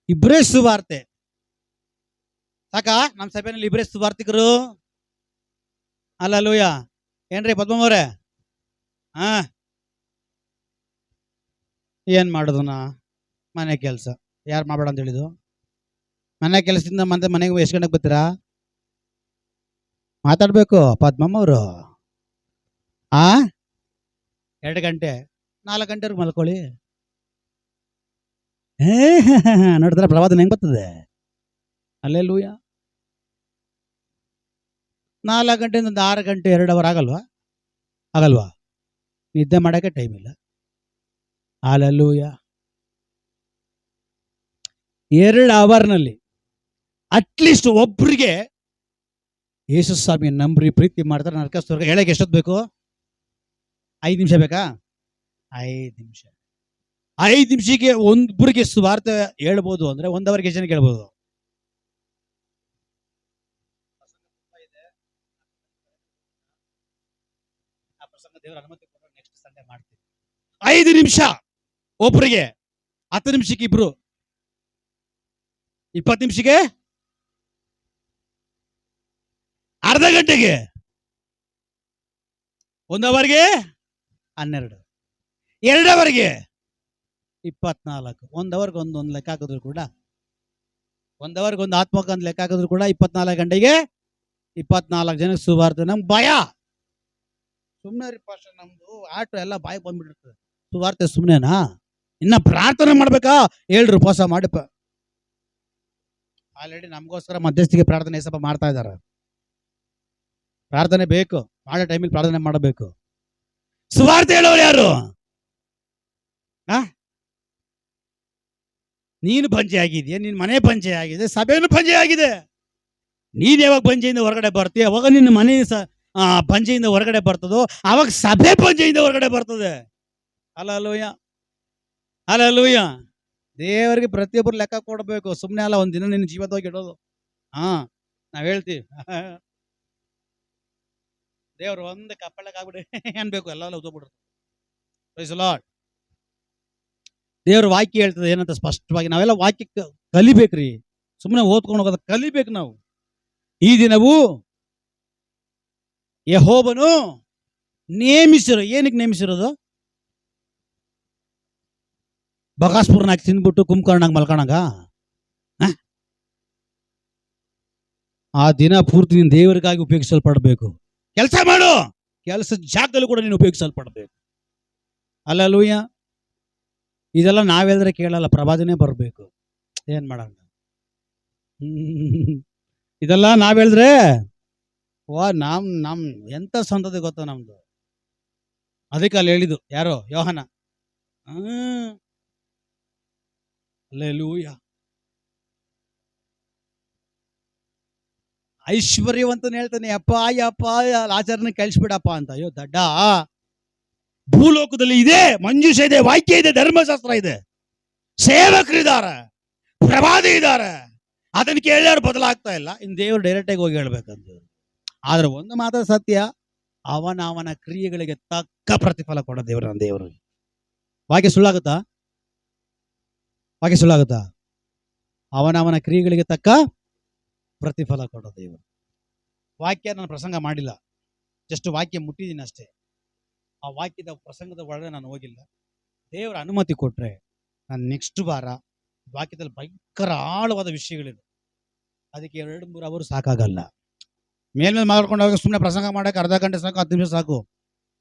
ಇಬ್ಬರೇ ಸುವಾರ್ತೆ ಸಾಕಾ ನಮ್ಮ ಸಭೆಯಲ್ಲಿ? ಇಬ್ಬರೇ ಸುವಾರ್ತಿಕರು. ಹಲ್ಲೆಲೂಯಾ. ಏನ್ರಿ ಪದ್ಮವ್ರೆ? ಏನ್ ಮಾಡೋದು? ಮನೆ ಕೆಲಸ ಯಾರು ಮಾಡಬೇಡ ಅಂತ ಹೇಳಿದ್ದು? ಮನೆ ಕೆಲಸದಿಂದ ಮನೆಗೆ ಎಷ್ಟು ಗಂಟೆಗೆ ಬರ್ತೀರಾ? ಮಾತಾಡ್ಬೇಕು ಪದ್ಮಮ್ಮವ್ರು. 2 ಗಂಟೆ 4 ಗಂಟೆವರೆಗೆ ಮಲ್ಕೊಳ್ಳಿ. ನೋಡಿದ್ರೆ ಪ್ರವಾದನೆ ಹೆಂಗ್ ಬರ್ತದೆ? ಹಲ್ಲೆಲೂಯಾ. 4 ಗಂಟೆಯಿಂದ 6 ಗಂಟೆ 2 ಅವರ್ ಆಗಲ್ವಾ? ನಿದ್ದೆ ಮಾಡಕ್ಕೆ ಟೈಮ್ ಇಲ್ಲ. ಹಲ್ಲೆಲೂಯಾ. 2 ಅವರ್ನಲ್ಲಿ ಅಟ್ಲೀಸ್ಟ್ ಒಬ್ರಿಗೆ ಯೇಸು ಸ್ವಾಮಿ ನಂಬ್ರಿ ಪ್ರೀತಿ ಮಾಡ್ತಾರೆ, ನರಕ ಸ್ವರ್ಗ ಹೇಳಕ್ಕೆ ಎಷ್ಟೊತ್ತು ಬೇಕು? 5 ನಿಮಿಷ ಬೇಕಾ? 5 ನಿಮಿಷ. 5 ನಿಮಿಷಕ್ಕೆ ಒಬ್ಬರಿಗೆ ಸುವಾರ್ತೆ ಹೇಳ್ಬೋದು ಅಂದ್ರೆ 1 ಅವರ್ಗೆ ಎಷ್ಟು ಜನಕ್ಕೆ ಹೇಳ್ಬೋದು? ಆ ಪ್ರಸಂಗ ದೇವರ ಅನುಮತಿ ಕೊಟ್ಟರೆ ನೆಕ್ಸ್ಟ್ ಸಂಡೇ ಮಾಡ್ತೀವಿ. 5 ನಿಮಿಷ ಒಬ್ಬರಿಗೆ, 10 ನಿಮಿಷಕ್ಕೆ ಇಬ್ರು, 20 ನಿಮಿಷಕ್ಕೆ, ಅರ್ಧ ಗಂಟೆಗೆ, 1 ಅವರ್ಗೆ 12, 2 ಅವರ್ಗೆ 24, 1 ಅವರ್ಗೆ ಒಂದು ಲೆಕ್ಕ ಹಾಕಿದ್ರು ಕೂಡ, 1 ಅವರ್ಗೆ ಒಂದು ಆತ್ಮಕ ಅಂತ ಲೆಕ್ಕ ಹಾಕಿದ್ರು ಕೂಡ 24 ಗಂಟೆಗೆ 24 ಜನಕ್ಕೆ ಸುವಾರ್ತೆ. ನಮ್ಗೆ ಭಯ. ಸುಮ್ಮನೆ ಪಾಶ, ನಮ್ದು ಆಟೋ ಎಲ್ಲ ಬಾಯಿ ಬಂದ್ಬಿಟ್ಟಿರ್ತದೆ. ಸುವಾರ್ತೆ ಸುಮ್ಮನೆನಾ? ಇನ್ನ ಪ್ರಾರ್ಥನೆ ಮಾಡ್ಬೇಕಾ? ಹೇಳ್ರಿ ಉಪವಾಸ ಮಾಡಿಪ್ಪ. ಆಲ್ರೆಡಿ ನಮಗೋಸ್ಕರ ಮಧ್ಯಸ್ಥಿಕೆ ಪ್ರಾರ್ಥನೆ ಸ್ವಲ್ಪ ಮಾಡ್ತಾ ಇದ್ದಾರೆ. ಪ್ರಾರ್ಥನೆ ಬೇಕು, ಮಾಡೋ ಟೈಮಿಗೆ ಪ್ರಾರ್ಥನೆ ಮಾಡಬೇಕು. ಸುವಾರ್ತೆ ಹೇಳೋರು ಯಾರು? ನೀನು ಪಂಚೆ ಆಗಿದೆಯಾ? ನಿನ್ನ ಮನೆ ಪಂಚೆ ಆಗಿದೆ, ಸಭೆಯನ್ನು ಪಂಚೆ ಆಗಿದೆ. ನೀನ್ ಯಾವಾಗ ಪಂಚೆಯಿಂದ ಹೊರಗಡೆ ಬರ್ತೀಯ, ಅವಾಗ ನಿನ್ನ ಮನೆ ಪಂಚೆಯಿಂದ ಹೊರಗಡೆ ಬರ್ತದೋ, ಅವಾಗ ಸಭೆ ಪಂಚೆಯಿಂದ ಹೊರಗಡೆ ಬರ್ತದೆ. Hallelujah, hallelujah. ದೇವರಿಗೆ ಪ್ರತಿಯೊಬ್ಬರು ಲೆಕ್ಕ ಕೊಡಬೇಕು. ಸುಮ್ಮನೆ ಅಲ್ಲ ಒಂದಿನ ನಿನ್ನ ಜೀವದವಾಗಿ ಇಡೋದು. ನಾವ್ ಹೇಳ್ತೀವಿ ದೇವ್ರು ಒಂದು ಕಪ್ಪಳಕ್ಕಾಗ್ಬಿಡಿ ಅನ್ಬೇಕು, ಎಲ್ಲ ಉದ್ದೋಗ್ಬಿಡ್ತಾರೆ. Price the lord. ದೇವ್ರ ವಾಕ್ಯ ಹೇಳ್ತದೆ ಏನಂತ ಸ್ಪಷ್ಟವಾಗಿ. ನಾವೆಲ್ಲ ವಾಕ್ಯ ಕಲಿಬೇಕ್ರಿ, ಸುಮ್ಮನೆ ಓದ್ಕೊಂಡು ಹೋಗೋದ ಕಲಿಬೇಕು ನಾವು. ಈ ದಿನವೂ ಯೆಹೋವನು ನೇಮಿಸಿರೋ. ಏನಕ್ಕೆ ನೇಮಿಸಿರೋದು? ಬಗಾಸ್ಪುರ್ನಾಗ ತಿಂದ್ಬಿಟ್ಟು ಕುಂಭಕರ್ಣಾಗ ಮಲ್ಕೊಳಂಗ? ಆ ದಿನ ಪೂರ್ತಿ ನೀನು ದೇವರಿಗಾಗಿ ಉಪಯೋಗಿಸಲ್ಪಡಬೇಕು. ಕೆಲಸ ಮಾಡು, ಕೆಲಸದ ಜಾಗದಲ್ಲೂ ಕೂಡ ನೀನು ಉಪಯೋಗಿಸಲ್ಪಡಬೇಕು. ಹಲ್ಲೆಲೂಯಾ. ಇದೆಲ್ಲ ನಾವೆಲ್ಲದ್ರೆ ಕೇಳಲ್ಲ, ಪ್ರವಾದನೆ ಬರಬೇಕು. ಏನ್ ಮಾಡೋಣ? ಇದೆಲ್ಲ ನಾವ್ ಹೇಳಿದ್ರೆ ನಮ್ ಎಂತ ಸಂತತಿ ಗೊತ್ತ ನಮ್ದು. ಅದಕ್ಕೆ ಅಲ್ಲಿ ಹೇಳಿದ್ದು ಯಾರೋ ಯೋಹಾನ. ಹಲ್ಲೆಲೂಯಾ. ಐಶ್ವರ್ಯವಂತನ ಹೇಳ್ತಾನೆ, ಅಪ್ಪ ಯಪ್ಪ ಆಚರಣೆ ಕಳಿಸ್ಬಿಡಪ್ಪ ಅಂತ. ಅಯ್ಯೋ ದಡ್ಡ, ಭೂಲೋಕದಲ್ಲಿ ಇದೆ, ಮಂಜೂಷ ಇದೆ, ವಾಕ್ಯ ಇದೆ, ಧರ್ಮಶಾಸ್ತ್ರ ಇದೆ, ಸೇವಕರಿದ್ದಾರೆ, ಪ್ರವಾದಿ ಇದ್ದಾರೆ, ಅದನ್ನ ಕೇಳಿದವ್ರು ಬದಲಾಗ್ತಾ ಇಲ್ಲ. ಇನ್ನು ದೇವರು ಡೈರೆಕ್ಟ್ ಆಗಿ ಹೋಗಿ ಹೇಳ್ಬೇಕಂತ. ಆದ್ರೆ ಒಂದು ಮಾತ್ರ ಸತ್ಯ, ಅವನ ಕ್ರಿಯೆಗಳಿಗೆ ತಕ್ಕ ಪ್ರತಿಫಲ ಕೊಡೋ ದೇವರು ನನ್ನ ದೇವರು. ವಾಕ್ಯ ಸುಳ್ಳಾಗುತ್ತಾ? ವಾಕ್ಯ ಸುಳ್ಳಾಗುತ್ತಾ? ಅವನ ಕ್ರಿಯೆಗಳಿಗೆ ತಕ್ಕ ಪ್ರತಿಫಲ ಕೊಡೋ ದೇವರು. ವಾಕ್ಯ ನಾನು ಪ್ರಸಂಗ ಮಾಡಿಲ್ಲ, ಜಸ್ಟ್ ವಾಕ್ಯ ಮುಟ್ಟಿದ್ದೀನಿ ಅಷ್ಟೇ. ಆ ವಾಕ್ಯದ ಪ್ರಸಂಗದ ಒಳಗೆ ನಾನು ಹೋಗಿಲ್ಲ. ದೇವರ ಅನುಮತಿ ಕೊಟ್ರೆ ನಾನು ನೆಕ್ಸ್ಟ್ ವಾರ ವಾಕ್ಯದಲ್ಲಿ ಭಯಂಕರ ಆಳವಾದ ವಿಷಯಗಳಿದೆ, ಅದಕ್ಕೆ 2-3 ಅವರು ಸಾಕಾಗಲ್ಲ. ಮೇಲ್ಮೇಲೆ ಮಾಡ್ಕೊಂಡು ಹೋಗಿ ಸುಮ್ಮನೆ ಪ್ರಸಂಗ ಮಾಡಕ್ಕೆ ಅರ್ಧ ಗಂಟೆ ಸಾಕು, 10 ನಿಮಿಷ ಸಾಕು.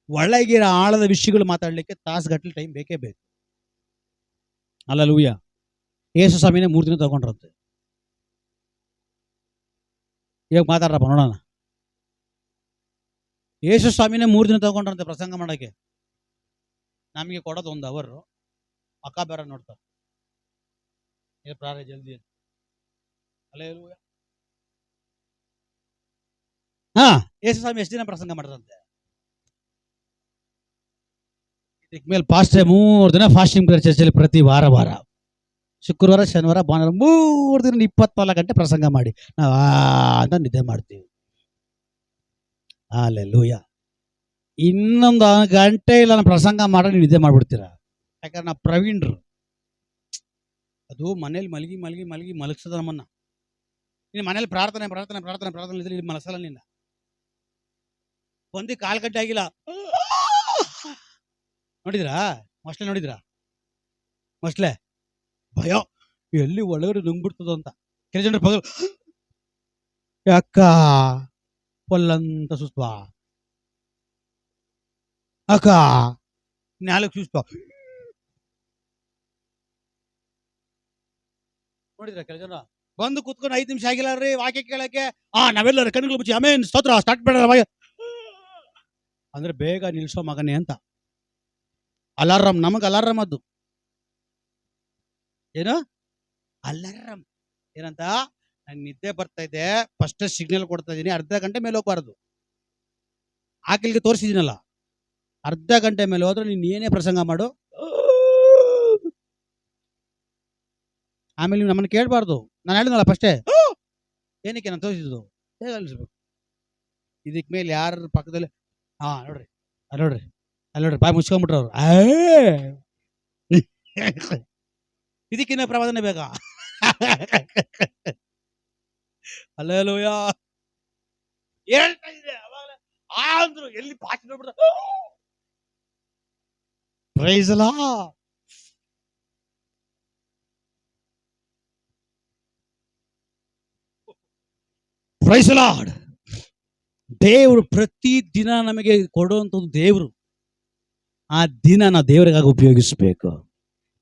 ಒಳಗಿರೋ ಆಳದ ವಿಷಯಗಳು ಮಾತಾಡ್ಲಿಕ್ಕೆ ತಾಸುಗಟ್ಟಲೆ ಟೈಮ್ ಬೇಕೇ ಬೇಕು. ಹಲ್ಲೆಲೂಯಾ. ಯೇಸು ಸ್ವಾಮಿನೇ 3 ದಿನ ತಗೊಂಡ್ರಂತೆ. ಇವಾಗ ಮಾತಾಡ್ರಪ್ಪ ನೋಡೋಣ. ಯೇಸು ಸ್ವಾಮಿನೇ 3 ದಿನ ತಗೊಂಡ್ರಂತೆ ಪ್ರಸಂಗ ಮಾಡಕ್ಕೆ. ನಮಗೆ ಕೊಡೋದು 1 ಅವರ್. ಅಕ್ಕ ಬೇರೆ ನೋಡ್ತಾರೆ, ಪ್ರಾರ ಜಲ್ದಿ. ಹಲ್ಲೆಲೂಯಾ. ಯೇಸು ಸ್ವಾಮಿ ಎಷ್ಟು ದಿನ ಪ್ರಸಂಗ ಮಾಡಿದ್ರಂತೆ? ಇದಕ್ಕೆ ಮೇಲೆ ಪಾಸ್ಟ್ರೆ 3 ದಿನ ಫಾಸ್ಟಿಂಗ್ ಪ್ರೇಯರ್ ಚರ್ಚಲ್ಲಿ ಪ್ರತಿ ವಾರ ಶುಕ್ರವಾರ, ಶನಿವಾರ, ಭಾನುವಾರ 3 ದಿನ 24 ಗಂಟೆ ಪ್ರಸಂಗ ಮಾಡಿ ನಾವು ಅಂತ ನಿದ್ದೆ ಮಾಡ್ತೀವಿ. ಹಲ್ಲೆಲೂಯಾ. ಇನ್ನೊಂದು ಗಂಟೆ ಇಲ್ಲ ನಾನು ಪ್ರಸಂಗ ಮಾಡಿ ನೀವು ನಿದ್ದೆ ಮಾಡ್ಬಿಡ್ತೀರ. ಯಾಕಂದ್ರೆ ನಾವು ಪ್ರವೀಣ್ರು. ಅದು ಮನೇಲಿ ಮಲಗಿ ಮಲಗಿಸೋದು ನಮ್ಮನ್ನ. ನೀನು ಮನೇಲಿ ಪ್ರಾರ್ಥನೆ ಇದ್ರೆ ಇಲ್ಲಿ ಮಲಸಲ್ಲ. ನಿನ್ನ ಬಂದು 1/4 ಗಂಟೆ ಆಗಿಲ್ಲ ನೋಡಿದ್ರಾ? ಮೊಸ್ಲೆ ಭಯ, ಎಲ್ಲಿ ಒಳಗಡೆ ನುಂಗ್ಬಿಡ್ತದೋ ಅಂತ. ಕೆಲವು ಜನರು ಪಗಲು ಯಾಕ ಪೊಲ್ಲಂತ ಸುಸ್ತ, ಅಕ್ಕ ನಾಲ್ಕು ಸುಸ್ತ. ನೋಡಿದ್ರ ಕೆಲವು ಜನ ಬಂದು ಕೂತ್ಕೊಂಡು 5 ನಿಮಿಷ ಆಗಿಲ್ಲ ರೀ ವಾಕ್ಯ ಕೇಳಕ್ಕೆ. ನಾವೆಲ್ಲರೂ ಕಣ್ಗಳು ಮುಚ್ಚಿ ಆಮೇಲೆ ಸ್ತೋತ್ರ ಸ್ಟಾರ್ಟ್ ಬೇಡ ಅಂದ್ರೆ ಬೇಗ ನಿಲ್ಸೋ ಮಗನೇ ಅಂತ. ಅಲಾರಾಮ್, ನಮಗೆ ಅಲಾರಾಮ್. ಅದು ಏನು ಅಲಾರಾಮ್ ಏನಂತ? ನಂಗೆ ನಿದ್ದೆ ಬರ್ತಾ ಇದೆ, ಫಸ್ಟ್ ಸಿಗ್ನಲ್ ಕೊಡ್ತಾ ಇದೀನಿ, ಅರ್ಧ ಗಂಟೆ ಮೇಲೆ ಹೋಗ್ಬಾರ್ದು. ಆಕಲಿಗೆ ತೋರಿಸಿದಿನಲ್ಲ, ಅರ್ಧ ಗಂಟೆ ಮೇಲೆ ಹೋದ್ರೆ ನೀನ್ ಏನೇ ಪ್ರಸಂಗ ಮಾಡು, ಆಮೇಲೆ ನೀವು ನಮ್ಮನ್ನು ಕೇಳಬಾರ್ದು. ನಾನು ಹೇಳಿದ್ನಲ್ಲ ಫಸ್ಟೇ, ಏನಕ್ಕೆ ನಾನು ತೋರಿಸಿದ್ದು ಹೇಗೆ ಅನಿಸ್ಬೇಕು. ಇದಕ್ಕೆ ಮೇಲೆ ಯಾರ ಪಕ್ಕದಲ್ಲಿ ನೋಡ್ರಿ ಬಾಯಿ ಮುಚ್ಕೊಂಡ್ಬಿಟ್ರ ಅವ್ರು. ಇದಕ್ಕಿನ್ನ ಪ್ರವಾದನೆ ಬೇಕಾ? ಹಲ್ಲೆಲೂಯಾ. ಹೇಳ್ತಾ ಇದೆ ಅವಾಗಲೇ ಅಂದ್ರು ಎಲ್ಲಿ ಭಾಷೆ ನೋಡ್ಬಿಡ್ತ. Praise the Lord. Praise the Lord. ದೇವರು ಪ್ರತಿ ದಿನ ನಮಗೆ ಕೊಡುವಂಥದ್ದು ದೇವರು. ಆ ದಿನ ನಾವು ದೇವರಿಗಾಗಿ ಉಪಯೋಗಿಸ್ಬೇಕು,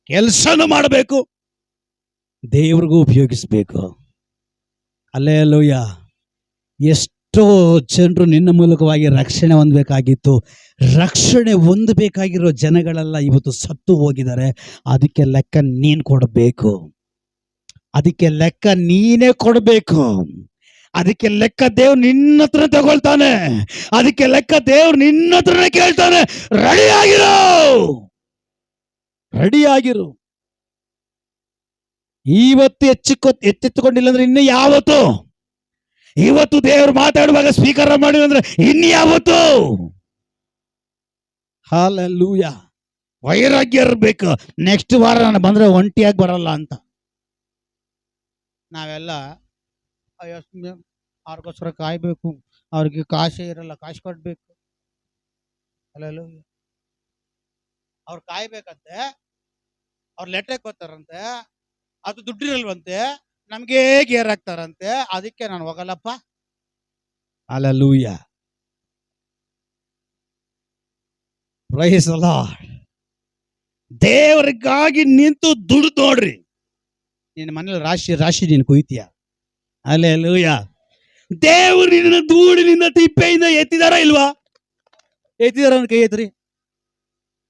ಕೆಲಸನೂ ಮಾಡಬೇಕು, ದೇವ್ರಿಗೂ ಉಪಯೋಗಿಸ್ಬೇಕು. ಹಲ್ಲೆಲೂಯಾ. ಎಷ್ಟೋ ಜನರು ನಿನ್ನ ಮೂಲಕವಾಗಿ ರಕ್ಷಣೆ ಹೊಂದಬೇಕಾಗಿತ್ತು, ರಕ್ಷಣೆ ಹೊಂದಬೇಕಾಗಿರೋ ಜನಗಳೆಲ್ಲ ಇವತ್ತು ಸತ್ತು ಹೋಗಿದ್ದಾರೆ. ಅದಕ್ಕೆ ಲೆಕ್ಕ ನೀನು ಕೊಡಬೇಕು, ಅದಕ್ಕೆ ಲೆಕ್ಕ ನೀನೇ ಕೊಡಬೇಕು. ಅದಕ್ಕೆ ಲೆಕ್ಕ ದೇವ್ರು ನಿನ್ನ ಹತ್ರ ತಗೊಳ್ತಾನೆ, ಅದಕ್ಕೆ ಲೆಕ್ಕ ದೇವ್ರು ನಿನ್ನ ಹತ್ರನೇ ಕೇಳ್ತಾನೆ. ರೆಡಿಯಾಗಿರು. ಇವತ್ತು ಎಚ್ಚೆತ್ತುಕೊಂಡಿಲ್ಲ ಅಂದ್ರೆ ಇನ್ನು ಯಾವತ್ತು? ಇವತ್ತು ದೇವ್ರು ಮಾತಾಡುವಾಗ ಸ್ವೀಕಾರ ಮಾಡಿಲ್ಲ ಅಂದ್ರೆ ಇನ್ನು ಯಾವತ್ತು? ಹಲ್ಲೆಲೂಯಾ. ವೈರಾಗ್ಯ ಇರ್ಬೇಕು. ನೆಕ್ಸ್ಟ್ ವಾರ ನಾನು ಬಂದ್ರೆ ಒಂಟಿಯಾಗಿ ಬರಲ್ಲ ಅಂತ. ನಾವೆಲ್ಲ ಅವ್ರಿಗೋಸ್ಕರ ಕಾಯ್ಬೇಕು, ಅವ್ರಿಗೆ ಕಾಸೇ ಇರಲ್ಲ, ಕಾಸು ಕೊಡ್ಬೇಕು. ಹಲ್ಲೆಲೂಯಾ. ಅವ್ರು ಕಾಯ್ಬೇಕಂತೆ, ಅವ್ರು ಲೆಟ್ರ್ ಕೊಡ್ತಾರಂತೆ, ಅದು ದುಡ್ಡಿರಲ್ವಂತೆ, ನಮ್ಗೆ ಗೇರ್ ಹಾಕ್ತಾರಂತೆ. ಅದಕ್ಕೆ ನಾನು ಹೋಗಲ್ಲಪ್ಪ. ಹಲ್ಲೆಲೂಯಾ. Praise the Lord. ದೇವರಿಗಾಗಿ ನಿಂತು ದುಡ್ಡು ನೋಡ್ರಿ. ನಿನ್ನ ಮನೇಲಿ ರಾಶಿ ನೀನು ಕುಯ್ತೀಯ. ಹಲ್ಲೆಲೂಯಾ. ದೇವರು ನಿನ್ನ ಧೂಳಿನಿಂದ ತಿಪ್ಪೆಯಿಂದ ಎತ್ತಿದಾರ ಇಲ್ವಾ? ಎತ್ತಿದಾರ ಕೈ ಎತ್ತಿರಿ.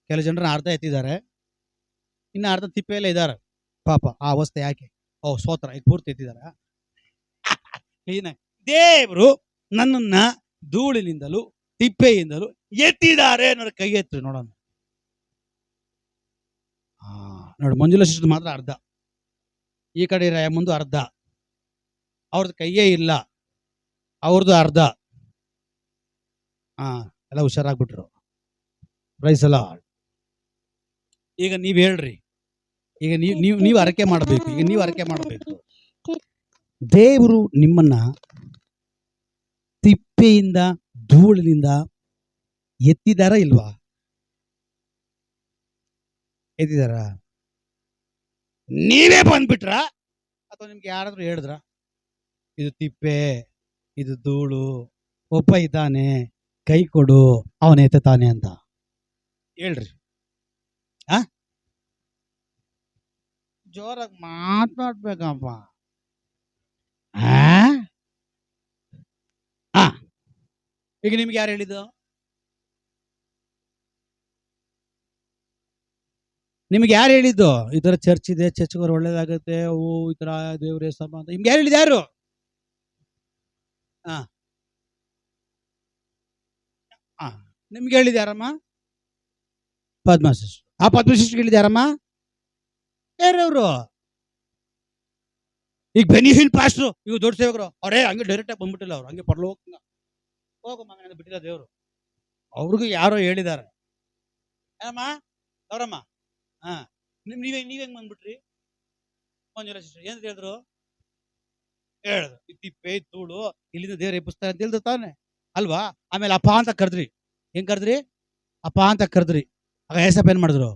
ಕೆಲವು ಜನರನ್ನ ಅರ್ಧ ಎತ್ತಿದ್ದಾರೆ, ಇನ್ನು ಅರ್ಧ ತಿಪ್ಪೆಯಲ್ಲೇ ಇದ್ದಾರೆ. ಪಾಪ ಆ ಅವಸ್ಥೆ ಯಾಕೆ? ಸ್ತೋತ್ರ. ಈಗ ಪೂರ್ತಿ ಎತ್ತಿದಾರ, ಕ್ಲೀನಾಗಿ ದೇವರು ನನ್ನನ್ನ ಧೂಳಿನಿಂದಲೂ ತಿಪ್ಪೆಯಿಂದಲೂ ಎತ್ತಿದ್ದಾರೆ ಅನ್ನೋರು ಕೈ ಎತ್ತಿ ನೋಡೋಣ. ನೋಡಿ, ಮಂಜುಳಾ ಸಿಸ್ಟರ್ ಮಾತ್ರ ಅರ್ಧ, ಈ ಕಡೆ ಮುಂದೆ ಅರ್ಧ, ಅವ್ರದ್ದು ಕೈಯೇ ಇಲ್ಲ, ಅವ್ರದ್ದು ಅರ್ಧ. ಎಲ್ಲ ಹುಷಾರಾಗ್ಬಿಟ್ರು. ಪ್ರೈಸ್ ಅಲ್ಲ. ಈಗ ನೀವ್ ಹೇಳ್ರಿ, ಈಗ ನೀವು ಅರಕೆ ಮಾಡಬೇಕು. ಈಗ ನೀವು ಅರಕೆ ಮಾಡಬೇಕು, ದೇವರು ನಿಮ್ಮನ್ನ ತಿಪ್ಪೆಯಿಂದ ಧೂಳಿನಿಂದ ಎತ್ತಿದಾರ ಇಲ್ವಾ? ಎತ್ತಿದಾರ? ನೀವೇ ಬಂದ್ಬಿಟ್ರ ಅಥವಾ ನಿಮ್ಗೆ ಯಾರಾದ್ರೂ ಹೇಳಿದ್ರ ಇದು ತಿಪ್ಪೆ, ಇದು ಧೂಳು, ಒಬ್ಬ ಇದ್ದಾನೆ, ಕೈ ಕೊಡು, ಅವನ ಎತ್ತಾನೆ ಅಂತ ಹೇಳ್ರಿ. ಜೋರಾಗಿ ಮಾತಾಡ್ಬೇಕಪ್ಪ. ಈಗ ನಿಮ್ಗೆ ಯಾರು ಹೇಳಿದ್ದು? ನಿಮ್ಗೆ ಯಾರು ಹೇಳಿದ್ದು ಈ ತರ ಚರ್ಚ್ ಇದೆ, ಚರ್ಚ್ಗೋರು ಒಳ್ಳೇದಾಗತ್ತೆ, ಈ ತರ ದೇವ್ರ ಸಭ ಅಂತ ನಿಮ್ಗೆ ಯಾರು ಹೇಳಿದ? ಯಾರು? ನಿಮ್ಗೆ ಹೇಳಿದ ಯಾರಮ್ಮ? ಪದ್ಮ ಸಿಸ್ಟರ್. ಆ ಪದ್ಮ ಸಿಸ್ಟರ್ ಹೇಳಿದ ಯಾರಮ್ಮ? ಯಾರವ್ರು? ಈಗ ಬೆನಿ ಹಿಲ್ ಪಾಸ್ಟ್ರು, ಇವ್ ದೊಡ್ಡ ಸೇವಕರು, ಅವರೇ ಹಂಗೆ ಡೈರೆಕ್ಟ್ ಆಗಿ ಬಂದ್ಬಿಟ್ಟಿಲ್ಲ, ಅವ್ರು ಹಂಗೆ ಪರಲೋಕ ಹೋಗಮ್ಮ ಬಿಟ್ಟಿಲ್ಲ ದೇವ್ರು. ಅವ್ರಿಗೂ ಯಾರೋ ಹೇಳಿದಾರೆ. ಏನಮ್ಮ ಅವರಮ್ಮ? ನೀವ್ ಹೆಂಗ್ ಬಂದ್ಬಿಟ್ರಿ? ಮಂಜುಳಾ ಸಿಸ್ಟರ್ ಏನ್ ಹೇಳಿದ್ರು? ಹೇಳಿದ್ರು ತಿಪ್ಪೆ ಧೂಳು ಇಲ್ಲಿಂದ ದೇವ್ರ ಎಬ್ಬಿಸ್ತಾರೆ ಅಂತ ಹೇಳಿದ್ರು ತಾನೆ ಅಲ್ವಾ? ಆಮೇಲೆ ಅಪ್ಪ ಅಂತ ಕರೆದ್ರಿ. ಹೆಂಗ್ ಕರೆದ್ರಿ? ಅಪ್ಪ ಅಂತ ಕರೆದ್ರಿ. ಆಗ ಏಸಪ್ಪ ಏನ್ ಮಾಡಿದ್ರು?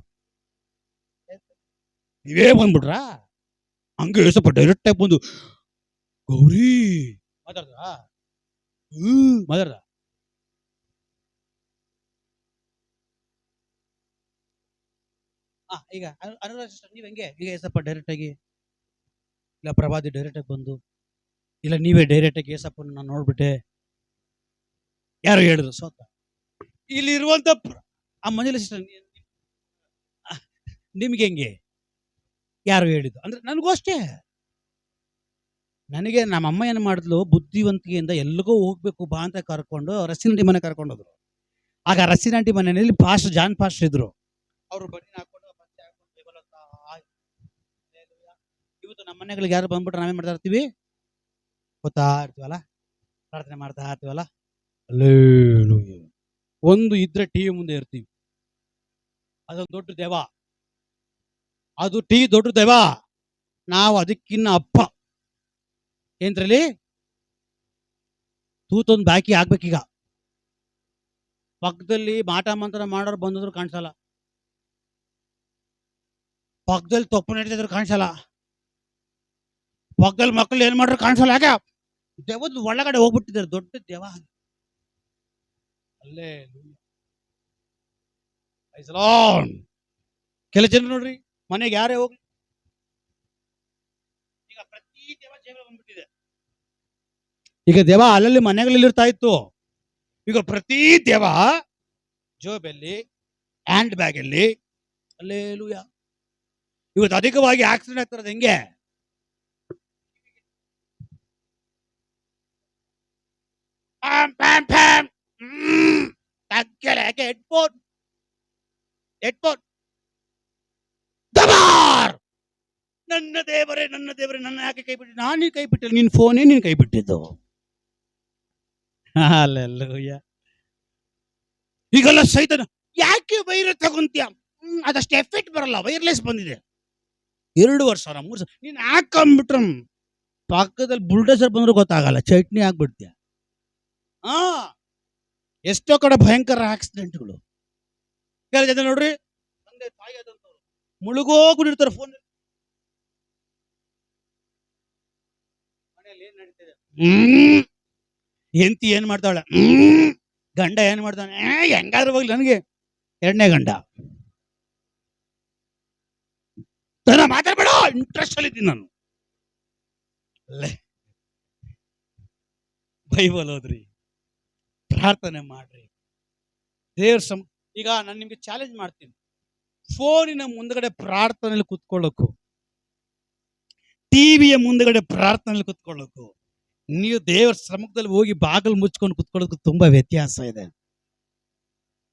ನೀವೇ ಬಂದ್ಬಿಟ್ರಾ? ಹಂಗೆ ಏಸಪ್ಪ ಡೈರೆಕ್ಟ್ ಆಗಿ ಬಂದು ಗೌರಿ ಮಾತಾಡ್ದ ಮಾತಾಡ್ದ. ಈಗ ಅನುರಾಧ ಸಿಸ್ಟರ್ ನೀವ್ ಹೆಂಗೆ? ಈಗ ಏಸಪ್ಪ ಡೈರೆಕ್ಟ್ ಆಗಿ, ಇಲ್ಲ ಪ್ರಭಾದಿ ಡೈರೆಕ್ಟ್ ಆಗಿ ಬಂದು, ಇಲ್ಲ ನೀವೇ ಡೈರೆಕ್ಟ್ ಆಗಿ ಏಸಪ್ಪನ ನಾನು ನೋಡ್ಬಿಟ್ಟೆ, ಯಾರು ಹೇಳಿದ್ರು? ಸೋತ ಇಲ್ಲಿ ಇರುವಂತ ಆ ಮಂಜುಳಾ ಸಿಸ್ಟರ್ ನಿಮ್ಗೆ ಹೆಂಗೆ? ಯಾರು ಹೇಳಿದ್ದು? ಅಂದ್ರೆ ನನಗೂ ಅಷ್ಟೇ. ನನಗೆ ನಮ್ಮ ಅಮ್ಮ ಏನು ಮಾಡಿದ್ಲು, ಬುದ್ಧಿವಂತಿಕೆಯಿಂದ ಎಲ್ಲಿಗೋ ಹೋಗ್ಬೇಕು ಬಾ ಅಂತ ಕರ್ಕೊಂಡು ರಸಿನಂಟಿ ಮನೆ ಕರ್ಕೊಂಡು ಹೋದ್ರು. ಆಗ ರಸಿನಂಟಿ ಮನೆಯಲ್ಲಿ ಪಾಸ್ಟರ್ ಜಾನ್ ಪಾಸ್ಟರ್ ಇದ್ರು. ಅವರು ಬನ್ನಿ ಹಾಕೊಂಡು ಇವತ್ತು ನಮ್ಮ ಮನೆಗಳಿಗೆ ಯಾರು ಬಂದ್ಬಿಟ್ರೆ ನಾವೇನ್ ಮಾಡ್ತಾ ಇರ್ತೀವಿ ಗೊತ್ತಾ ಇರ್ತೀವಲ್ಲ, ಪ್ರಾರ್ಥನೆ ಮಾಡ್ತಾ ಇರ್ತೀವಲ್ಲ. ಒಂದು ಇದ್ರೆ ಟಿವಿ ಮುಂದೆ ಇರ್ತೀವಿ, ಅದೊಂದು ದೊಡ್ಡ ದೇವ, ಅದು ಟಿವಿ ದೊಡ್ಡ ದೇವ, ನಾವು ಅದಕ್ಕಿನ್ನ ಅಪ್ಪ. ಏನ್ರಲ್ಲಿ ತೂತೊಂದು ಬಾಕಿ ಆಗ್ಬೇಕೀಗ. ಪಕ್ಕದಲ್ಲಿ ಮಾಟ ಮಂತ್ರ ಮಾಡೋರು ಬಂದಿದ್ರು ಕಾಣಿಸಲ್ಲ, ಪಕ್ಕದಲ್ಲಿ ತಪ್ಪು ನಡೀತಿದ್ರು ಕಾಣಿಸಲ್ಲ, ಪಕ್ಕದಲ್ಲಿ ಮಕ್ಕಳು ಏನ್ ಮಾಡ್ರು ಕಾಣಿಸಲ್ಲ. ಯಾಕೆ? ದೇವದ ಒಳಗಡೆ ಹೋಗ್ಬಿಟ್ಟಿದ್ದಾರೆ, ದೊಡ್ಡ ದೇವ. ಅಲ್ಲೇ ಕೆಲ ಜನ ನೋಡ್ರಿ, ಮನೆಗೆ ಯಾರೇ ಹೋಗ್ಲಿ ಈಗ ಪ್ರತಿ ದೇವ ಜೇಬಲ್ಲಿ ಬಂದ್ಬಿಟ್ಟಿದೆ. ಈಗ ದೇವ ಅಲ್ಲಲ್ಲಿ ಮನೆಗಳಲ್ಲಿ ಇರ್ತಾ ಇತ್ತು, ಈಗ ಪ್ರತಿ ದೇವ ಜೋಬಲ್ಲಿ, ಹ್ಯಾಂಡ್ ಬ್ಯಾಗ್ ಅಲ್ಲಿ. ಅಲ್ಲೇಲೂಯ. ಇವತ್ತು ಅಧಿಕವಾಗಿ ಆಕ್ಸಿಡೆಂಟ್ ಆಗ್ತಿರೋದು ಹೆಂಗೆ? ಹೆಡ್ಫೋನ್ ನನ್ನ ದೇವರೇ ನನ್ನ ದೇವರೇ ನನ್ನ ಯಾಕೆ ಕೈ ಬಿಟ್ಟು? ನಾನು ಕೈ ಬಿಟ್ಟಿಲ್ಲ, ನಿನ್ ಫೋನೇ ನೀನ್ ಕೈ ಬಿಟ್ಟಿದ್ದು. ಅಲ್ಲೆಲ್ಲೂಯ್ಯ. ಈಗೆಲ್ಲ ಸೈತಾನ ಯಾಕೆ ವೈರ್ ತಗೊಂತೀಯ? ಅದಷ್ಟು ಎಫೆಕ್ಟ್ ಬರಲ್ಲ, ವೈರ್ಲೆಸ್ ಬಂದಿದೆ. 2 ವರ್ಷ 3 ವರ್ಷ ನೀನ್ ಹಾಕೊಂಡ್ಬಿಟ್ರ ಪಕ್ಕದಲ್ಲಿ ಬುಲ್ಡೋಸರ್ ಬಂದ್ರು ಗೊತ್ತಾಗಲ್ಲ, ಚಟ್ನಿ ಆಗ್ಬಿಡ್ತೀಯ. ಎಷ್ಟೋ ಕಡೆ ಭಯಂಕರ ಆಕ್ಸಿಡೆಂಟ್ಗಳು. ಕೆಲ ಜನ ನೋಡ್ರಿ, ತಂದೆ ತಾಯಿ ಆದಂತವ್ರು ಮುಳುಗೋಗ್ಬಿಟ್ಟಿರ್ತಾರೆ ಫೋನ್. ಮನೆಯಲ್ಲಿ ಏನ್ ನಡೀತಿದೆ? ಹೆಂಡತಿ ಏನ್ ಮಾಡ್ತಾಳೆ? ಗಂಡ ಏನ್ ಮಾಡ್ತಾನೆ? ಹೆಂಗಾದ್ರೂ ಹೋಗ್ಲಿ, ನನಗೆ 2ನೇ ಗಂಡ. ಮಾತಾಡ್ಬೇಡ, ಇಂಟ್ರೆಸ್ಟ್ ಅಲ್ಲಿ ಇದ್ದೀನಿ ನಾನು. ಬೈಬಲ್ ಓದ್ರಿ, ಪ್ರಾರ್ಥನೆ ಮಾಡ್ರಿ, ದೇವ್ರ ಈಗ ನಾನು ನಿಮ್ಗೆ ಚಾಲೆಂಜ್ ಮಾಡ್ತೀನಿ, ಫೋನಿನ ಮುಂದಗಡೆ ಪ್ರಾರ್ಥನೆಯಲ್ಲಿ ಕುತ್ಕೊಳ್ಳೋಕು, ಟಿವಿಯ ಮುಂದಗಡೆ ಪ್ರಾರ್ಥನೆಯಲ್ಲಿ ಕುತ್ಕೊಳ್ಳೋಕು ನೀವು ದೇವರ ಸಮ್ಮುಖದಲ್ಲಿ ಹೋಗಿ ಬಾಗಿಲು ಮುಚ್ಕೊಂಡು ಕುತ್ಕೊಳ್ಳೋದಕ್ಕೂ ತುಂಬಾ ವ್ಯತ್ಯಾಸ ಇದೆ.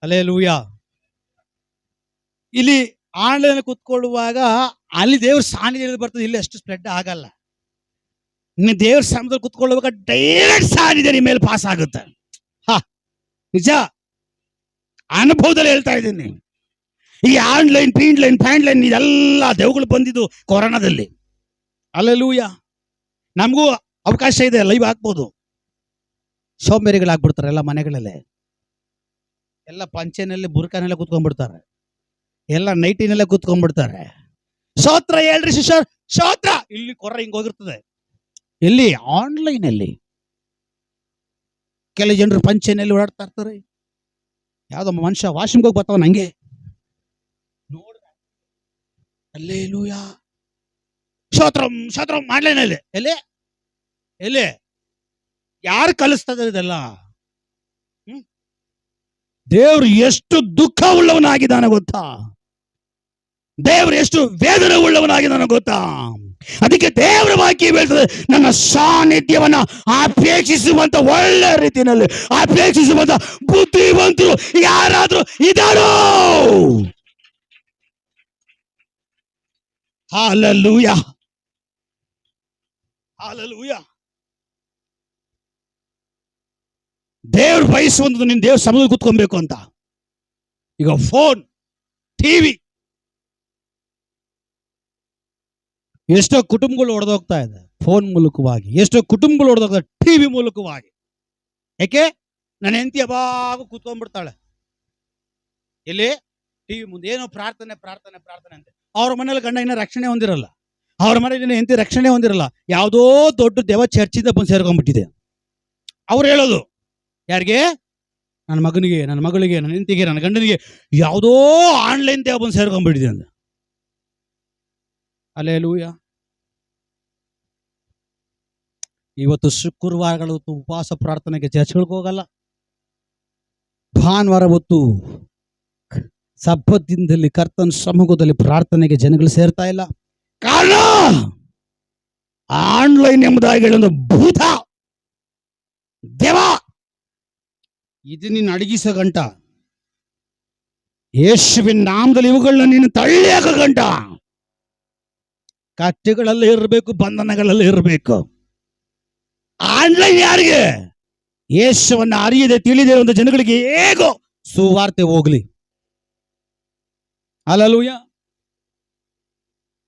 ಹಲ್ಲೆಲೂಯಾ. ಇಲ್ಲಿ ಆನ್ಲೈನ್ ಕುತ್ಕೊಳ್ಳುವಾಗ ಅಲ್ಲಿ ದೇವ್ರ ಸಾನ್ನಿಧ್ಯ ಬರ್ತದೆ, ಇಲ್ಲಿ ಅಷ್ಟು ಸ್ಪ್ರೆಡ್ ಆಗಲ್ಲ. ನೀನು ದೇವ್ರ ಸಮ್ಮುಖದಲ್ಲಿ ಕುತ್ಕೊಳ್ಳುವಾಗ ಡೈರೆಕ್ಟ್ ಸಾನ್ನಿಧ್ಯ ನಿಮ್ಮ ಮೇಲೆ ಪಾಸ್ ಆಗುತ್ತೆ. ನಿಜ, ಅನುಭವದಲ್ಲಿ ಹೇಳ್ತಾ ಇದ್ದೀನಿ. ಈ ಆನ್ಲೈನ್ ಪ್ಯಾಂಡ್ಲೈನ್ ಇದೆಲ್ಲ ದೇವುಗಳು ಬಂದಿದ್ದು ಕೊರೋನಾದಲ್ಲಿ. ಹಲ್ಲೆಲೂಯಾ. ನಮಗೂ ಅವಕಾಶ ಇದೆ, ಲೈವ್ ಹಾಕ್ಬೋದು. ಸೋಂಬೇರಿಗಳಾಗ್ಬಿಡ್ತಾರೆ ಎಲ್ಲ ಮನೆಗಳಲ್ಲೇ. ಎಲ್ಲ ಪಂಚೆನಲ್ಲಿ ಬುರ್ಕಾನೆಲ್ಲ ಕೂತ್ಕೊಂಡ್ಬಿಡ್ತಾರೆ, ಎಲ್ಲ ನೈಟಿನೆಲ್ಲ ಕೂತ್ಕೊಂಡ್ಬಿಡ್ತಾರೆ. ಸ್ತೋತ್ರ ಹೇಳ್ರಿ ಶಿಷ್ಯರ್, ಸ್ತೋತ್ರ. ಇಲ್ಲಿ ಕೊರ ಹಿಂಗ್ ಹೋಗಿರ್ತದೆ. ಎಲ್ಲಿ? ಆನ್ಲೈನ್ ಅಲ್ಲಿ. ಕೆಲ ಜನರು ಪಂಚೆನಲ್ಲಿ ಓಡಾಡ್ತಾ ಇರ್ತಾರೆ. ಯಾವ್ದೋ ಮನುಷ್ಯ ವಾಶ್ರೂಮ್ಗೆ ಹೋಗಿ ಬರ್ತಾವ ನಂಗೆ ನೋಡ್ದ. ಹಲ್ಲೆಲೂಯಾ. ಸ್ತೋತ್ರ ಆನ್ಲೈನ್ ಅಲ್ಲಿ. ಎಲ್ಲಿ ಯಾರು ಕಲಿಸ್ತದ ಇದೆಲ್ಲ? ದೇವ್ರು ಎಷ್ಟು ದುಃಖ ಉಳ್ಳವನಾಗಿದ್ದಾನೆ ಗೊತ್ತಾ? ದೇವರು ಎಷ್ಟು ವೇದನೆ ಉಳ್ಳವನಾಗಿದ್ದಾನೆ ಗೊತ್ತಾ? ಅದಕ್ಕೆ ದೇವರ ವಾಕ್ಯ ಹೇಳ್ತದೆ, ನನ್ನ ಸಾನ್ನಿಧ್ಯವನ್ನ ಅಪೇಕ್ಷಿಸುವಂತ ಒಳ್ಳೆ ರೀತಿಯಲ್ಲಿ ಅಪೇಕ್ಷಿಸುವಂತ ಬುದ್ಧಿವಂತರು ಯಾರಾದ್ರೂ ಇದ್ದಾರೋ? Hallelujah, hallelujah. ದೇವ್ರು ಬಯಸುವಂಥದ್ದು ನೀನು ದೇವ್ರ ಸಮ್ಮುಖದಲ್ಲಿ ಕೂತ್ಕೊಬೇಕು ಅಂತ. ಈಗ ಫೋನ್, ಟಿವಿ, ಎಷ್ಟೋ ಕುಟುಂಬಗಳು ಹೊಡೆದೋಗ್ತಾ ಇದೆ ಫೋನ್ ಮೂಲಕವಾಗಿ, ಎಷ್ಟೋ ಕುಟುಂಬಗಳು ಹೊಡೆದೋಗ್ತಾ ಟಿವಿ ಮೂಲಕವಾಗಿ. ಯಾಕೆ? ನನ್ನ ಹೆಂಡತಿ ಯಾವಾಗ ಕೂತ್ಕೊಂಡ್ಬಿಡ್ತಾಳೆ ಇಲ್ಲಿ ಟಿವಿ ಮುಂದೆ, ಏನೋ ಪ್ರಾರ್ಥನೆ ಅಂತ. ಅವ್ರ ಮನೇಲಿ ಗಂಡ ಇನ್ನೂ ರಕ್ಷಣೆ ಹೊಂದಿರಲ್ಲ, ಅವ್ರ ಮನೇಲಿ ಹೆಂಡತಿ ರಕ್ಷಣೆ ಹೊಂದಿರಲ್ಲ. ಯಾವುದೋ ದೊಡ್ಡ ದೇವ ಚರ್ಚಿಂದ ಬಂದು ಸೇರ್ಕೊಂಡ್ಬಿಟ್ಟಿದೆ. ಅವ್ರು ಹೇಳೋದು ಯಾರಿಗೆ? ನನ್ನ ಮಗನಿಗೆ, ನನ್ನ ಮಗಳಿಗೆ, ನನ್ನ ಹೆಂಡತಿಗೆ, ನನ್ನ ಗಂಡನಿಗೆ ಯಾವುದೋ ಆನ್ಲೈನ್ ದೇವ ಬಂದು ಸೇರ್ಕೊಂಡ್ಬಿಟ್ಟಿದೆ ಅಂತ. ಹಲ್ಲೆಲೂಯಾ. ಇವತ್ತು ಶುಕ್ರವಾರಗಳು ಉಪವಾಸ ಪ್ರಾರ್ಥನೆಗೆ ಚರ್ಚ್ಗಳಿಗೆ ಹೋಗಲ್ಲ. ಭಾನುವಾರ ಹೊತ್ತು ಸಬ್ಬತ್ ದಿನದಲ್ಲಿ ಕರ್ತನ ಸಮ್ಮುಖದಲ್ಲಿ ಪ್ರಾರ್ಥನೆಗೆ ಜನಗಳು ಸೇರ್ತಾ ಇಲ್ಲ. ಕಾರಣ ಆನ್ಲೈನ್ ಎಂಬುದಾಗಿ ಒಂದು ಭೂತ ದೇವ ಇದು ನೀನು ಅಡಗಿಸೋ ಗಂಟ, ಯೇಸುವಿನ ನಾಮದಲ್ಲಿ ಇವುಗಳನ್ನ ನೀನು ತಳ್ಳಿ ಹಾಕೋ ಗಂಟ, ಕಷ್ಟಗಳಲ್ಲೇ ಇರಬೇಕು, ಬಂಧನಗಳಲ್ಲೇ ಇರಬೇಕು. ಆನ್ಲೈನ್ ಯಾರಿಗೆ? ಯೇಸುವನ್ನ ಅರಿಯದೆ ತಿಳಿದೇ ಇರುವಂತ ಜನಗಳಿಗೆ ಹೇಗೋ ಸುವಾರ್ತೆ ಹೋಗ್ಲಿ. ಹಲ್ಲೆಲೂಯಾ.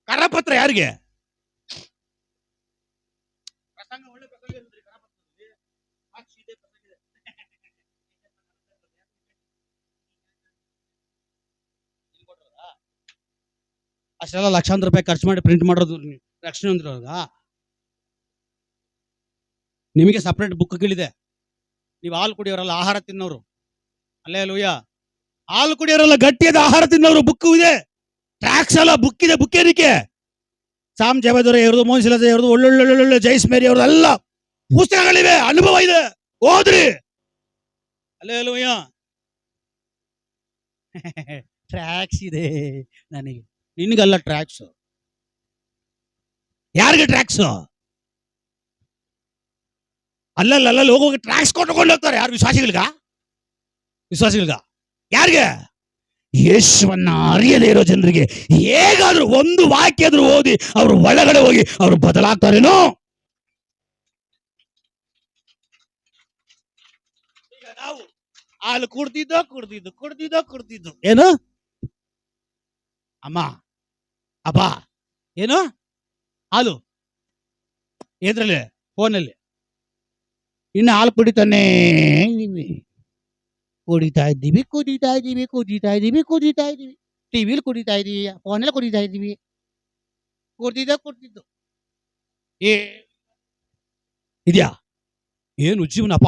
ಕರಪತ್ರ ಯಾರಿಗೆ? ಅಷ್ಟೆಲ್ಲ ಲಕ್ಷಾಂತರ ರೂಪಾಯಿ ಖರ್ಚು ಮಾಡಿ ಪ್ರಿಂಟ್ ಮಾಡೋದು ರಕ್ಷಣೆ ಹೊಂದಿರೋವಾಗ ನಿಮಗೆ ಸಪ್ರೇಟ್ ಬುಕ್ಗಳಿದೆ. ನೀವು ಹಾಲು ಕುಡಿಯೋರಲ್ಲ, ಆಹಾರ ತಿನ್ನೋರು. ಹಲ್ಲೆಲೂಯಾ. ಹಾಲು ಕುಡಿಯೋರಲ್ಲ, ಗಟ್ಟಿಯಾದ ಆಹಾರ ತಿನ್ನೋರು ಬುಕ್ ಇದೆ. ಟ್ರ್ಯಾಕ್ಸ್ ಅಲ್ಲ, ಬುಕ್ ಇದೆ. ಬುಕ್ ಏನಕ್ಕೆ? ಸಾಮ್ ಜಬದವರ ಇವ್ರದ್ದು, ಮೋಹನ್ಸಿಲಜ ಇವ್ರದ್ದು, ಒಳ್ಳೊಳ್ಳೆ ಜೈಸ್ ಮೇರಿ ಅವ್ರದ್ದು ಎಲ್ಲ ಪುಸ್ತಕಗಳಿವೆ, ಅನುಭವ ಇದೆ, ಓದ್ರಿ. ಹಲ್ಲೆಲೂಯಾ. ಟ್ರ್ಯಾಕ್ಸ್ ಇದೆ ನನಗೆ, ನಿನಗಲ್ಲ ಟ್ರ್ಯಾಕ್ಸ್. ಯಾರಿಗೆ ಟ್ರ್ಯಾಕ್ಸ್? ಅಲ್ಲಲ್ಲಿ ಹೋಗೋಗಿ ಟ್ರ್ಯಾಕ್ಸ್ ಕೊಟ್ಕೊಂಡು ಹೋಗ್ತಾರೆ. ಯಾರು? ವಿಶ್ವಾಸಿಗಳಿಗ. ಯಾರಿಗೆ? ಯೇಸುವನ್ನ ಅರಿಯದೇ ಇರೋ ಜನರಿಗೆ ಹೇಗಾದ್ರೂ ಒಂದು ವಾಕ್ಯ ಆದ್ರೂ ಓದಿ ಅವರು ಒಳಗಡೆ ಹೋಗಿ ಅವರು ಬದಲಾಗ್ತಾರೇನೋ. ಈಗ ನಾವು ಹಾಲು ಕುಡ್ದಿದ್ದು ಏನು ಅಮ್ಮ ಅಪ್ಪ ಏನು ಹಾಲು ಎದ್ರಲ್ಲಿ ಫೋನಲ್ಲಿ ಇನ್ನು ಹಾಲು ಕುಡಿತಾನೆ ಕುಡಿತಾ ಇದ್ದೀವಿ ಟಿವಿಲಿ ಕುಡಿತಾ ಇದೀವಿ, ಫೋನಲ್ಲಿ ಕುಡಿತಾ ಇದ್ದೀವಿ. ಕುಡ್ದಿದ್ದು ಇದೆಯಾ? ಏನು ಜೀವನಪ್ಪ.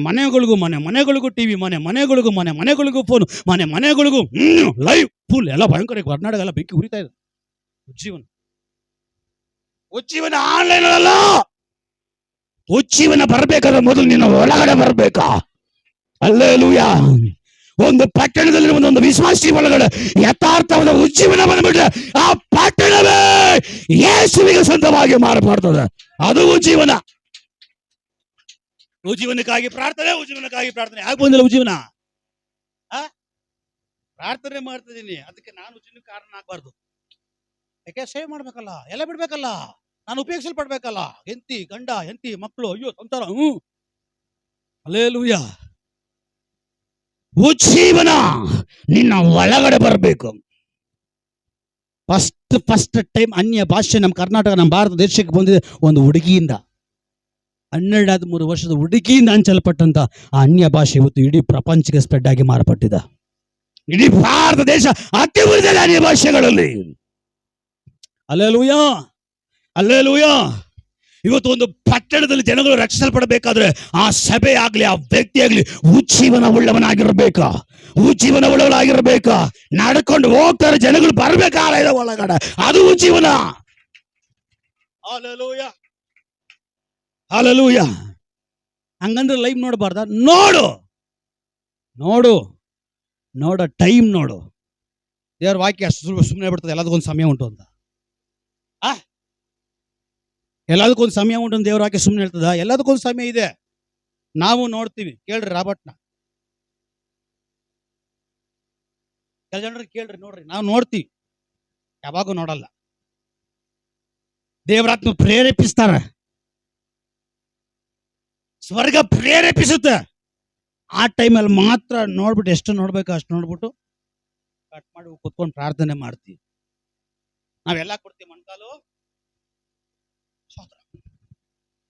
ಮನೆಗಳಿಗೂ ಟಿವಿ, ಮನೆಗಳಿಗೂ ಫೋನ್, ಮನೆಗಳಿಗೂ ಲೈವ್ ಫುಲ್ ಎಲ್ಲ ಭಯಂಕರ. ಕರ್ನಾಟಕ ಎಲ್ಲ ಬೆಂಕಿ ಉರಿತಾ ಇದೆ. ಉಜ್ಜೀವನ ಆನ್ಲೈನ್ ಅಲ್ಲ. ಉಜ್ಜೀವನ ಬರ್ಬೇಕಾದ್ರೆ ಮೊದಲು ನಿನ್ನ ಒಳಗಡೆ ಬರ್ಬೇಕಾ? ಹಲ್ಲೆಲೂಯಾ. ಒಂದು ಪಟ್ಟಣದಲ್ಲಿ ಒಂದು ವಿಶ್ವಾಸಿ ಒಳಗಡೆ ಯಥಾರ್ಥವಾದ ಉಜ್ಜೀವನ ಬಂದ್ಬಿಟ್ರೆ ಆ ಪಟ್ಟಣವೇ ಯೇಸುವಿಗೆ ಸ್ವಂತವಾಗಿ ಮಾರ್ಪಡ್ತದೆ. ಅದು ಉಜ್ಜೀವನ. ಉಜ್ಜೀವನಕ್ಕಾಗಿ ಪ್ರಾರ್ಥನೆ, ಉಜ್ಜೀವನಕ್ಕಾಗಿ ಪ್ರಾರ್ಥನೆ. ಯಾಕೆ ಬಂದಿಲ್ಲ ಉಜ್ಜೀವನ? ಪ್ರಾರ್ಥನೆ ಮಾಡ್ತಿದ್ದೀನಿ, ಅದಕ್ಕೆ ನಾನು ಉಜ್ಜೀವನಕ್ಕೆ ಕಾರಣ ಆಗ್ಬಾರ್ದು. ಯಾಕೆ? ಸೇವ್ ಮಾಡ್ಬೇಕಲ್ಲ, ಎಲ್ಲ ಬಿಡ್ಬೇಕಲ್ಲ, ನಾನು ಉಪಯೋಗಿಸಲ್ಪಡ್ಬೇಕಲ್ಲ. ಹೆಂಡತಿ, ಗಂಡ, ಹೆಂಡತಿ, ಮಕ್ಕಳು, ಅಯ್ಯೋ ಸಂಸಾರ. ಹಲ್ಲೆಲೂಯಾ. ಉಜ್ಜೀವನ ನಿನ್ನ ಒಳಗಡೆ ಬರಬೇಕು. ಫಸ್ಟ್ ಟೈಮ್ ಅನ್ಯ ಭಾಷೆ ನಮ್ಮ ಕರ್ನಾಟಕ, ನಮ್ಮ ಭಾರತ ದೇಶಕ್ಕೆ ಬಂದಿದೆ ಒಂದು ಹುಡುಗಿಯಿಂದ. 12-13 ವರ್ಷದ ಹುಡುಗಿಯಿಂದ ಹಂಚಲ್ಪಟ್ಟಂತ ಆ ಅನ್ಯ ಭಾಷೆ ಇವತ್ತು ಇಡೀ ಪ್ರಪಂಚಕ್ಕೆ ಸ್ಪ್ರೆಡ್ ಆಗಿ ಮಾರ್ಪಟ್ಟಿದೆ. ಇಡೀ ಭಾರತ ದೇಶ ಅತಿ ಉಳಿದಿದೆ ಅನ್ಯ ಭಾಷೆಗಳಲ್ಲಿ. Hallelujah, hallelujah. ಇವತ್ತು ಒಂದು ಪಟ್ಟಣದಲ್ಲಿ ಜನಗಳು ರಕ್ಷಿಸಲ್ಪಡಬೇಕಾದ್ರೆ ಆ ಸಭೆ ಆಗ್ಲಿ, ಆ ವ್ಯಕ್ತಿ ಆಗ್ಲಿ ಉಜ್ಜೀವನ ಉಳ್ಳವನಾಗಿರ್ಬೇಕಾ, ಉಜ್ಜೀವನ ಉಳ್ಳವನಾಗಿರ್ಬೇಕಾ. ನಡ್ಕೊಂಡು ಹೋಗ್ತಾರೆ ಜನಗಳು ಬರ್ಬೇಕು ಆಲಯದ ಒಳಗಡೆ, ಅದು ಉಜ್ಜೀವನ. Hallelujah, hallelujah. ಹಂಗಂದ್ರೆ ಲೈವ್ ನೋಡಬಾರ್ದ? ನೋಡು, ನೋಡು, ನೋಡ ಟೈಮ್ ನೋಡು. ದೇವ್ರ ವಾಕ್ಯ ಸುಮ್ಮನೆ ಬಿಡ್ತದೆ, ಎಲ್ಲದಕ್ಕೊಂದು ಸಮಯ ಉಂಟು ಅಂತ. ಎಲ್ಲದಕ್ಕೊಂದು ಸಮಯ ಉಂಟು ಅಂತ ದೇವ್ರ ವಾಕ್ಯ ಸುಮ್ಮನೆ ಹೇಳ್ತದ? ಎಲ್ಲದಕ್ಕೊಂದು ಸಮಯ ಇದೆ. ನಾವು ನೋಡ್ತೀವಿ. ಕೇಳ್ರಿ ರಾಬರ್ಟ್ನ, ಕೆಲ ಜನರಿಗೆ ಕೇಳ್ರಿ, ನೋಡ್ರಿ. ನಾವು ನೋಡ್ತೀವಿ, ಯಾವಾಗೂ ನೋಡಲ್ಲ. ದೇವರಾತ್ಮ ಪ್ರೇರೇಪಿಸ್ತಾರ, ಸ್ವರ್ಗ ಪ್ರೇರೇಪಿಸುತ್ತೆ. ಆ ಟೈಮಲ್ಲಿ ಮಾತ್ರ ನೋಡ್ಬಿಟ್ಟು ಎಷ್ಟು ನೋಡ್ಬೇಕು ಅಷ್ಟು ನೋಡ್ಬಿಟ್ಟು ಕಟ್ ಮಾಡಿ ಕುತ್ಕೊಂಡು ಪ್ರಾರ್ಥನೆ ಮಾಡ್ತೀವಿ. ನಾವೆಲ್ಲ ಕೊಡ್ತೀವಿ ಮಣ್ಕಾಲು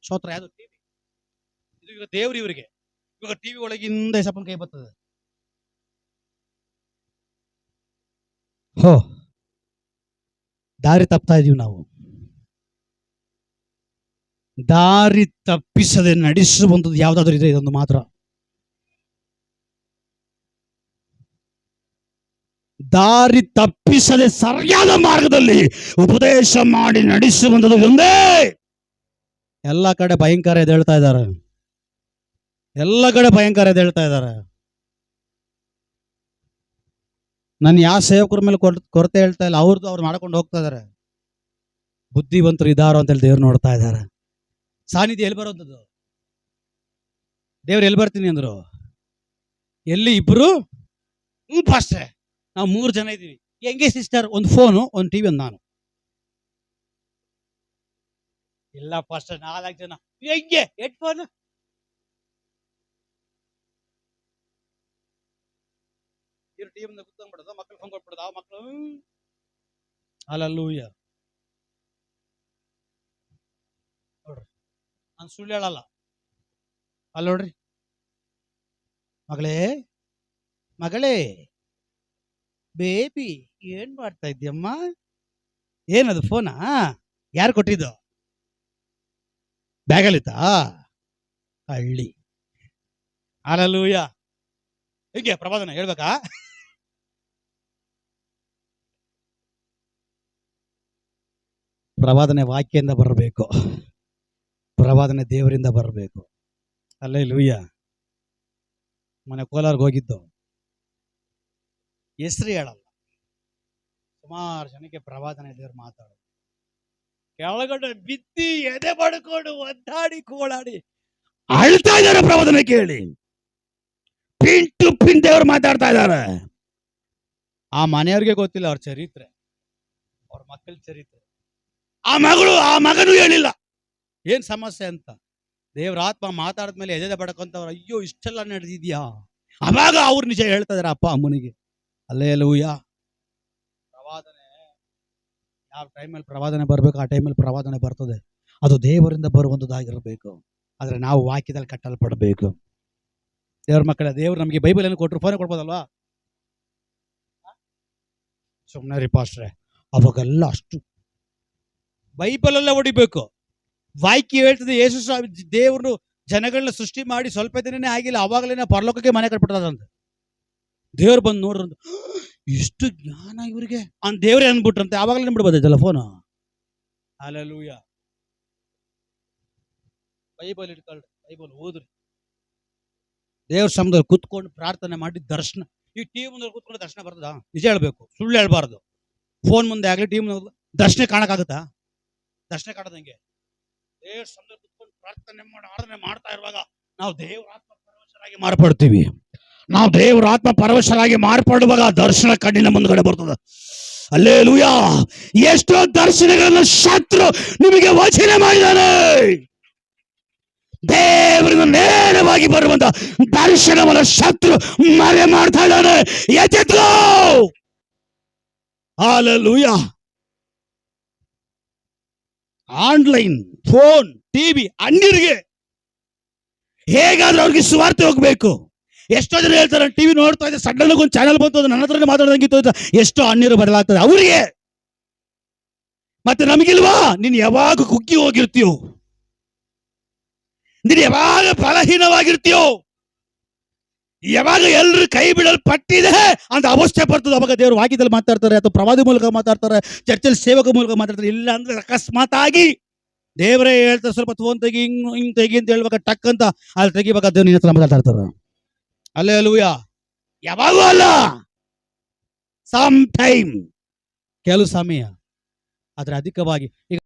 ಸ್ತೋತ್ರ. ಯಾವುದು? ಟಿವಿ. ಇದು ಈಗ ದೇವ್ರು ಇವರಿಗೆ. ಇವಾಗ ಟಿವಿ ಒಳಗಿಂದ ಸಪನ್ ಕೈ ಬರ್ತದೆ. ದಾರಿ ತಪ್ತಾ ಇದೀವಿ ನಾವು. ದಾರಿ ತಪ್ಪಿಸದೆ ನಡೆಸುವಂಥದ್ದು ಯಾವ್ದಾದ್ರು ಇದೆ, ಇದೊಂದು ಮಾತ್ರ. ದಾರಿ ತಪ್ಪಿಸದೆ ಸರಿಯಾದ ಮಾರ್ಗದಲ್ಲಿ ಉಪದೇಶ ಮಾಡಿ ನಡೆಸುವಂಥದ್ದು ಒಂದೇ. ಎಲ್ಲ ಕಡೆ ಭಯಂಕರ ಎದ್ದೇಳ್ತಾ ಇದ್ದಾರೆ, ಎಲ್ಲ ಕಡೆ ಭಯಂಕರ ಎದ್ದೇಳ್ತಾ ಇದ್ದಾರೆ. ನಾನು ಯಾವ ಸೇವಕರ ಮೇಲೆ ಕೊರತೆ ಹೇಳ್ತಾ ಇಲ್ಲ, ಅವ್ರು ಮಾಡ್ಕೊಂಡು ಹೋಗ್ತಾ ಇದಾರೆ. ಬುದ್ಧಿವಂತರು ಇದಾರೋ ಅಂತೇಳಿ ದೇವ್ರು ನೋಡ್ತಾ ಇದ್ದಾರೆ. ಸಾನ್ನಿಧ್ಯ ಎಲ್ಲಿ ಬರೋದು? ದೇವ್ರು ಎಲ್ಲಿ ಬರ್ತೀನಿ ಅಂದ್ರು? ಎಲ್ಲಿ? ಇಬ್ರು ಪಾಸ್ಟ್ರೆ, ನಾವು 3 ಜನ ಇದೀವಿ. ಹೆಂಗೆ ಸಿಸ್ಟರ್? ಒಂದು ಫೋನು, ಒಂದು ಟಿವಿ, ಒಂದು ನಾನು. ಇಲ್ಲ ಪಾಸ್ಟರ್ 4 ಜನ. ಹೆಂಗೆ? ಹೆಡ್ಫೋನ್ ಇವ್ರು ಟಿವಿ ಮುಂದೆ ಕುತ್ಕೊಂಡ್ಬಿಡೋದು, ಮಕ್ಕಳು ಫೋನ್ ಕೊಟ್ಬಿಡೋದು. ಆ ಮಕ್ಕಳು ಹಲ್ಲೆಲೂಯಾ. ನೋಡ್ರಿ, ನಾನು ಸುಳ್ಳು ಹೇಳಲ್ಲ. ಅಲ್ಲಿ ನೋಡ್ರಿ, ಮಗಳೇ ಮಗಳೇ ಬೇಬಿ ಏನ್ ಮಾಡ್ತಾ ಇದ್ಯಮ್ಮ? ಏನದು ಫೋನಾ? ಯಾರು ಕೊಟ್ಟಿದ್ದು? ಬ್ಯಾಗಲ್ಲಿತ್ತಾ? ಹಳ್ಳಿ. ಹಲ್ಲೆಲೂಯಾ. ಹೀಗೆ ಪ್ರವಾದನೆ ಹೇಳ್ಬೇಕಾ? ಪ್ರವಾದನೆ ವಾಕ್ಯದಿಂದ ಬರಬೇಕು, ಪ್ರವಾದನೆ ದೇವರಿಂದ ಬರಬೇಕು. ಹಲ್ಲೆಲೂಯಾ. ಮನೆ ಕೋಲಾರ್ಗೆ ಹೋಗಿದ್ದು, ಹೆಸರು ಹೇಳಲ್ಲ, ಸುಮಾರು ಜನಕ್ಕೆ ಪ್ರವಾದನೆ ದೇವ್ರು ಮಾತಾಡೋದು. ಕೆಳಗಡೆ ಬಿದ್ದಿ ಎದೆ ಬಡ್ಕೊಂಡು ಒದ್ದಾಡಿ ಕೋಳಾಡಿ ಅಳ್ತಾ ಇದ್ದಾರೆ ಪ್ರವಾದನೆ ಕೇಳಿ. ಪಿನ್ ಟು ಪಿನ್ ದೇವ್ರು ಮಾತಾಡ್ತಾ ಇದ್ದಾರೆ. ಆ ಮನೆಯವ್ರಿಗೆ ಗೊತ್ತಿಲ್ಲ ಅವ್ರ ಚರಿತ್ರೆ, ಅವ್ರ ಮಕ್ಕಳ ಚರಿತ್ರೆ. ಆ ಮಗನು ಹೇಳಿಲ್ಲ ಏನ್ ಸಮಸ್ಯೆ ಅಂತ. ದೇವ್ರ ಆತ್ಮ ಮಾತಾಡಿದ್ಮೇಲೆ ಎದೆ ಬಡ್ಕೊಂತವ್ರು, ಅಯ್ಯೋ ಇಷ್ಟೆಲ್ಲ ನಡೆದಿದ್ಯಾ? ಅವಾಗ ಅವ್ರು ನಿಜ ಹೇಳ್ತಾ ಇದಾರೆ ಅಪ್ಪ ಅಮ್ಮನಿಗೆ. ಹಲ್ಲೆಲೂಯಾ. ಪ್ರವಾದನೆ ಯಾವ ಟೈಮಲ್ಲಿ ಪ್ರವಾದನೆ ಬರ್ಬೇಕು, ಆ ಟೈಮಲ್ಲಿ ಪ್ರವಾದನೆ ಬರ್ತದೆ. ಅದು ದೇವರಿಂದ ಬರುವಂಥದ್ದಾಗಿರ್ಬೇಕು. ಆದ್ರೆ ನಾವು ವಾಕ್ಯದಲ್ಲಿ ಕಟ್ಟಲ್ಪಡಬೇಕು. ದೇವ್ರ ಮಕ್ಕಳ, ದೇವ್ರು ನಮಗೆ ಬೈಬಲ್ ಏನು ಕೊಟ್ಟರು, ಫೋನ್ ಕೊಡ್ಬೋದಲ್ವಾ? ಸುಮ್ಮನೆ ರೀ ಪಾಸ್ಟ್ರೆ, ಅವಾಗೆಲ್ಲ ಅಷ್ಟು ಬೈಬಲ್ ಹೊಡಿಬೇಕು. ವಾಕ್ಯ ಹೇಳ್ತದೆ ಯೇಸು ದೇವರು ಜನಗಳನ್ನ ಸೃಷ್ಟಿ ಮಾಡಿ ಸ್ವಲ್ಪ ದಿನನೇ ಆಗಿಲ್ಲ, ಅವಾಗಲೇ ಪರಲೋಕಕ್ಕೆ ಮನೆ ಕಟ್ಬಿಟ್ಟದಂತ. ದೇವ್ರು ಬಂದು ನೋಡ್ರಂತ, ಇಷ್ಟು ಜ್ಞಾನ ಇವರಿಗೆ ಅಂತ ದೇವ್ರೇ ಅಂದ್ಬಿಟ್ರಂತೆ. ಆವಾಗಲೇ ಬಿಡ್ಬೋದಲ್ಲ ಫೋನು. ಹಲ್ಲೆಲೂಯಾ. ಬೈಬಲ್ ಇಟ್ಕೊಳ್ರಿ, ಬೈಬಲ್ ಓದ್ರಿ, ದೇವ್ರ ಸಮುದ್ರದಲ್ಲಿ ಕುತ್ಕೊಂಡು ಪ್ರಾರ್ಥನೆ ಮಾಡಿ ದರ್ಶನ. ಈ ಟಿವಿ ಮುಂದೆ ಕೂತ್ಕೊಂಡು ದರ್ಶನ ಬರ್ತದ? ನಿಜ ಹೇಳ್ಬೇಕು, ಸುಳ್ಳು ಹೇಳ್ಬಾರ್ದು. ಫೋನ್ ಮುಂದೆ ಆಗ್ಲಿ ಟಿವಿ ಮುಂದೆ ದರ್ಶನ ಕಾಣಕ್ಕಾಗುತ್ತಾ? ದರ್ಶನ ಕಾಣೋದಂಗೆ ದೇವ್ರ ಸಂಘ ಕುತ್ಕೊಂಡು ಪ್ರಾರ್ಥನೆ ಮಾಡಿ ಆರಾಧನೆ ಮಾಡ್ತಾ ಇರುವಾಗ ನಾವು ದೇವರ ಆತ್ಮ ಪರವಶರಾಗಿ ಮಾರ್ಪಡ್ತೀವಿ. ನಾವು ದೇವರ ಆತ್ಮ ಪರವಶರಾಗಿ ಮಾರ್ಪಡುವಾಗ ದರ್ಶನ ಕಣ್ಣಿನ ಮುಂದ್ಗಡೆ ಬರ್ತದೆ. ಹಲ್ಲೆಲೂಯಾ. ಎಷ್ಟೋ ದರ್ಶನಗಳನ್ನ ಶತ್ರು ನಿಮಗೆ ವಚನ ಮಾಡಿದಾನೆ. ದೇವರಿಂದ ನೇರವಾಗಿ ಬರುವಂತ ದರ್ಶನವನ್ನ ಶತ್ರು ಮರೆ ಮಾಡ್ತಾ ಇದ್ದಾನೆ. ಎಚ್ಚೆತ್ತುಕೋ. ಹಲ್ಲೆಲೂಯಾ. ಆನ್ಲೈನ್, ಫೋನ್, ಟಿವಿ, ಅನ್ಯರಿಗೆ ಹೇಗಾದ್ರೂ ಅವ್ರಿಗೆ ಸುವಾರ್ತೆ ಹೋಗ್ಬೇಕು. ಎಷ್ಟೋ ಜನ ಹೇಳ್ತಾರೆ ಟಿವಿ ನೋಡ್ತಾ ಇದ್ದೆ ಸಡನ್ ಒಂದು ಚಾನಲ್ ಬಂತು, ಅದು ನನ್ನ ಹತ್ರನೇ ಮಾತಾಡೋದಂಗಿತ್ತು ಅಂತ. ಎಷ್ಟೋ ಅನ್ಯರು ಬದಲಾಗ್ತದೆ ಅವರಿಗೆ. ಮತ್ತೆ ನಮಗಿಲ್ವಾ? ನೀನು ಯಾವಾಗ ಕುಗ್ಗಿ ಹೋಗಿರ್ತೀಯೋ, ನೀನು ಯಾವಾಗ ಬಲಹೀನವಾಗಿರ್ತೀಯೋ, ಯಾವಾಗ ಎಲ್ಲರೂ ಕೈ ಬಿಡಲ್ಪಟ್ಟಿದೆ ಅಂತ ಅವಸ್ಥೆ ಬರ್ತದೆ, ಅವಾಗ ದೇವರು ವಾಕ್ಯದಲ್ಲಿ ಮಾತಾಡ್ತಾರೆ ಅಥವಾ ಪ್ರವಾದಿ ಮೂಲಕ ಮಾತಾಡ್ತಾರೆ, ಚರ್ಚಲ್ಲಿ ಸೇವಕ ಮೂಲಕ ಮಾತಾಡ್ತಾರೆ. ಇಲ್ಲ ಅಂದ್ರೆ ಅಕಸ್ಮಾತ್ ಆಗಿ ದೇವರೇ ಹೇಳ್ತಾರೆ ಸ್ವಲ್ಪ ಫೋನ್ ತೆಗಿ, ಹಿಂಗ್ ತೆಗಿ ಅಂತ ಹೇಳ್ಬೇಕು, ಟಕ್ ಅಂತ ಅಲ್ಲಿ ತೆಗಿಬೇಕಾದ ದೇವ್ರು ನಿನ್ನ ಹತ್ರ ಮಾತಾಡ್ತಾರೆ. ಹಲ್ಲೆಲೂಯಾ. ಯಾವಾಗೂ ಅಲ್ಲ, ಸಮ್ ಟೈಮ್, ಕೆಲವು ಸಮಯ. ಆದ್ರೆ ಅಧಿಕವಾಗಿ ಈಗ